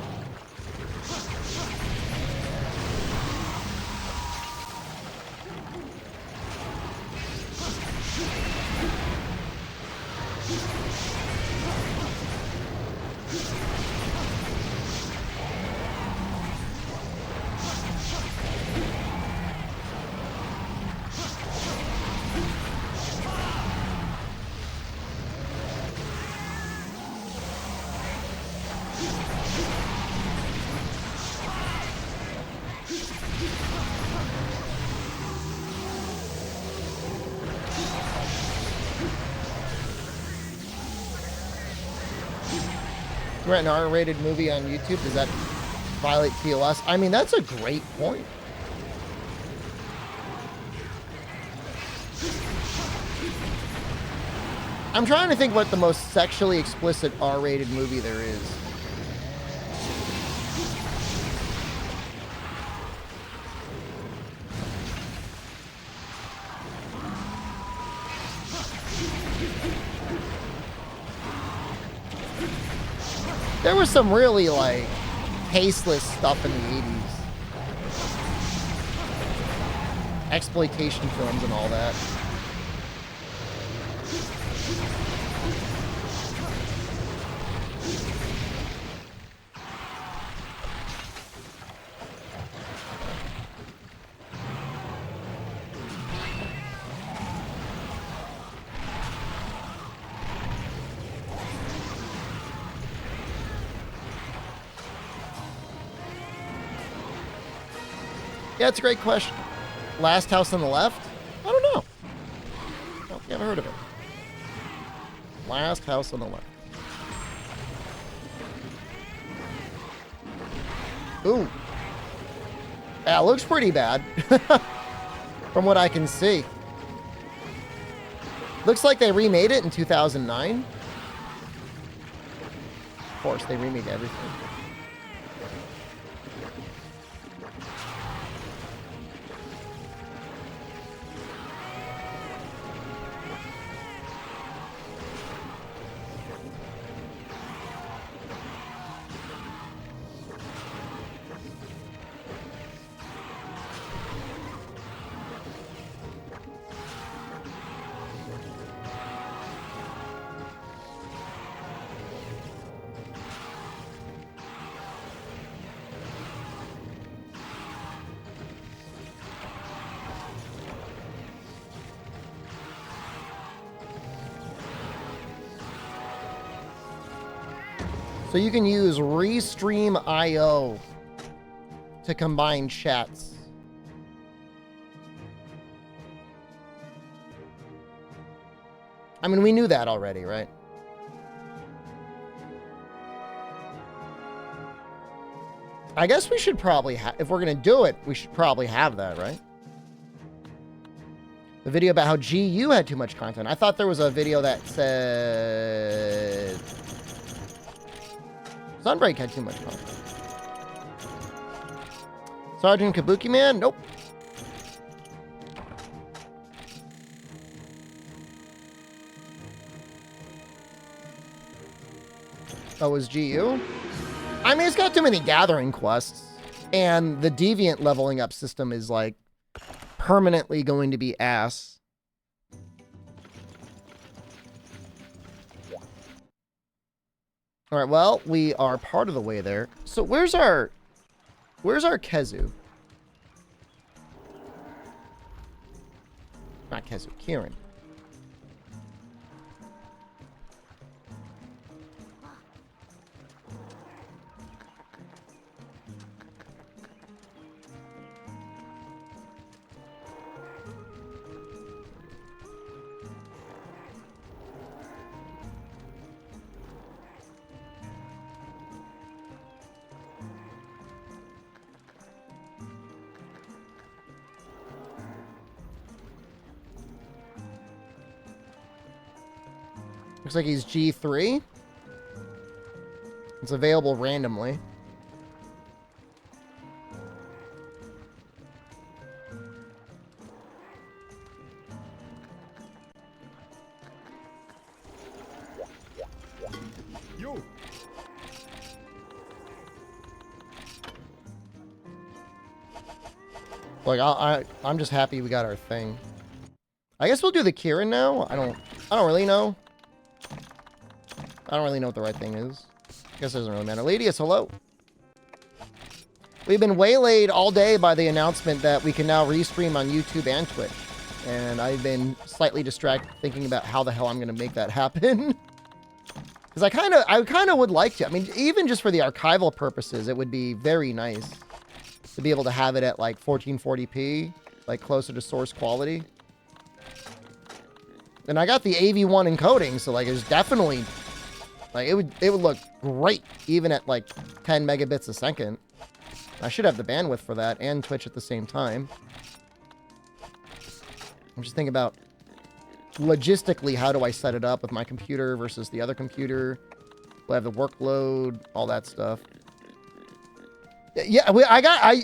Rent an R-rated movie on YouTube, does that violate TOS? I mean, that's a great point. I'm trying to think what the most sexually explicit R-rated movie there is. There was some really, like, tasteless stuff in the 80s. Exploitation films and all that. Yeah, it's a great question. Last House on the Left? I don't know. No, never heard of it. Last House on the Left. Ooh. Yeah, it looks pretty bad. From what I can see. Looks like they remade it in 2009. Of course, they remade everything. So you can use Restream IO to combine chats. I mean, we knew that already, right? I guess we should probably have, if we're going to do it, we should probably have that, right? The video about how GU had too much content. I thought there was a video that said Sunbreak had too much content. Sergeant Kabuki Man? Nope. Oh, was GU? I mean, it's got too many gathering quests. And the deviant leveling up system is, like, permanently going to be ass. Alright, well, we are part of the way there. So where's our Kezu? Not Kezu, Kieran. Looks like he's G3. It's available randomly. Yo. Like I'm just happy we got our thing. I guess we'll do the Kieran now. I don't really know. I don't really know what the right thing is. I guess it doesn't really matter. Ladius, hello. We've been waylaid all day by the announcement that we can now restream on YouTube and Twitch. And I've been slightly distracted thinking about how the hell I'm going to make that happen. Because I kind of would like to. I mean, even just for the archival purposes, it would be very nice to be able to have it at like 1440p, like closer to source quality. And I got the AV1 encoding, so like it's definitely... Like, it would look great, even at, like, 10 megabits a second. I should have the bandwidth for that, and Twitch at the same time. I'm just thinking about, logistically, how do I set it up with my computer versus the other computer? Do I have the workload? All that stuff. Yeah,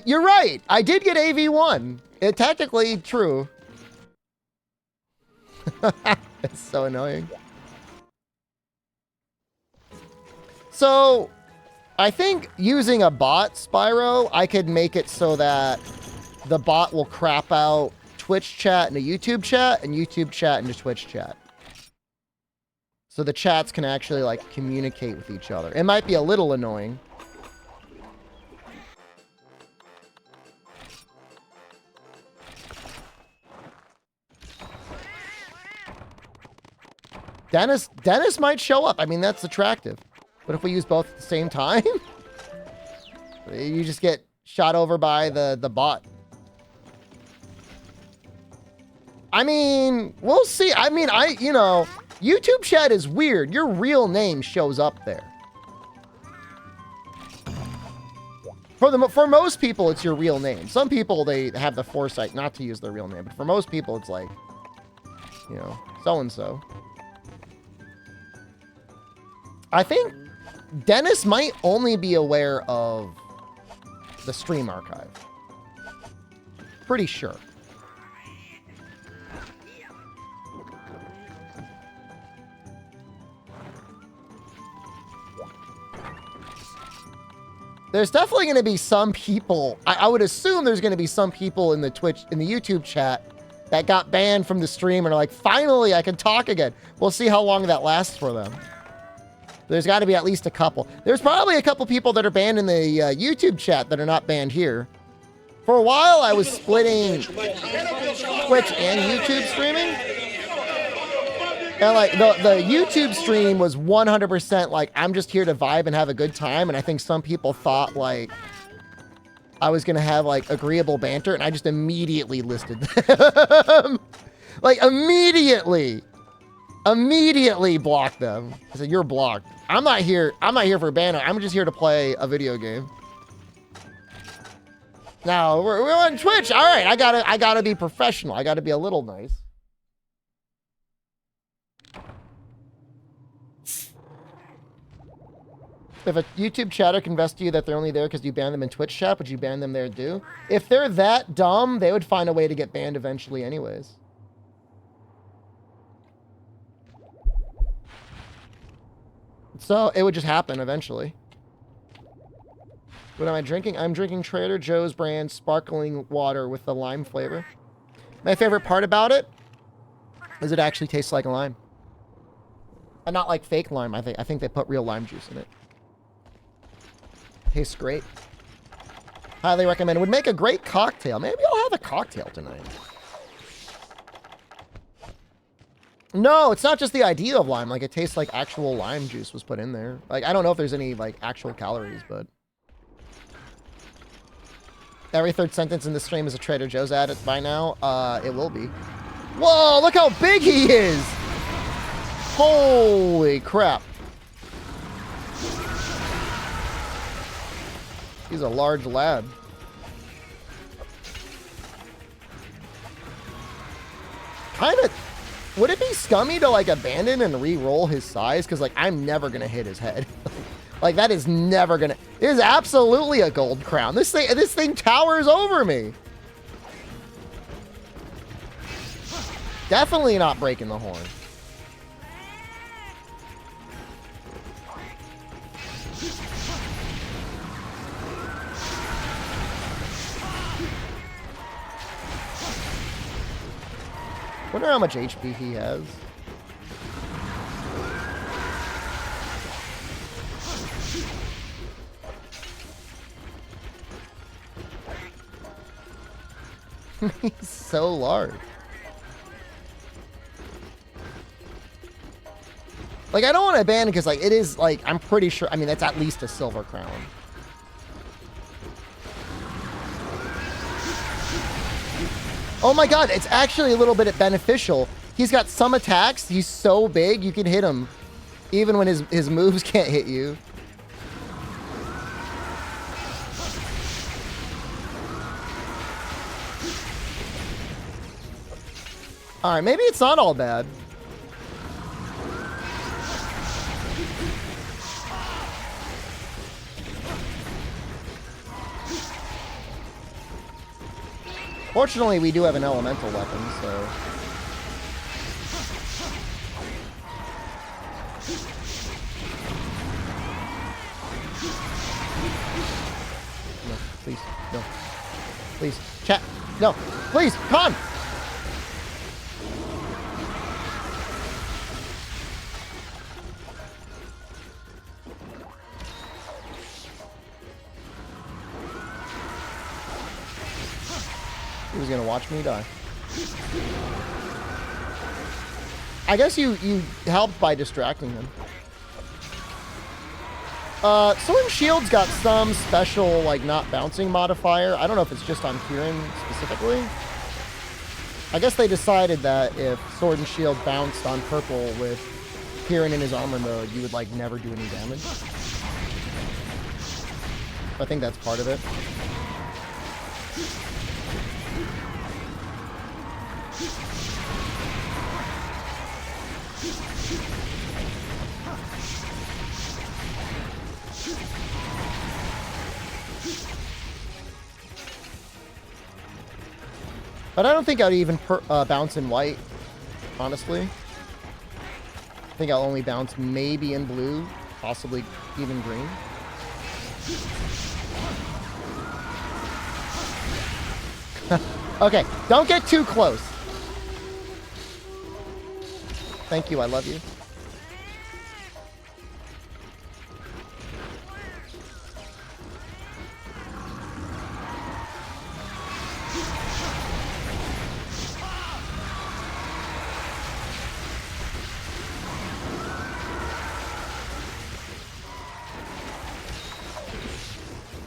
you're right! I did get AV1! It's technically true. It's so annoying. So, I think using a bot, Spyro, I could make it so that the bot will crap out Twitch chat into YouTube chat and YouTube chat into Twitch chat. So the chats can actually, like, communicate with each other. It might be a little annoying. Dennis might show up. I mean, that's attractive. But if we use both at the same time, you just get shot over by the bot. I mean, we'll see. I mean, you know, YouTube chat is weird. Your real name shows up there. For most people, it's your real name. Some people, they have the foresight not to use their real name. But for most people, it's like, you know, so-and-so. I think Dennis might only be aware of the stream archive. Pretty sure. There's definitely going to be some people, I would assume there's going to be some people in the YouTube chat that got banned from the stream and are like, finally, I can talk again. We'll see how long that lasts for them. There's got to be at least a couple. There's probably a couple people that are banned in the YouTube chat that are not banned here. For a while, I was splitting Twitch and YouTube streaming. And like the YouTube stream was 100% like, I'm just here to vibe and have a good time. And I think some people thought like I was going to have like agreeable banter, and I just immediately listed them. Like immediately blocked them. I said, you're blocked. I'm not here for banter. I'm just here to play a video game. Now we're on Twitch. All right. I gotta be professional. I gotta be a little nice. If a YouTube chatter confess to you that they're only there because you banned them in Twitch chat, would you ban them there too? If they're that dumb, they would find a way to get banned eventually anyways. So it would just happen eventually. What am I drinking? I'm drinking Trader Joe's brand sparkling water with the lime flavor. My favorite part about it is it actually tastes like a lime. And not like fake lime. I think they put real lime juice in it. Tastes great. Highly recommend. It would make a great cocktail. Maybe I'll have a cocktail tonight. No, it's not just the idea of lime. Like, it tastes like actual lime juice was put in there. Like, I don't know if there's any, like, actual calories, but... Every third sentence in this stream is a Trader Joe's ad by now. It will be. Whoa, look how big he is! Holy crap. He's a large lad. Kind of... Would it be scummy to, like, abandon and re-roll his size? Because, like, I'm never going to hit his head. Like, that is never going to... It is absolutely a gold crown. This thing towers over me. Definitely not breaking the horn. Wonder how much HP he has. He's so large. Like, I don't want to ban it because, like, it is, like, I'm pretty sure, I mean, that's at least a silver crown. Oh my god, it's actually a little bit beneficial. He's got some attacks. He's so big, you can hit him. Even when his moves can't hit you. Alright, maybe it's not all bad. Fortunately, we do have an elemental weapon, so... No, please, no. Please, chat, no, please, come on! He was gonna watch me die. I guess you helped by distracting him. Sword and Shield's got some special, like, not bouncing modifier. I don't know if it's just on Kieran specifically. I guess they decided that if Sword and Shield bounced on purple with Kieran in his armor mode, you would, like, never do any damage. I think that's part of it. But I don't think I'd even bounce in white, honestly. I think I'll only bounce maybe in blue, possibly even green. Okay, don't get too close. Thank you, I love you.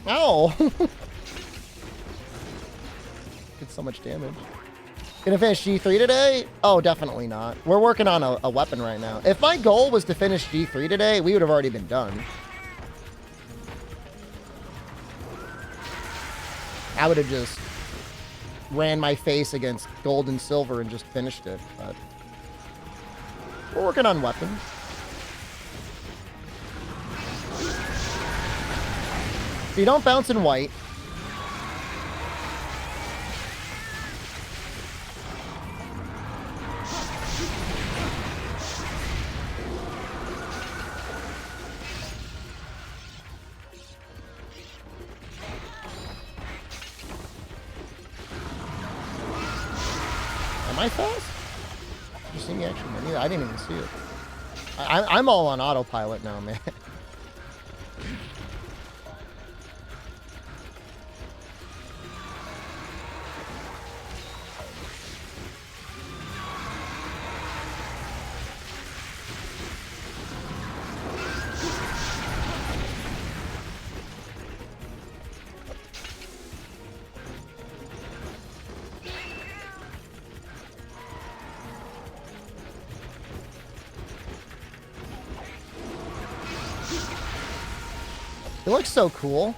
Ow! Did so much damage. Gonna finish G3 today? Oh, definitely not. We're working on a weapon right now. If my goal was to finish G3 today, we would have already been done. I would have just ran my face against gold and silver and just finished it, but we're working on weapons. So you don't bounce in white. Am I fast? Did you see me actually menu? I didn't even see it. I'm all on autopilot now, man. It looks so cool.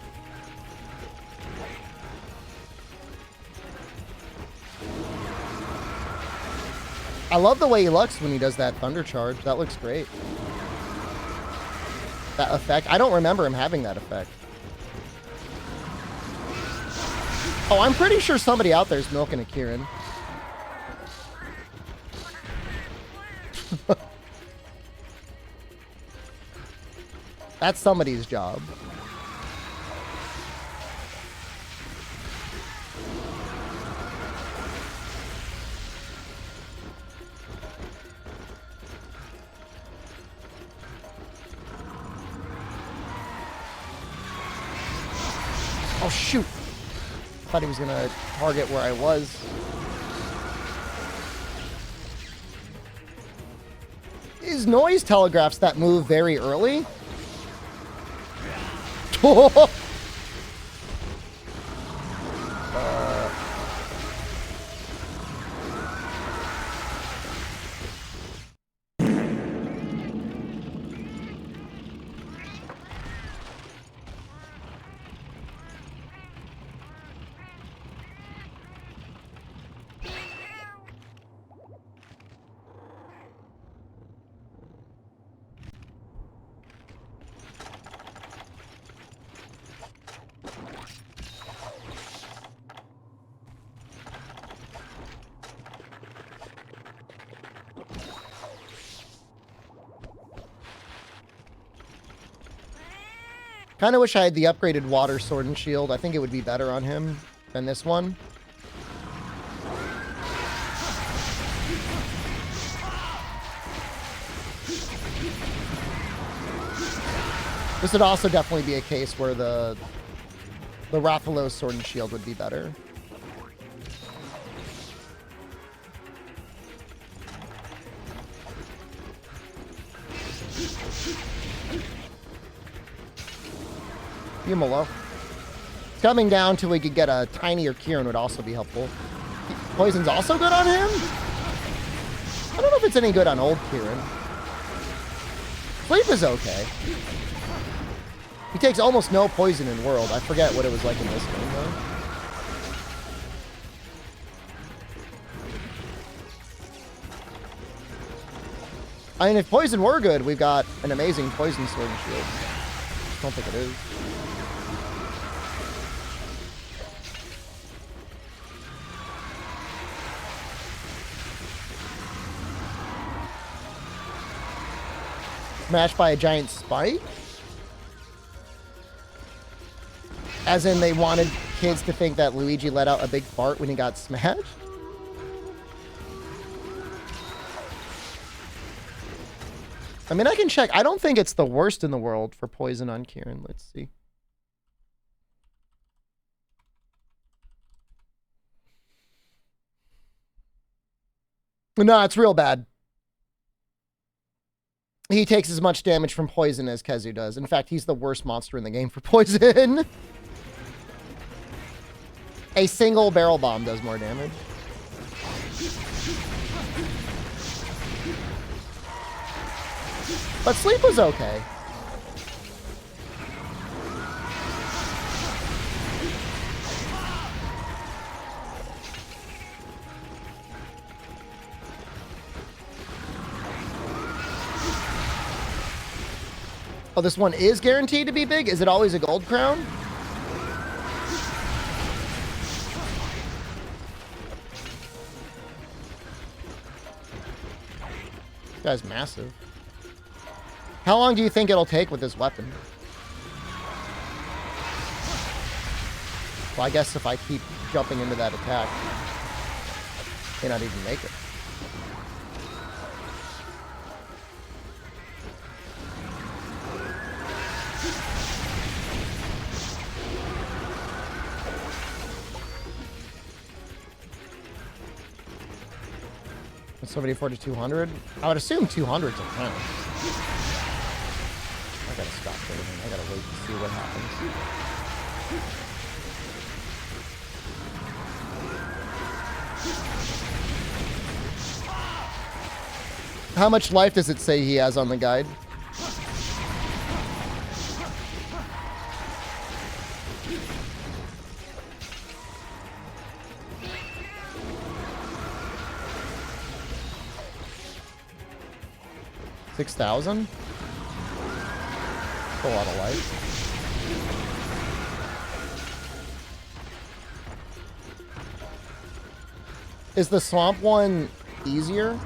I love the way he looks when he does that thunder charge. That looks great. That effect. I don't remember him having that effect. Oh, I'm pretty sure somebody out there is milking a Kieran. That's somebody's job. Oh, shoot. Thought he was going to target where I was. His noise telegraphs that move very early. Kind of wish I had the upgraded water sword and shield. I think it would be better on him than this one. This would also definitely be a case where the Rathalos sword and shield would be better. Yumalo. Coming down till we could get a tinier Kieran would also be helpful. Poison's also good on him? I don't know if it's any good on old Kieran. Sleep is okay. He takes almost no poison in World. I forget what it was like in this game, though. I mean, if poison were good, we've got an amazing poison sword and shield. I don't think it is. Smashed by a giant spike? As in they wanted kids to think that Luigi let out a big fart when he got smashed? I mean, I can check. I don't think it's the worst in the world for poison on Kieran. Let's see. No, it's real bad. He takes as much damage from poison as Kezu does. In fact, he's the worst monster in the game for poison. A single barrel bomb does more damage. But sleep was okay. Oh, this one is guaranteed to be big? Is it always a gold crown? This guy's massive. How long do you think it'll take with this weapon? Well, I guess if I keep jumping into that attack, may not even make it. Somebody 4200. I would assume 200's a count. I gotta stop everything. I gotta wait to see what happens. How much life does it say he has on the guide? $6,000? That's a lot of life. Is the swamp one easier?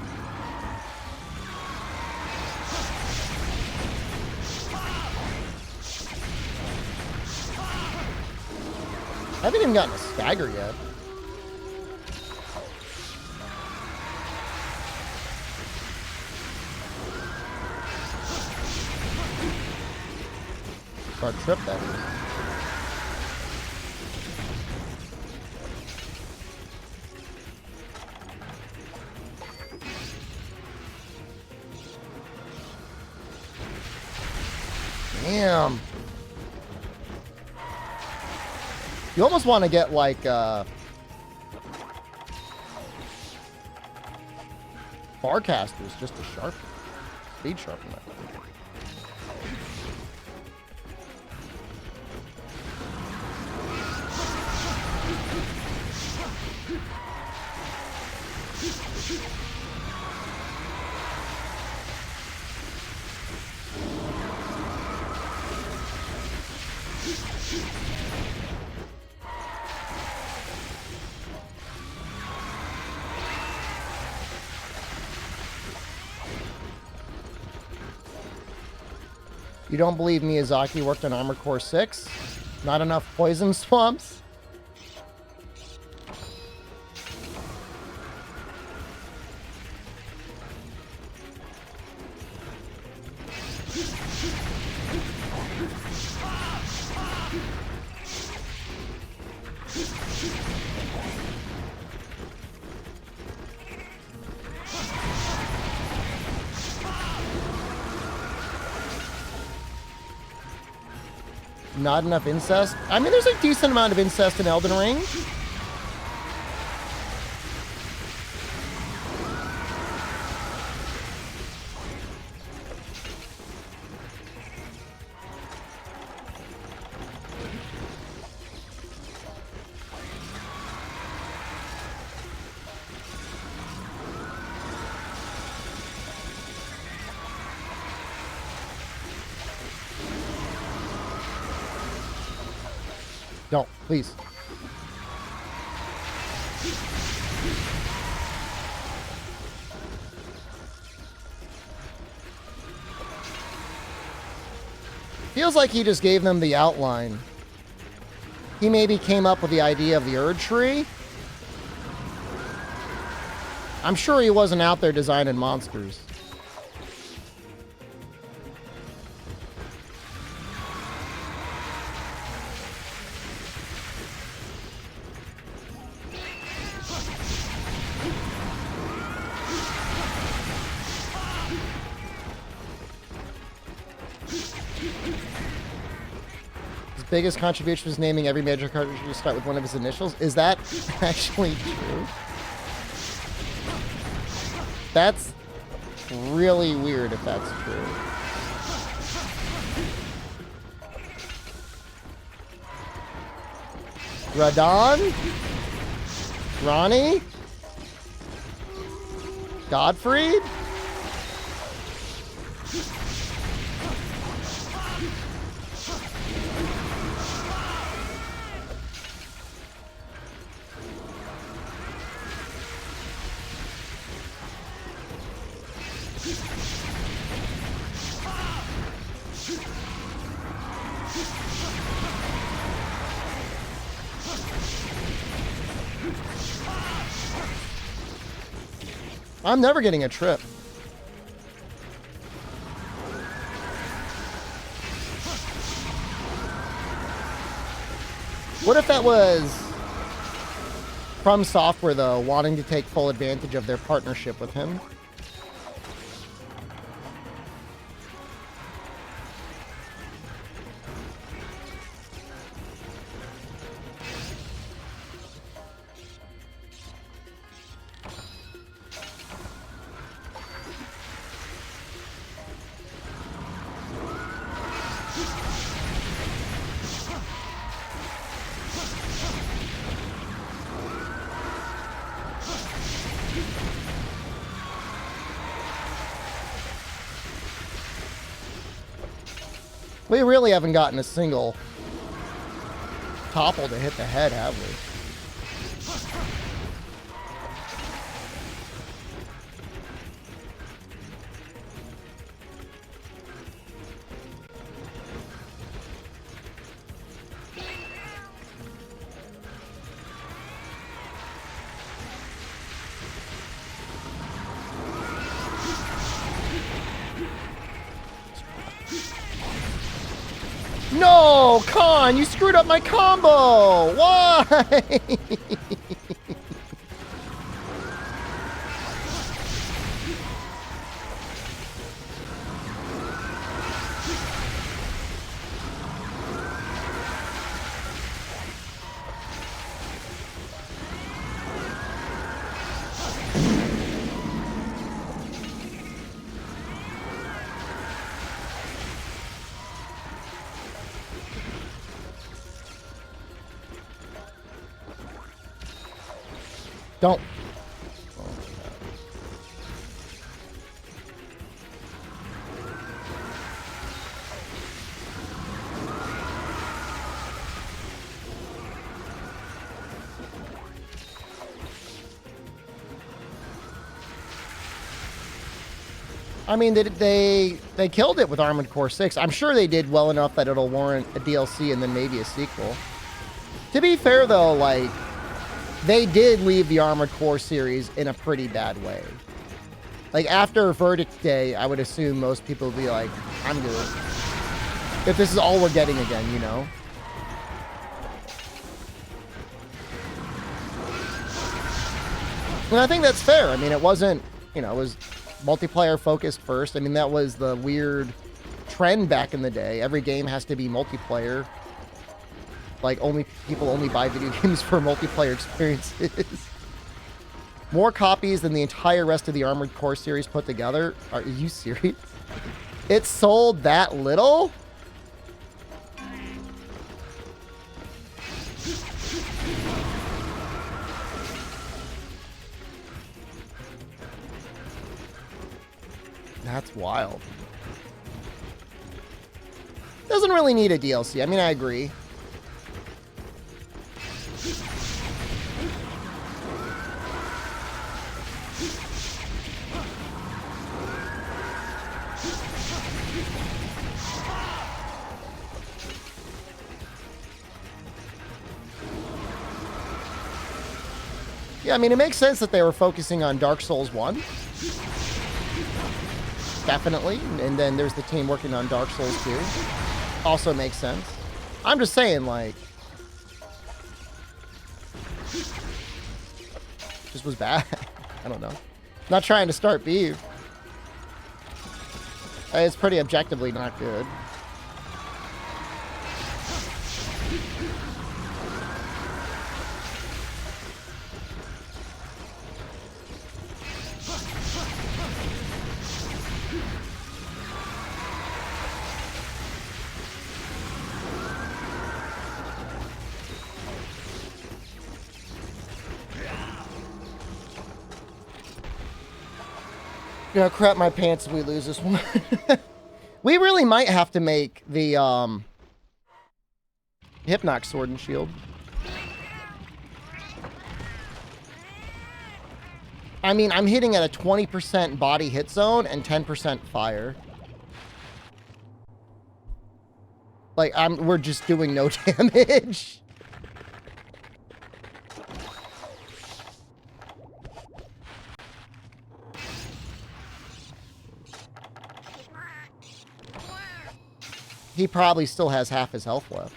I haven't even gotten a stagger yet. Or trip that is. Damn. You almost want to get like barcasters just to sharpen, speed sharpen that. You don't believe Miyazaki worked on Armored Core 6? Not enough poison swamps? Not enough incest? I mean, there's a decent amount of incest in Elden Ring. Don't, please. Feels like he just gave them the outline. He maybe came up with the idea of the Erd Tree. I'm sure he wasn't out there designing monsters. biggest contribution was naming every major cartridge to start with one of his initials. Is that actually true? That's really weird if that's true. Radon? Ronnie? Godfried? I'm never getting a trip. What if that was From Software, though, wanting to take full advantage of their partnership with him? We really haven't gotten a single topple to hit the head, have we? No, Khan, you screwed up my combo. Why? Don't. I mean, they killed it with Armored Core 6. I'm sure they did well enough that it'll warrant a DLC and then maybe a sequel. To be fair, though, like, they did leave the Armored Core series in a pretty bad way. Like, after Verdict Day, I would assume most people would be like, I'm good. If this is all we're getting again, you know? And I think that's fair. I mean, it wasn't, you know, it was multiplayer focused first. I mean, that was the weird trend back in the day. Every game has to be multiplayer. Like, people only buy video games for multiplayer experiences. More copies than the entire rest of the Armored Core series put together? Are you serious? It sold that little? That's wild. Doesn't really need a DLC. I mean, I agree. Yeah, I mean, it makes sense that they were focusing on Dark Souls 1. Definitely. And then there's the team working on Dark Souls 2. Also makes sense. I'm just saying, like, just was bad. I don't know. Not trying to start beef. It's pretty objectively not good. Gonna crap my pants if we lose this one. We really might have to make the Hypnox Sword and Shield. I mean, I'm hitting at a 20% body hit zone and 10% fire. Like, we're just doing no damage. He probably still has half his health left.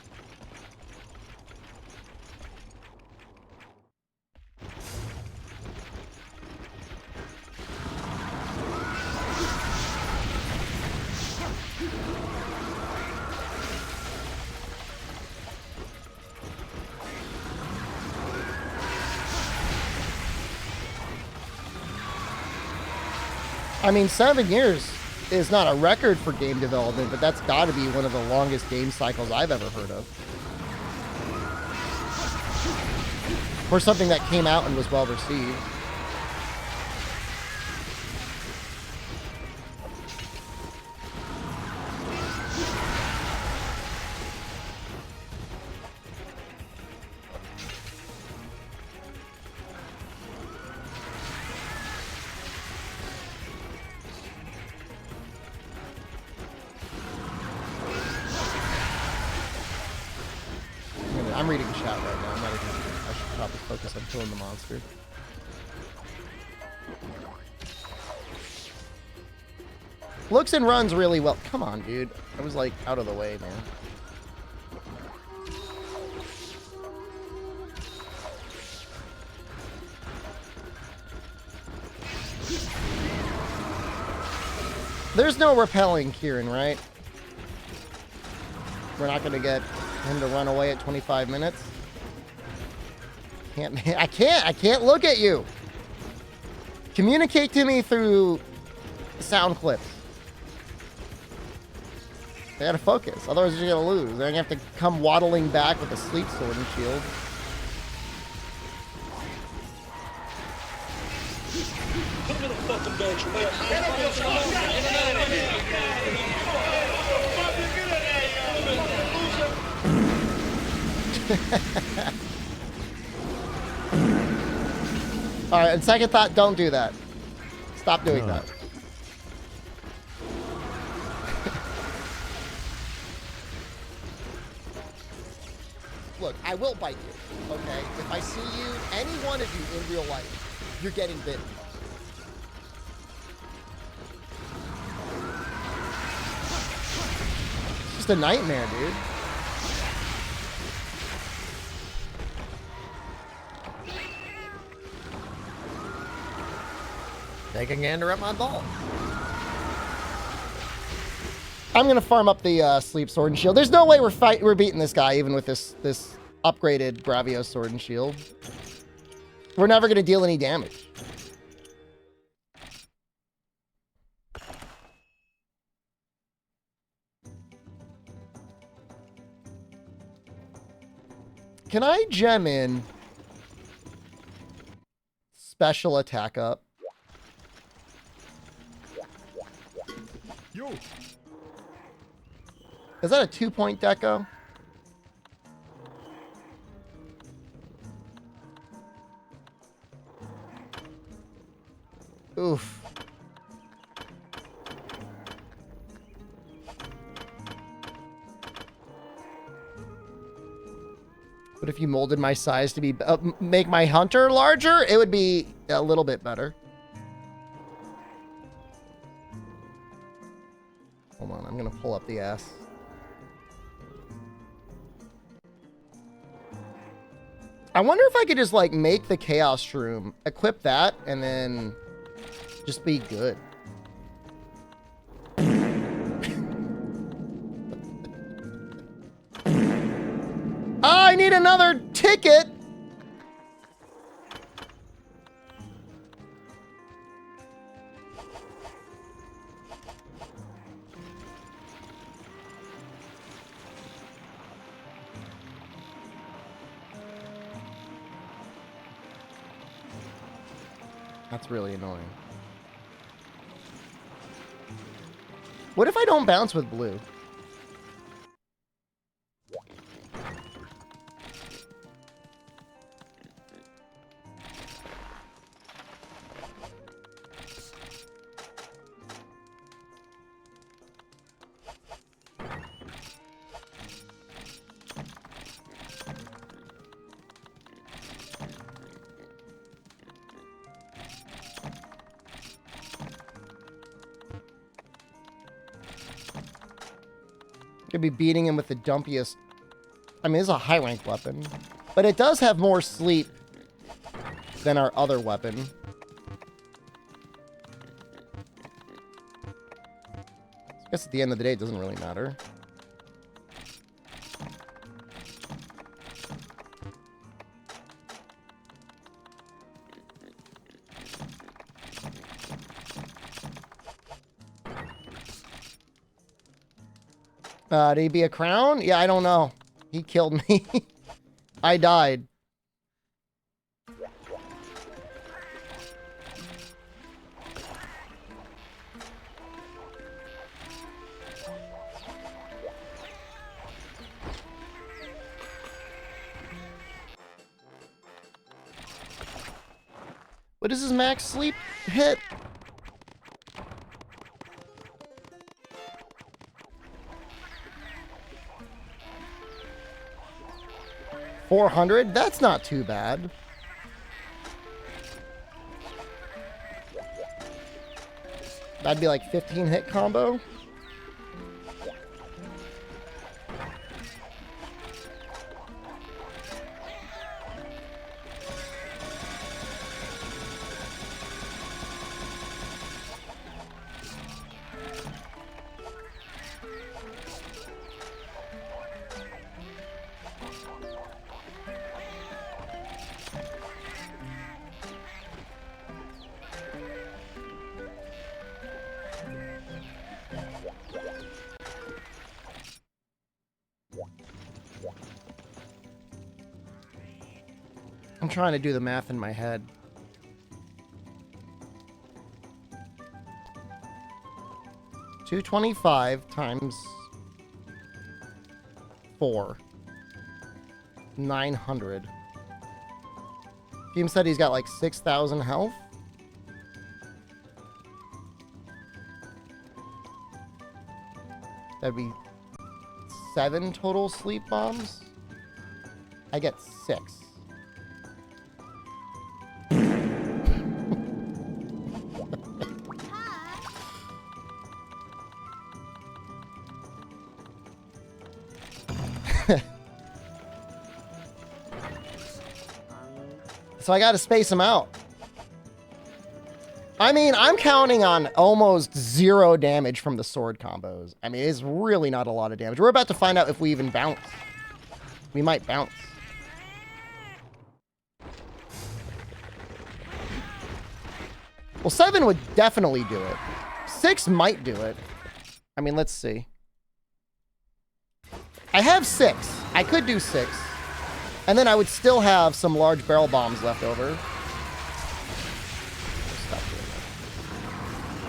I mean, 7 years is not a record for game development, but that's got to be one of the longest game cycles I've ever heard of. For something that came out and was well received. I'm reading chat right now. I'm not even. I should probably focus on killing the monster. Looks and runs really well. Come on, dude. I was like out of the way, man. There's no repelling Kieran, right? We're not going to get him to run away at 25 minutes. I can't look at you. Communicate to me through sound clips. I gotta focus, otherwise you're gonna lose. They're gonna have to come waddling back with a sleep sword and shield. All right, and second thought, don't do that. Stop doing that. Look, I will bite you, okay? If I see you, any one of you in real life, you're getting bitten. It's just a nightmare, dude. Take a gander at my ball. I'm gonna farm up the sleep sword and shield. There's no way we're beating this guy even with this upgraded Bravio sword and shield. We're never gonna deal any damage. Can I gem in special attack up? Yo. Is that a 2-point deco? Oof. But if you molded my size to be make my hunter larger, it would be a little bit better. Hold on, I'm gonna pull up the ass. I wonder if I could just like make the Chaos Shroom, equip that, and then just be good. I need another ticket. That's really annoying. What if I don't bounce with blue? Could be beating him with the dumpiest. I mean, it's a high rank weapon, but it does have more sleep than our other weapon. I guess at the end of the day, it doesn't really matter. Did he be a crown? Yeah, I don't know. He killed me. I died. What is his max sleep hit? 400? That's not too bad. That'd be like 15 hit combo. I'm trying to do the math in my head. $225 times 4. 900. Team said he's got like 6,000 health. That'd be 7 total sleep bombs. I get 6. So I gotta space them out. I mean, I'm counting on almost 0 damage from the sword combos. I mean, it's really not a lot of damage. We're about to find out if we even bounce. We might bounce. Well, 7 would definitely do it. 6 might do it. I mean, let's see. I have 6. I could do 6. And then I would still have some large barrel bombs left over. Stop doing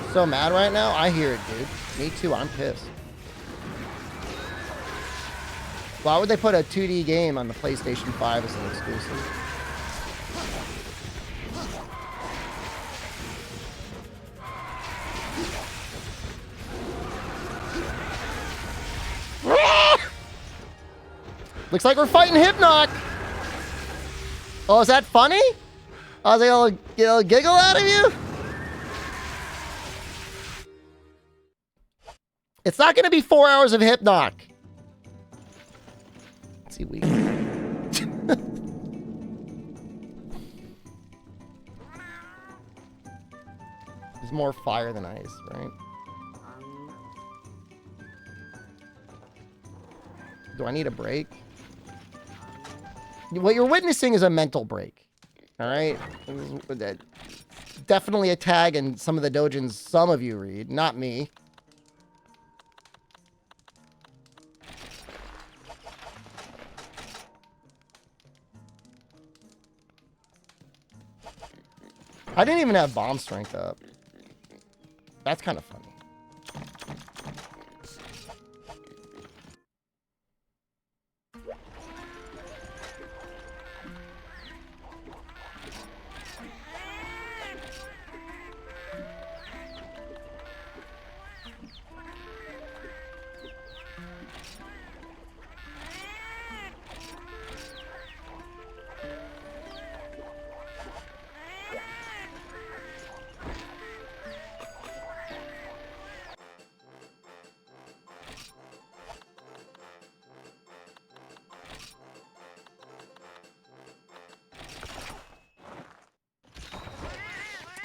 that. So mad right now. I hear it, dude. Me too. I'm pissed. Why would they put a 2D game on the PlayStation 5 as an exclusive? Looks like we're fighting Hypnoc. Oh, is that funny? Oh, is they gonna get a giggle out of you? It's not gonna be 4 hours of Hypnoc. Let's see, we. There's more fire than ice, right? Do I need a break? What you're witnessing is a mental break. All right? Definitely a tag in some of the dojins some of you read, not me. I didn't even have bomb strength up. That's kind of funny.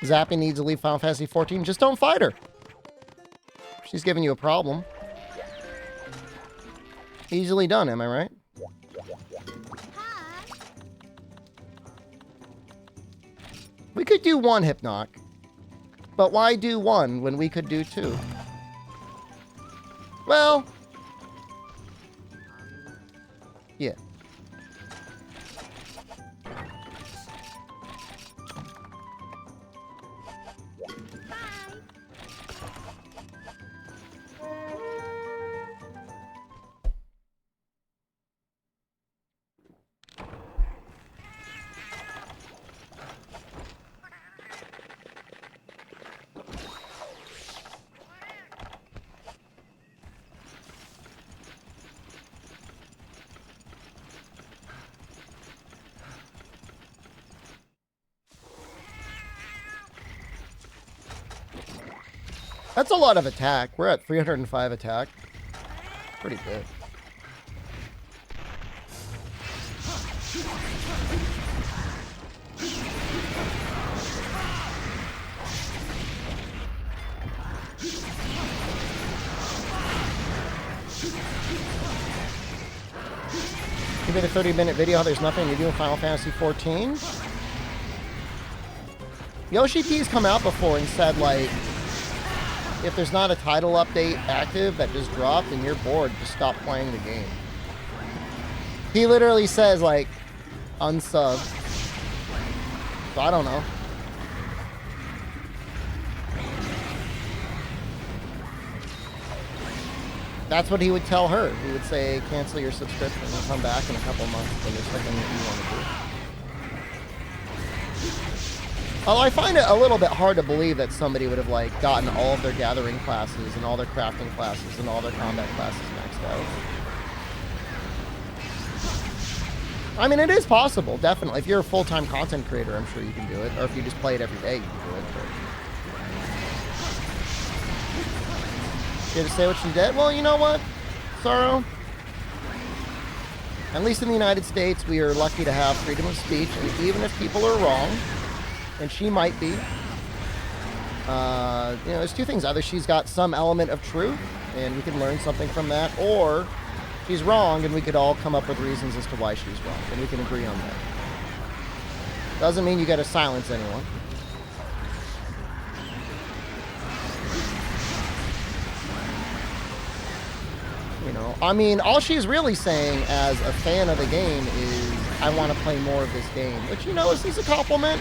Zappy needs to leave Final Fantasy 14. Just don't fight her. She's giving you a problem. Easily done, am I right? We could do one Hypnoc. But why do one when we could do two? Well... yeah. That's a lot of attack. We're at 305 attack. Pretty good. You made a 30-minute video how there's nothing to do in Final Fantasy 14. Yoshi P's come out before and said, like, if there's not a title update active that just dropped and you're bored, just stop playing the game. He literally says, like, unsub. So I don't know. That's what he would tell her. He would say, cancel your subscription and come back in a couple months when there's something that you want to do. Although I find it a little bit hard to believe that somebody would have, like, gotten all of their gathering classes and all their crafting classes and all their combat classes maxed out. I mean, it is possible, definitely. If you're a full-time content creator, I'm sure you can do it. Or if you just play it every day, you can do it. But... you had to say what you did? Well, you know what, Sorrow? At least in the United States, we are lucky to have freedom of speech, and even if people are wrong, and she might be. You know, there's two things. Either she's got some element of truth, and we can learn something from that, or she's wrong, and we could all come up with reasons as to why she's wrong, and we can agree on that. Doesn't mean you got to silence anyone. You know, I mean, all she's really saying as a fan of the game is, I want to play more of this game. Which, you know, is this a compliment?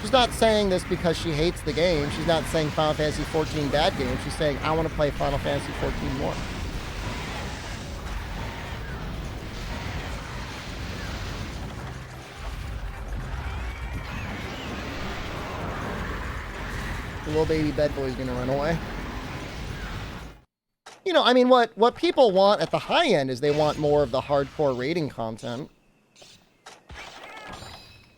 She's not saying this because she hates the game. She's not saying Final Fantasy 14 bad game. She's saying, I want to play Final Fantasy 14 more. The little baby bed boy's gonna run away. You know, I mean, what people want at the high end is they want more of the hardcore raiding content.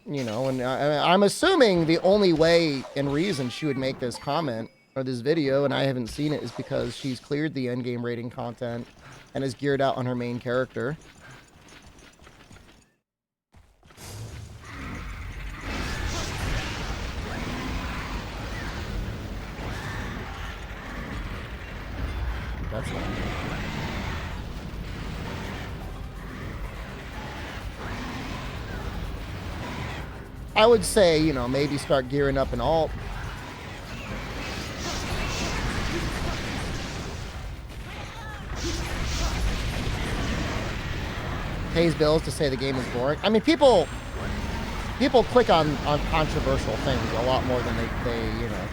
You know, and I'm assuming the only way and reason she would make this comment or this video, and I haven't seen it, is because she's cleared the endgame raiding content and is geared out on her main character. That's not good. I would say, you know, maybe start gearing up an alt. pays bills to say the game is boring. I mean, people click on controversial things a lot more than they you know.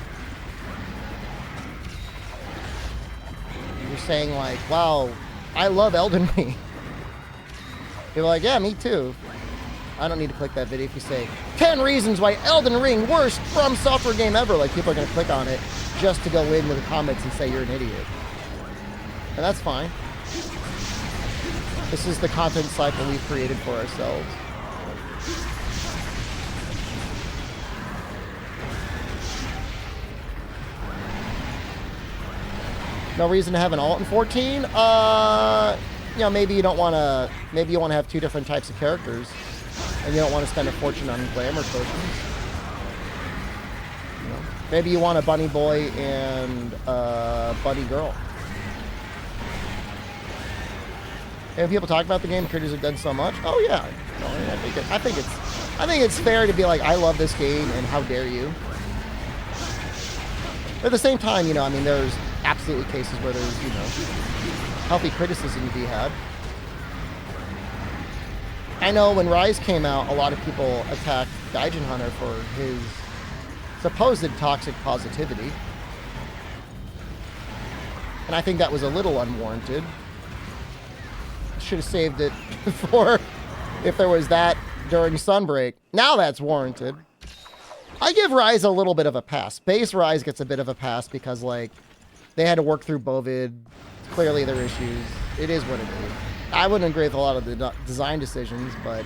You're saying like, wow, I love Elden Ring. You're like, yeah, me too. I don't need to click that video if you say 10 reasons why Elden Ring worst From Software game ever. Like, people are going to click on it just to go in with the comments and say you're an idiot. And that's fine. This is the content cycle we've created for ourselves. No reason to have an alt in 14. You know, maybe you don't want to. Maybe you want to have two different types of characters, and you don't want to spend a fortune on glamour potions. You know, maybe you want a bunny boy and a bunny girl. And people talk about the game, creators have done so much. Oh yeah, no, I think it's fair to be like, I love this game, and how dare you? But at the same time, you know, I mean, there's absolutely cases where there's, you know, healthy criticism to be had. I know when Rise came out, a lot of people attacked Gaijin Hunter for his supposed toxic positivity. And I think that was a little unwarranted. Should have saved it for if there was that during Sunbreak. Now that's warranted. I give Rise a little bit of a pass. Base Rise gets a bit of a pass because, like, they had to work through Bovid. Clearly their issues. It is what it is. I wouldn't agree with a lot of the design decisions, but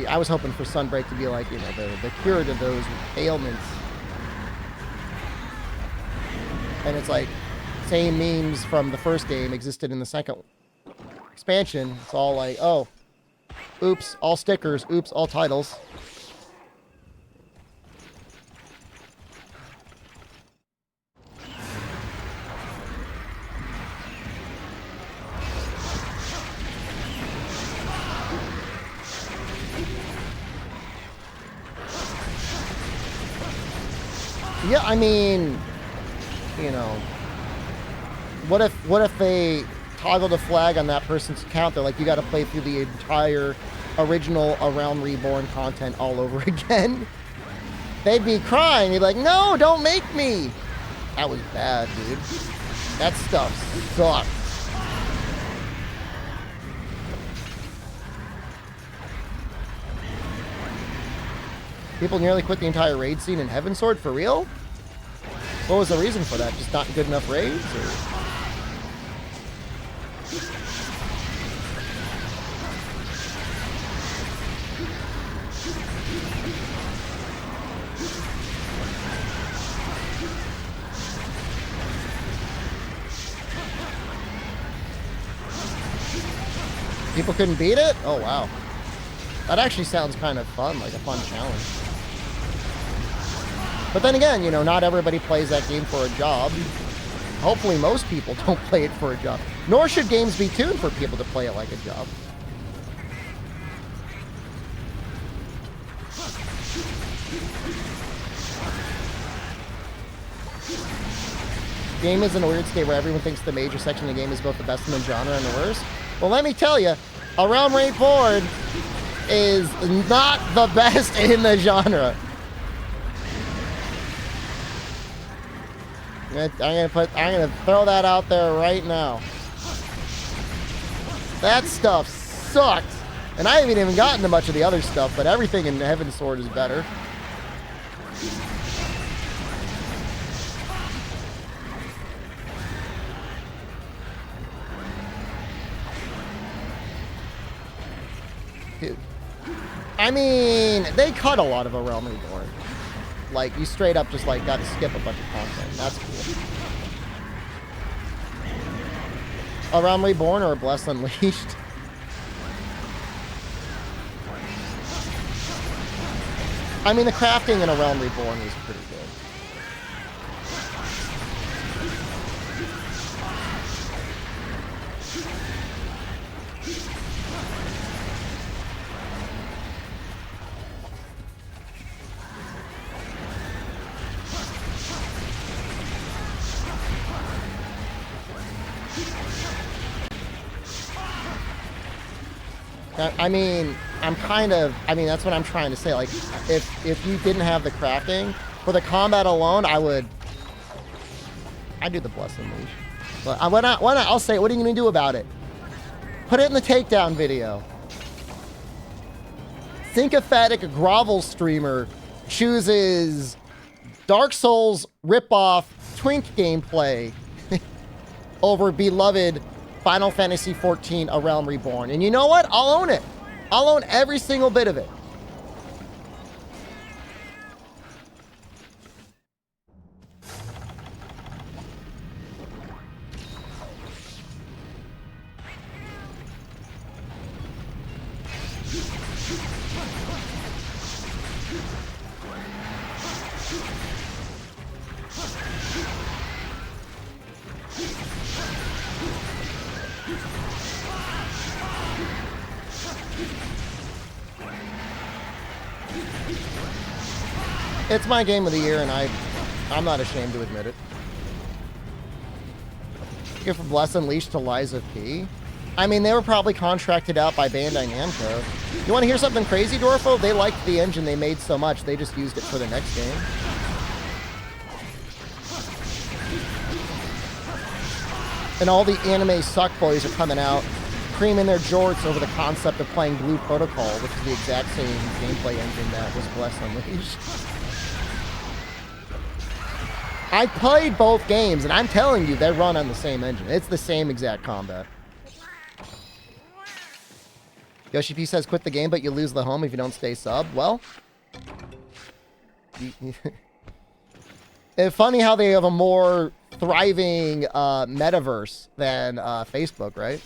I was hoping for Sunbreak to be like, you know, the cure to those ailments. And it's like, same memes from the first game existed in the second expansion. It's all like, oh, oops, all stickers, oops, all titles. Yeah, I mean, you know, what if they toggle the flag on that person's account? They're like, you got to play through the entire original A Realm Reborn content all over again. They'd be crying. They'd be like, no, don't make me. That was bad, dude. That stuff sucks. People nearly quit the entire raid scene in Heavensward, for real? What was the reason for that? Just not good enough raids? Or? People couldn't beat it? Oh, wow. That actually sounds kind of fun, like a fun challenge. But then again, you know, not everybody plays that game for a job. Hopefully most people don't play it for a job. Nor should games be tuned for people to play it like a job. Game is in a weird state where everyone thinks the major section of the game is both the best in the genre and the worst. Well, let me tell you, A Realm Reborn is not the best in the genre. I'm gonna throw that out there right now. That stuff sucked. And I haven't even gotten to much of the other stuff, but everything in Heavensward is better. Dude. I mean, they cut a lot of A Realm Reborn. Like, you straight up just, like, got to skip a bunch of content. That's cool. A Realm Reborn or Bless Unleashed? I mean, the crafting in A Realm Reborn was pretty good. I mean, I mean, that's what I'm trying to say. Like, if you didn't have the crafting, for the combat alone, I'd do the Bless Unleash. But why not? Why not? I'll say it. What are you going to do about it? Put it in the takedown video. Sympathetic Grovel streamer chooses Dark Souls ripoff Twink gameplay over beloved Final Fantasy XIV A Realm Reborn. And you know what? I'll own it. I'll own every single bit of it. It's my game of the year, and I'm not ashamed to admit it. Here from Bless Unleashed to Liza P. I mean, they were probably contracted out by Bandai Namco. You want to hear something crazy, Dorfo? They liked the engine they made so much, they just used it for the next game. And all the anime suck boys are coming out, creaming their jorts over the concept of playing Blue Protocol, which is the exact same gameplay engine that was Bless Unleashed. I played both games, and I'm telling you, they run on the same engine. It's the same exact combat. Yoshi P says, quit the game, but you lose the home if you don't stay sub. Well, it's funny how they have a more thriving metaverse than Facebook, right?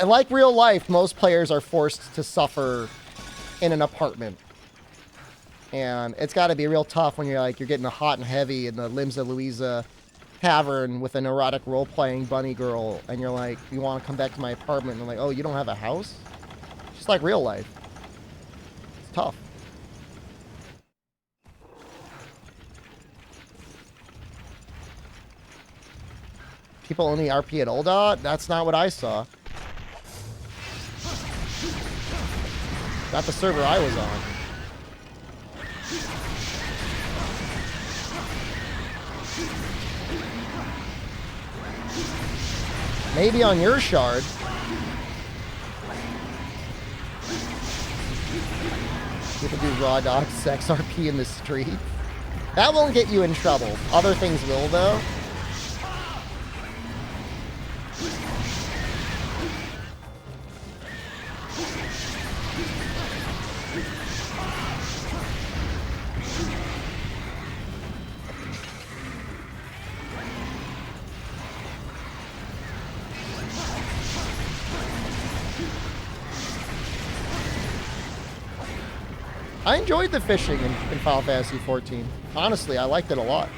Like real life, most players are forced to suffer in an apartment. And it's got to be real tough when you're getting hot and heavy in the Limbs of Louisa tavern with an erotic role-playing bunny girl, and you're like, you want to come back to my apartment, and they're like, oh, you don't have a house? Just like real life. It's tough. People only RP at Oldot? That's not what I saw. Not the server I was on. Maybe on your shard. People do raw dog sex RP in the street. That won't get you in trouble. Other things will, though. I enjoyed the fishing in Final Fantasy XIV. Honestly, I liked it a lot.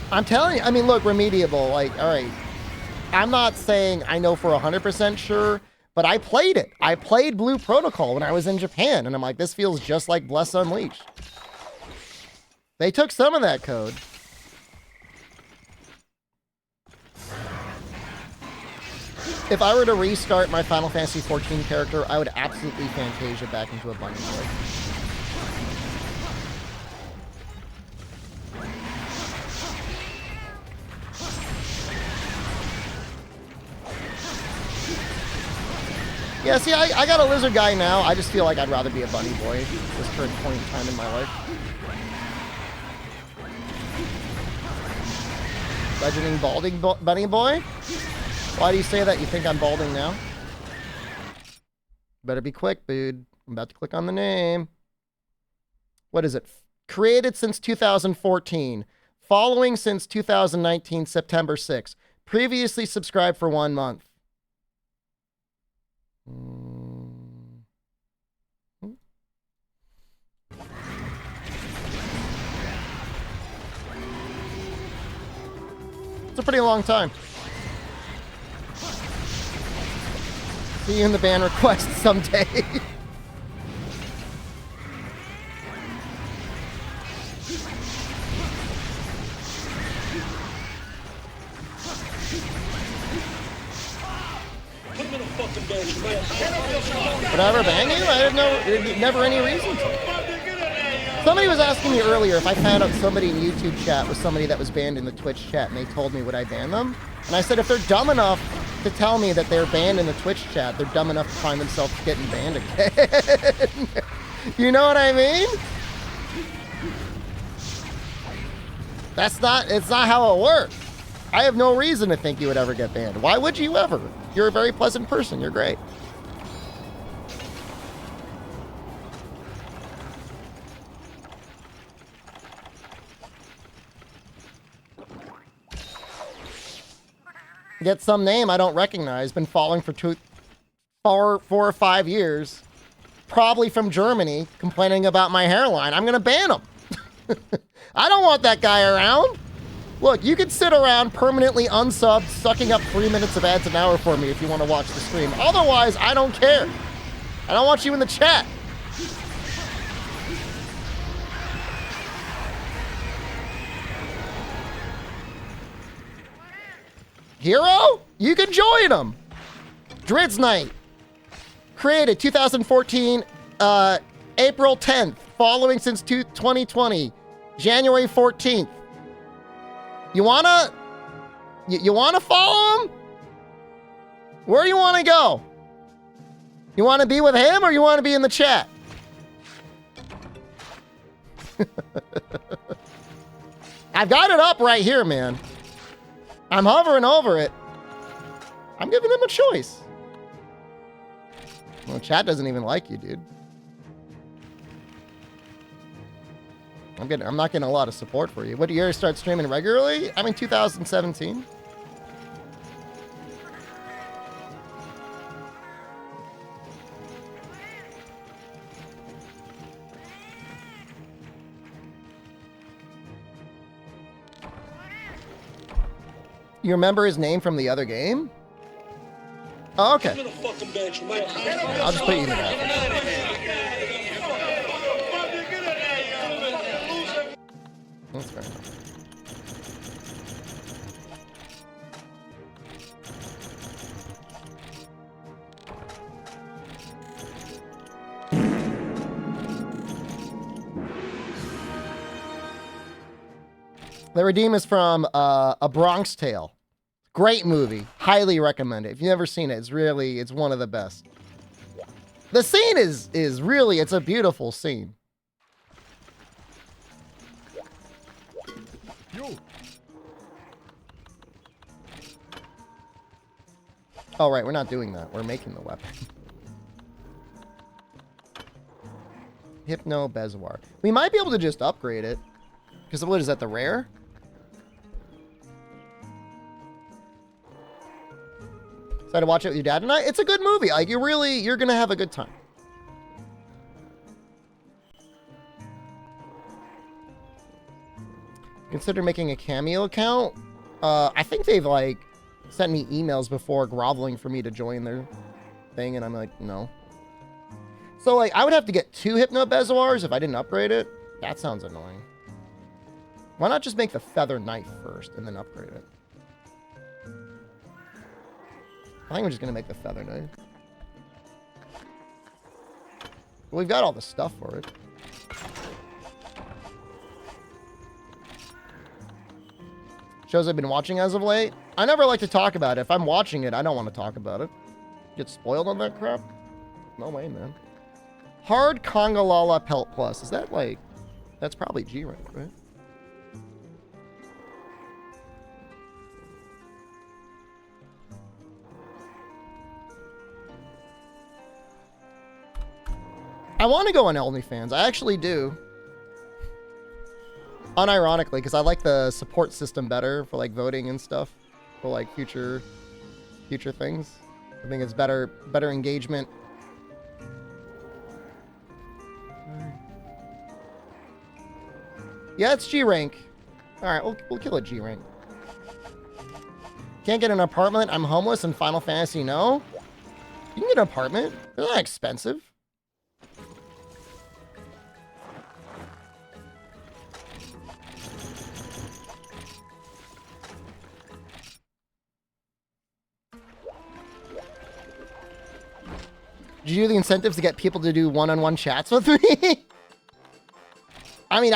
I'm telling you, I mean, look, Remediable, like, all right, I'm not saying I know for 100% sure, but I played it. I played Blue Protocol when I was in Japan, and I'm like, this feels just like Bless Unleashed. They took some of that code. If I were to restart my Final Fantasy XIV character, I would absolutely Fantasia back into a bunny boy. Yeah, see, I got a lizard guy now. I just feel like I'd rather be a bunny boy at this current point in time in my life. Legending balding bunny boy? Why do you say that? You think I'm balding now? Better be quick, dude. I'm about to click on the name. What is it? Created since 2014. Following since 2019, September 6th. Previously subscribed for 1 month. It's a pretty long time. See you in the ban request someday. Whatever, ban you? I didn't know, never any reason to. Somebody was asking me earlier if I found out somebody in YouTube chat was somebody that was banned in the Twitch chat and they told me would I ban them? And I said if they're dumb enough to tell me that they're banned in the Twitch chat, they're dumb enough to find themselves getting banned again. You know what I mean? It's not how it works. I have no reason to think you would ever get banned. Why would you ever? You're a very pleasant person. You're great. Get some name I don't recognize. Been following for 4 or 5 years. Probably from Germany, complaining about my hairline. I'm gonna ban him. I don't want that guy around. Look, you can sit around permanently unsubbed, sucking up 3 minutes of ads an hour for me if you want to watch the stream. Otherwise, I don't care. I don't want you in the chat. Hero? You can join them. Drizz Knight. Created 2014, April 10th. Following since 2020, January 14th. You wanna follow him? Where do you want to go? You want to be with him or you want to be in the chat? I've got it up right here, man. I'm hovering over it. I'm giving them a choice. Well, chat doesn't even like you, dude. I'm not getting a lot of support for you. What, do you ever start streaming regularly? I'm in 2017. You remember his name from the other game? Oh, okay. I'll just put you in the back. That's fair enough. The Redeem is from A Bronx Tale. Great movie. Highly recommend it. If you've never seen it, it's one of the best. The scene is really, it's a beautiful scene. Oh, right, we're not doing that. We're making the weapon. Hypno Bezoar. We might be able to just upgrade it. Because what is that, the rare? Decided to watch it with your dad tonight? It's a good movie. Like, you're gonna have a good time. Consider making a Cameo account? I think they've, like, sent me emails before groveling for me to join their thing, and I'm like, no. So, like, I would have to get 2 Hypno Bezoars if I didn't upgrade it. That sounds annoying. Why not just make the Feather Knife first and then upgrade it? I think we're just going to make the Feather Knife. Well, we've got all the stuff for it. Shows I've been watching as of late. I never like to talk about it. If I'm watching it, I don't want to talk about it. Get spoiled on that crap? No way, man. Hard Congalala Pelt Plus. Is that like... That's probably G rank, right? I want to go on OnlyFans. I actually do. Unironically, because I like the support system better for like voting and stuff for like future things. I think it's better engagement. Yeah, it's G rank. All right, we'll kill it G rank. Can't get an apartment. I'm homeless in Final Fantasy. No, you can get an apartment. They're not expensive. Did you do the incentives to get people to do one-on-one chats with me? I mean,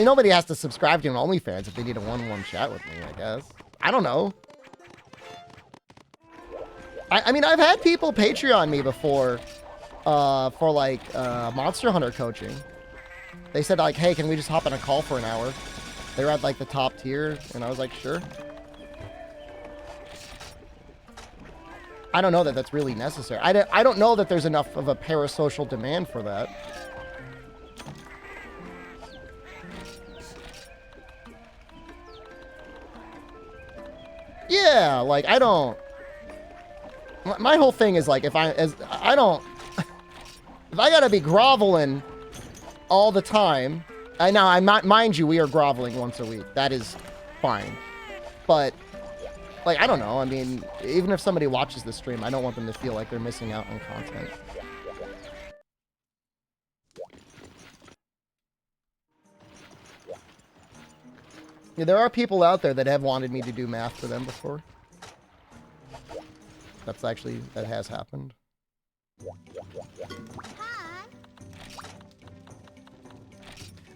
nobody has to subscribe to an OnlyFans if they need a one-on-one chat with me, I guess. I don't know. I mean, I've had people Patreon me before for, like, Monster Hunter coaching. They said, like, hey, can we just hop on a call for an hour? They were at, like, the top tier, and I was like, sure. I don't know that that's really necessary. I don't know that there's enough of a parasocial demand for that. Yeah, like, I don't... My whole thing is, like, if I gotta be groveling all the time... mind you, we are groveling once a week. That is fine. But... like, I don't know. I mean, even if somebody watches the stream, I don't want them to feel like they're missing out on content. Yeah, there are people out there that have wanted me to do math for them before. That has happened.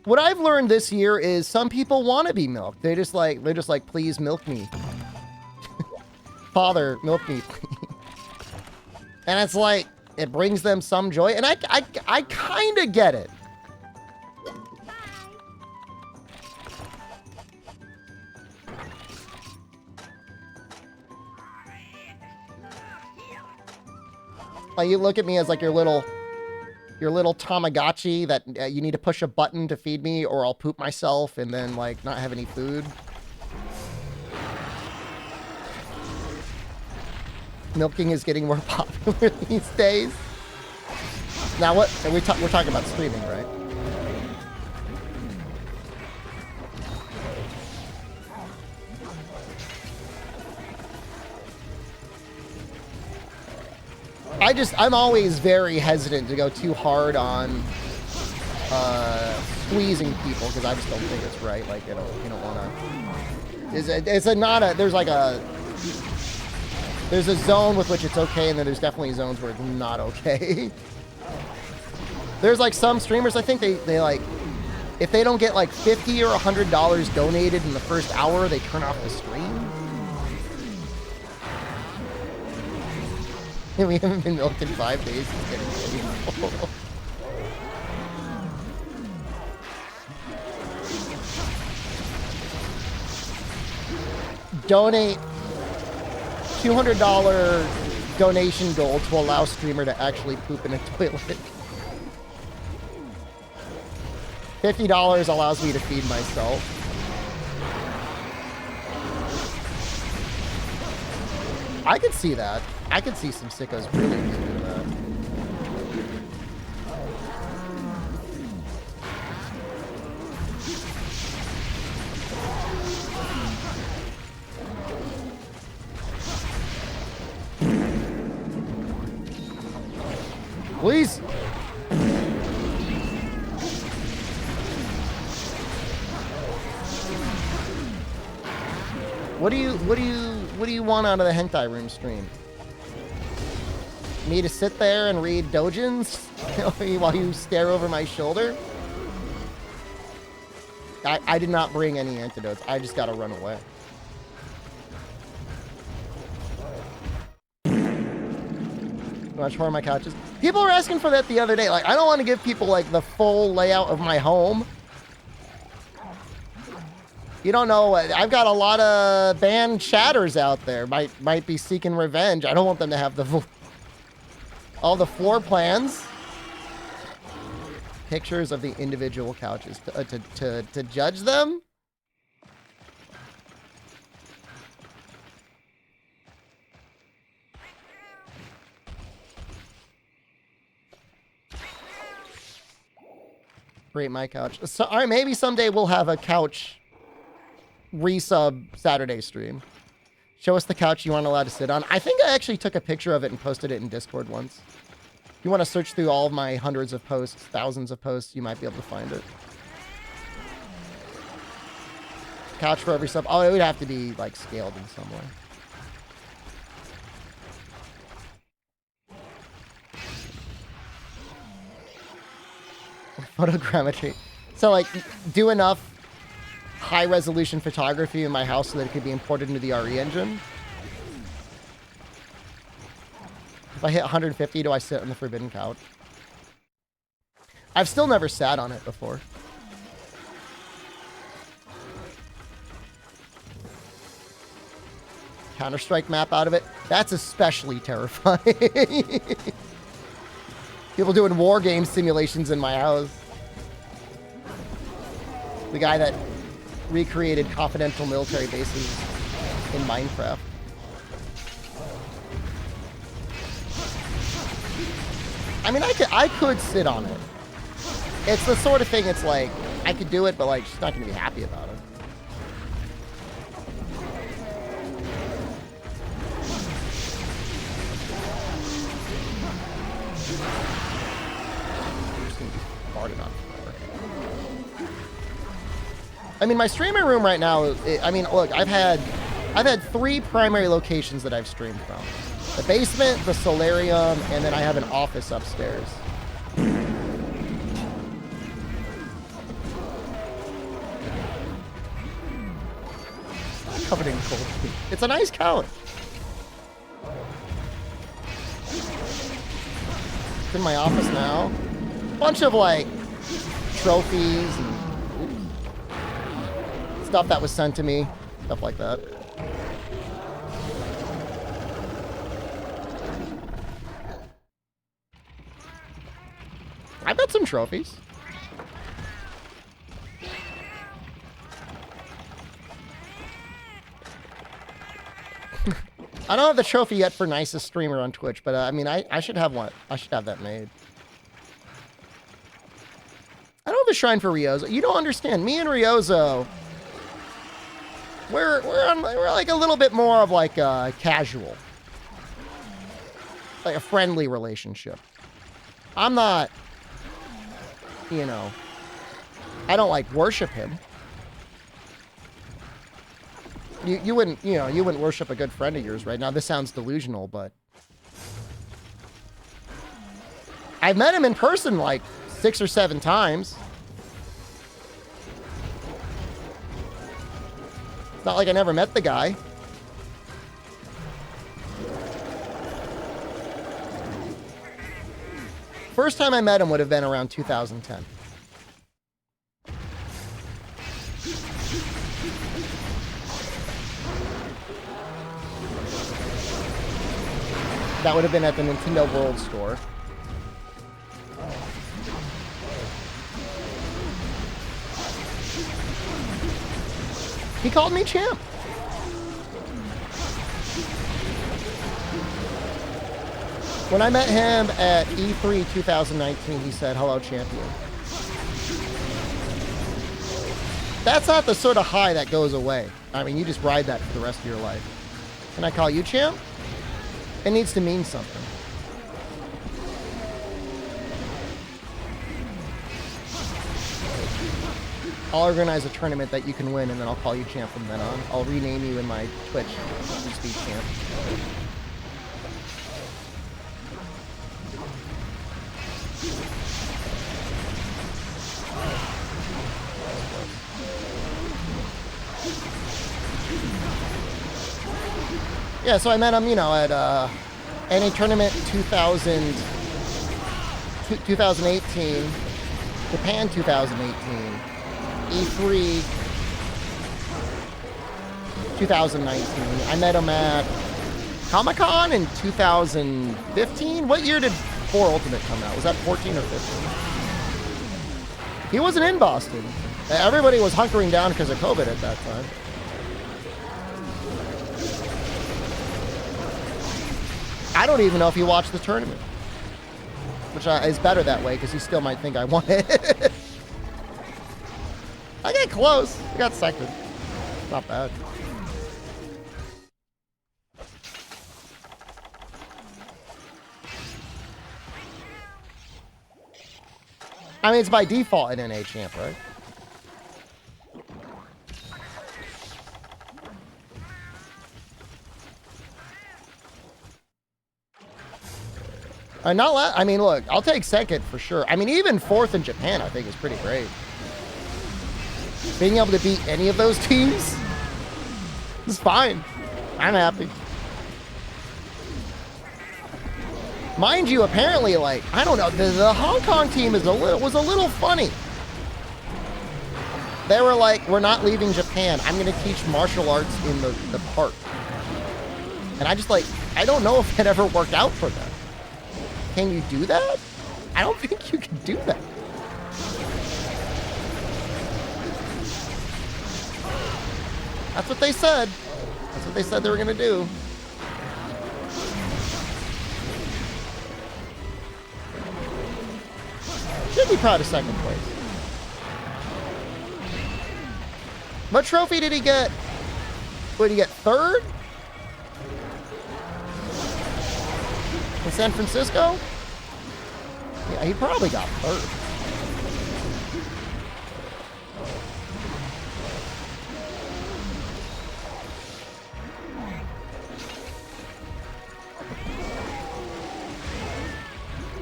What I've learned this year is some people want to be milked. They're just like, please milk me. Father, milk me, please. And it's like, it brings them some joy. And I kind of get it. Like, you look at me as like your little Tamagotchi that you need to push a button to feed me or I'll poop myself and then like not have any food. Milking is getting more popular these days. Now what? We're talking about streaming, right? I'm always very hesitant to go too hard on squeezing people because I just don't think it's right. Like, you don't want to. There's a zone with which it's okay, and then there's definitely zones where it's not okay. There's like some streamers, I think they like, if they don't get like $50 or $100 donated in the first hour, they turn off the stream. We haven't been milked in 5 days. It's getting painful. Donate $200 donation goal to allow streamer to actually poop in a toilet. $50 allows me to feed myself. I could see that. I could see some sickos really into that. Please. What do you want out of the hentai room stream? Me to sit there and read dojins while you stare over my shoulder? I did not bring any antidotes. I just gotta run away. Much more on my couches. People were asking for that the other day. Like, I don't want to give people like the full layout of my home. You don't know. I've got a lot of banned chatters out there. Might be seeking revenge. I don't want them to have all the floor plans. pictures of the individual couches to judge them. Rate my couch. So, all right, maybe someday we'll have a couch resub Saturday stream. Show us the couch you aren't allowed to sit on. I think I actually took a picture of it and posted it in Discord once. If you want to search through all of my hundreds of posts, thousands of posts, you might be able to find it. Couch for every sub. Oh, it would have to be like scaled in some way. Photogrammetry. So like do enough high resolution photography in my house so that it could be imported into the RE engine. If I hit 150, do I sit on the forbidden couch? I've still never sat on it before. Counter-Strike map out of it. That's especially terrifying. People doing war game simulations in my house. The guy that recreated confidential military bases in Minecraft. I mean, I could sit on it. It's the sort of thing, it's like, I could do it, but like, she's not going to be happy about it. I mean, my streaming room right now, I mean, look, I've had 3 primary locations that I've streamed from. The basement, the solarium, and then I have an office upstairs. Covered in cold. It's a nice couch. It's in my office now. Bunch of like trophies and stuff that was sent to me, stuff like that. I've got some trophies. I don't have the trophy yet for nicest streamer on Twitch, but I mean, I should have one. I should have that made. I don't have a shrine for Ryozo. You don't understand. Me and Ryozo, we're like a little bit more of like a casual, like a friendly relationship. I'm not, you know, I don't like worship him. You wouldn't, you know, you wouldn't worship a good friend of yours right now. This sounds delusional, but I've met him in person like 6 or 7 times. It's not like I never met the guy. First time I met him would have been around 2010. That would have been at the Nintendo World Store. He called me champ. When I met him at E3 2019, he said, "Hello, champion." That's not the sort of high that goes away. I mean, you just ride that for the rest of your life. Can I call you champ? It needs to mean something. I'll organize a tournament that you can win, and then I'll call you champ from then on. I'll rename you in my Twitch. Just be champ. Yeah, so I met him, you know, at NA Tournament 2018, Japan 2018, E3 2019. I met him at Comic-Con in 2015. What year did 4 Ultimate come out? Was that 14 or 15? He wasn't in Boston. Everybody was hunkering down because of COVID at that time. I don't even know if he watched the tournament, which is better that way because he still might think I won it. I got close. I got second. Not bad. I mean, it's by default an NA champ, right? I mean, look, I'll take second for sure. I mean, even fourth in Japan, I think is pretty great. Being able to beat any of those teams is fine. I'm happy. Mind you, apparently, like, I don't know, the Hong Kong team was a little funny. They were like, we're not leaving Japan. I'm going to teach martial arts in the park. And I just like, I don't know if it ever worked out for them. Can you do that? I don't think you can do that. That's what they said. That's what they said they were going to do. Should be proud of second place. What trophy did he get? What did he get? Third? In San Francisco? Yeah, he probably got third.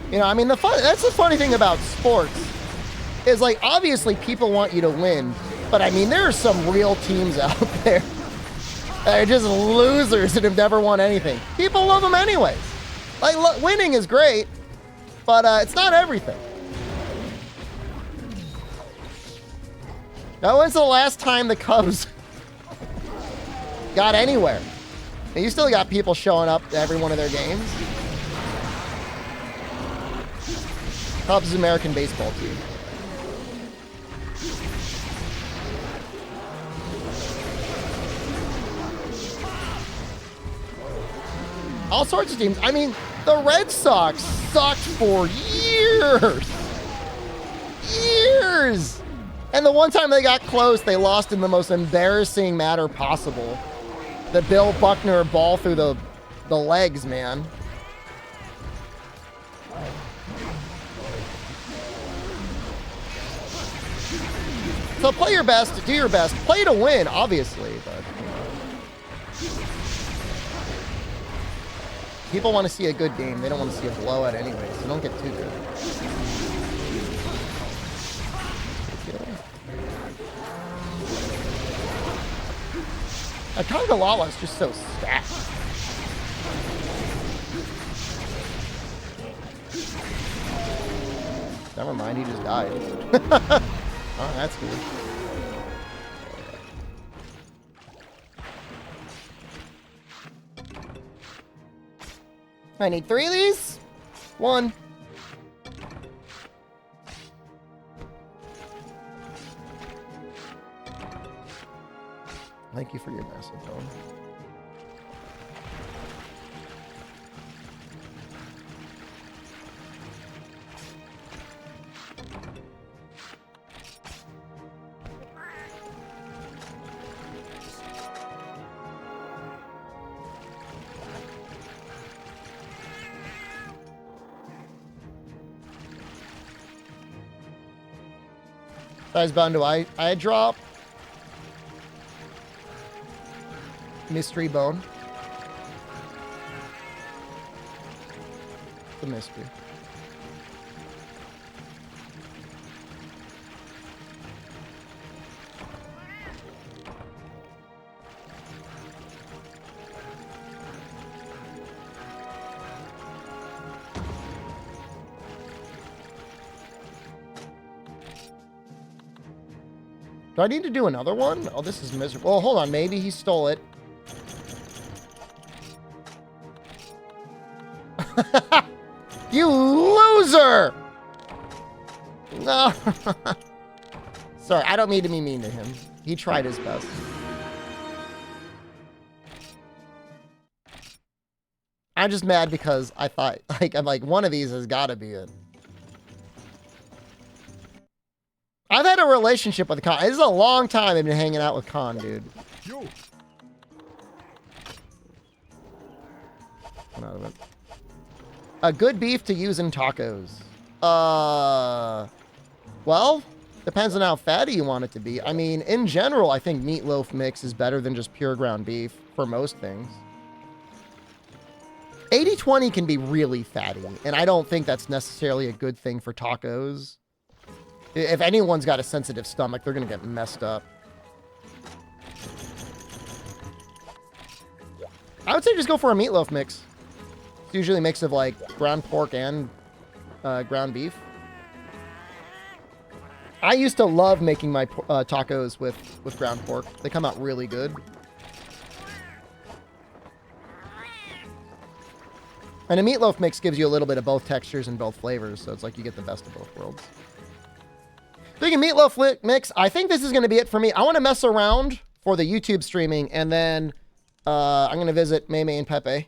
You know, I mean, that's the funny thing about sports is, like, obviously people want you to win, but I mean, there are some real teams out there that are just losers and have never won anything. People love them anyways. Like, winning is great, but it's not everything. Now, when's the last time the Cubs got anywhere? And you still got people showing up to every one of their games. Cubs American baseball team. All sorts of teams. I mean, the Red Sox sucked for years. Years. And the one time they got close, they lost in the most embarrassing manner possible. The Bill Buckner ball through the legs, man. So play your best, do your best, play to win, obviously, but people want to see a good game. They don't want to see a blowout anyway, so don't get too good. Akangalala is just so stacked. Never mind, he just died. Oh, that's good. I need 3 of these. 1. Thank you for your message, Owen. Size bound to I drop. Mystery bone. The mystery. Do I need to do another one? Oh, this is miserable. Oh, hold on. Maybe he stole it. You loser! No. Sorry, I don't mean to be mean to him. He tried his best. I'm just mad because I thought, like, I'm like, one of these has got to be it. I've had a relationship with Khan. This is a long time I've been hanging out with Khan, dude. Yo. I'm out of it. A good beef to use in tacos. Well, depends on how fatty you want it to be. I mean, in general, I think meatloaf mix is better than just pure ground beef for most things. 80-20 can be really fatty, and I don't think that's necessarily a good thing for tacos. If anyone's got a sensitive stomach, they're going to get messed up. I would say just go for a meatloaf mix. It's usually a mix of, like, ground pork and ground beef. I used to love making my tacos with ground pork. They come out really good. And a meatloaf mix gives you a little bit of both textures and both flavors, so it's like you get the best of both worlds. Speaking of meatloaf mix, I think this is going to be it for me. I want to mess around for the YouTube streaming, and then I'm going to visit Maymay and Pepe.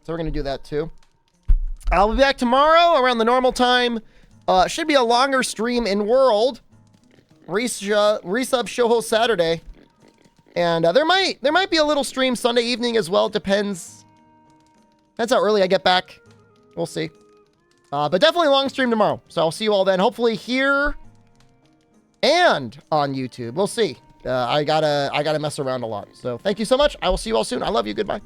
So we're going to do that too. I'll be back tomorrow around the normal time. Should be a longer stream in World. Resub show host Saturday. And there might be a little stream Sunday evening as well. Depends how early I get back. We'll see. But definitely a long stream tomorrow. So I'll see you all then. Hopefully here and on YouTube. We'll see. I gotta mess around a lot. So thank you so much. I will see you all soon. I love you. Goodbye.